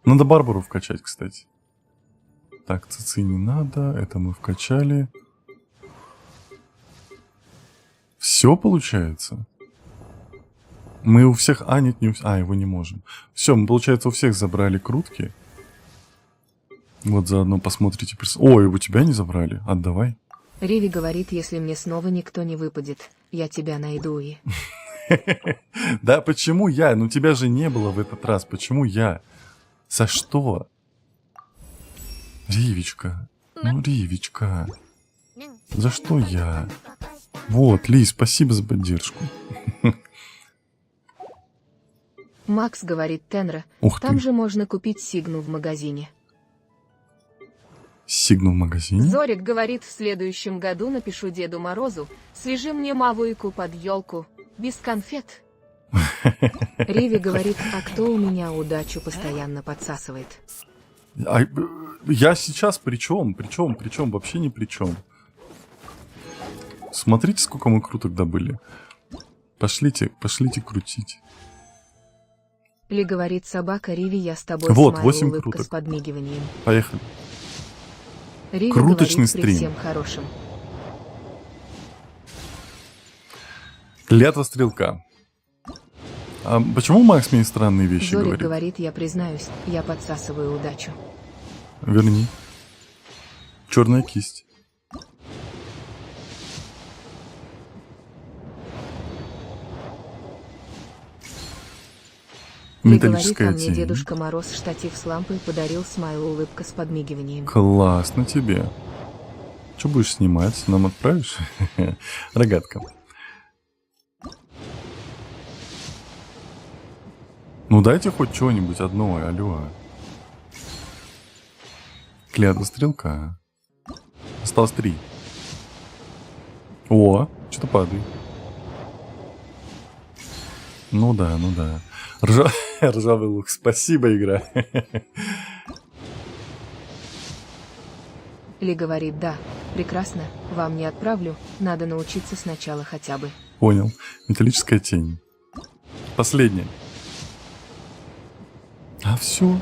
Надо Барбару вкачать, кстати. Так, ЦЦ не надо, это мы вкачали. Все получается? Мы у всех... А, нет, не у всех. А, его не можем. Все, мы, получается, у всех забрали крутки. Вот заодно посмотрите. Ой, у тебя не забрали. Отдавай. Риви говорит, если мне снова никто не выпадет, я тебя найду и... Да почему я? Ну тебя же не было в этот раз. Почему я? За что? Ривечка. Ну, Ривечка. За что я? Вот, Ли, спасибо за поддержку. Макс говорит Тенра, Ух там ты. же можно купить Сигну в магазине. Сигнал в магазине? Зорик говорит, в следующем году напишу Деду Морозу, свяжи мне мавуйку под елку, без конфет. Риви говорит, а кто у меня удачу постоянно подсасывает? А, я сейчас при чем? Вообще ни при чем. Смотрите, сколько мы круток добыли. Пошлите крутить. Ли говорит, собака Риви, я с тобой, Вот, смайл, 8 улыбка круток. с подмигиванием. Поехали. Риви Круточный говорит, при стрим. всем хорошем. Клятва стрелка. А почему Макс мне странные вещи Зорик говорит? я признаюсь, я подсасываю удачу. Верни. Черная кисть. Ли говорит, а Металлическая мне тень. Дедушка Мороз штатив с лампой подарил, смайл, улыбка с подмигиванием. Классно тебе. Что будешь снимать? Нам отправишь? Рогатка. Ну дайте хоть что-нибудь одно, алло. Клятва стрелка. Осталось 3. О, что-то падает. Ну да. Ржавый лук. Спасибо, игра. Ли говорит, да, прекрасно, вам не отправлю, надо научиться сначала хотя бы. Понял. Металлическая тень. Последняя. А все.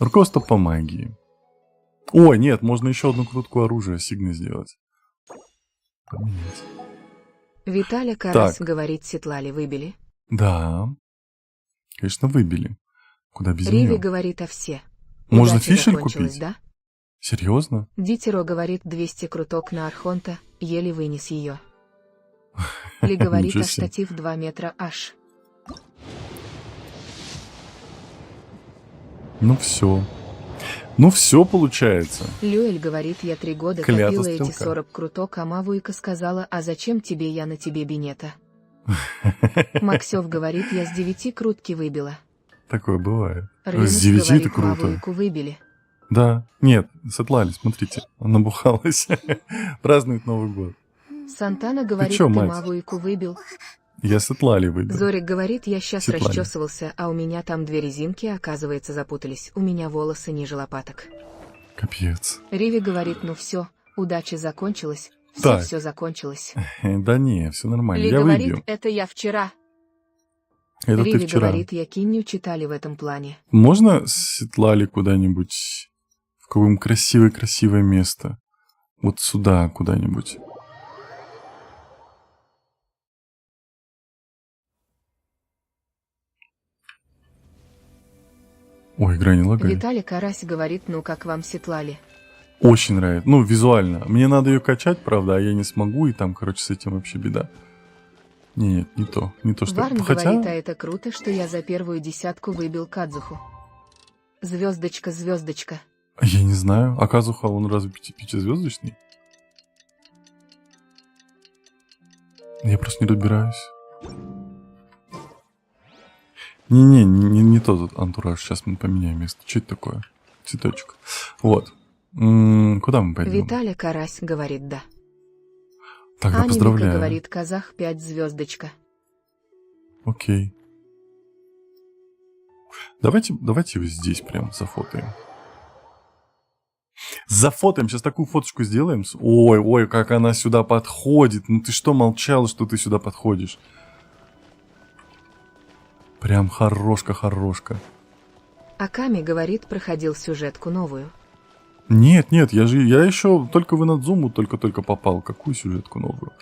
Руководство по магии. О, нет, можно еще одну крутку оружия Сигны сделать. Поменять. Виталя Карас Так. говорит, Сетлали выбили. Да. Конечно, выбили. Куда без Риви нее? говорит, а все. Можно Удача фишель закончилась, купить? да? Серьезно? Дитеро говорит, 200 круток на Архонта, еле вынес ее. Ли говорит, Ничего а себе. штатив 2 метра аж. Ну все получается. Люэль говорит, я 3 года Клятва копила эти стрелка. 40 круток, а Мавуйка сказала, а зачем тебе, я на тебе бинета. Максёв говорит, я с 9 крутки выбила. Такое бывает. Рынок С 9 это говорит, круто. Мавуйку выбили. Да. Нет, Светлали, смотрите. Она набухалась. Празднует Новый год. Сантана говорит, чё, ты мать? Мавуйку выбил. Я Светлали выбил. Зорик говорит, я сейчас Светлане. расчесывался, а у меня там 2 резинки, оказывается, запутались. У меня волосы ниже лопаток. Капец. Риви говорит, ну все, удача закончилась. Так. Все закончилось. Да не, все нормально. Ли Я говорит, выбью. это я вчера. Это Риви ты вчера. говорит, я кинью читали в этом плане. Можно Светлали куда-нибудь в какое-нибудь красивое место? Вот сюда куда-нибудь. Ой, игра не лагает. Виталий Карась говорит, ну как вам Сетлали? Очень нравится. Ну, визуально. Мне надо ее качать, правда, а я не смогу, и там, короче, с этим вообще беда. Нет, не то. Не то, что... Варн Хотя... говорит, а это круто, что я за первую десятку выбил Кадзуху. Звездочка. Я не знаю. А Казуха, он разве пятизвездочный? Я просто не разбираюсь. Не тот антураж. Сейчас мы поменяем место. Что это такое? Цветочек. Вот. Куда мы пойдем? Виталя Карась говорит, да. Тогда Анимика поздравляю. говорит, казах 5 звездочка. Окей. Давайте его здесь прям зафотаем. Зафотаем, сейчас такую фоточку сделаем. Ой, как она сюда подходит. Ну ты что молчала, что ты сюда подходишь? Прям хорошка. Аками говорит, проходил сюжетку новую. Нет, я еще только в Инадзуму только попал. Какую сюжетку новую?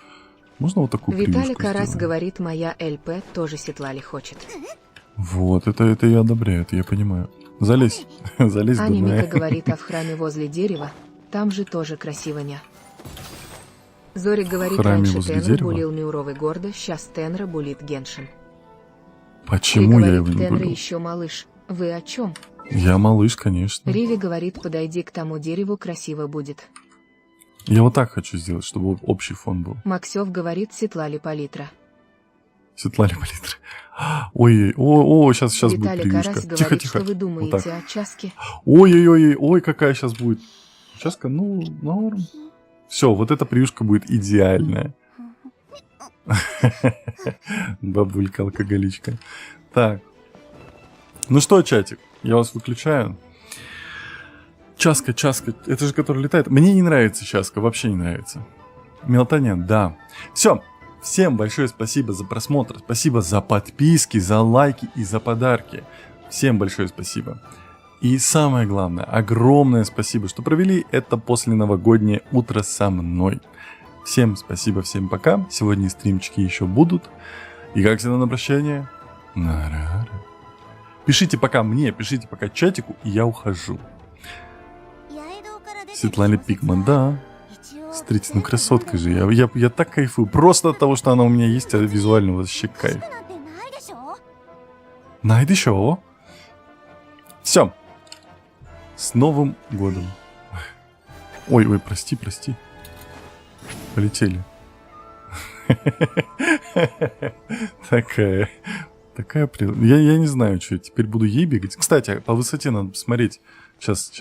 Можно вот такую Виталий превьюшку Карас сделаем? говорит, моя ЛП тоже Светлали хочет. Вот, это я одобряю, это я понимаю. Залезь, залезь, Аня дурная. Мика говорит, а в храме возле дерева, там же тоже красивоня. Зорик говорит, В храме раньше возле Тенра дерева? булил Мюровый гордо, сейчас Тенра булит Геншин. Почему Ри я его говорит, не Тенра буду? еще малыш. Вы о чем? Я малыш, конечно. Риви говорит, подойди к тому дереву, красиво будет. Я вот так хочу сделать, чтобы общий фон был. Максев говорит, Светлали палитра. Светлали палитры. Ой, сейчас будет Виталий превьюшка. Карас говорит, Тихо. что вы Вот думаете так. о часке? Ой, какая сейчас будет. Часка, ну, норм. Все, вот эта превьюшка будет идеальная. Бабулька-алкоголичка. Так. Ну что, чатик, я вас выключаю. Часка, это же который летает. Мне не нравится часка, вообще не нравится. Мелатониан, да. Все, всем большое спасибо за просмотр, спасибо за подписки, за лайки и за подарки. Всем большое спасибо. И самое главное, огромное спасибо, что провели это посленовогоднее утро со мной. Всем спасибо, всем пока. Сегодня стримчики еще будут. И как всегда на прощание. Нарара. Пишите пока мне, пишите пока чатику, и я ухожу. Светлана Пикман, да. Смотрите, ну красотка же. Я так кайфую. Просто от того, что она у меня есть, а визуально вообще кайф. Найди еще. Все. С Новым годом. Ой, прости. Полетели. Такая. Я не знаю, что я теперь буду ей бегать. Кстати, по высоте надо посмотреть. Сейчас.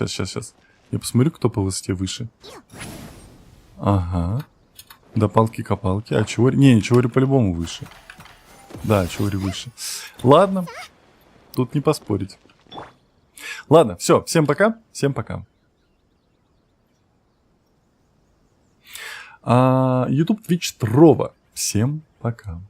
Я посмотрю, кто по высоте выше. Ага. До палки-копалки. А Чиори... Не, Чиори по-любому выше. Да, Чиори выше. Ладно. Тут не поспорить. Ладно, все. Всем пока. YouTube, Twitch, Трова. Всем пока.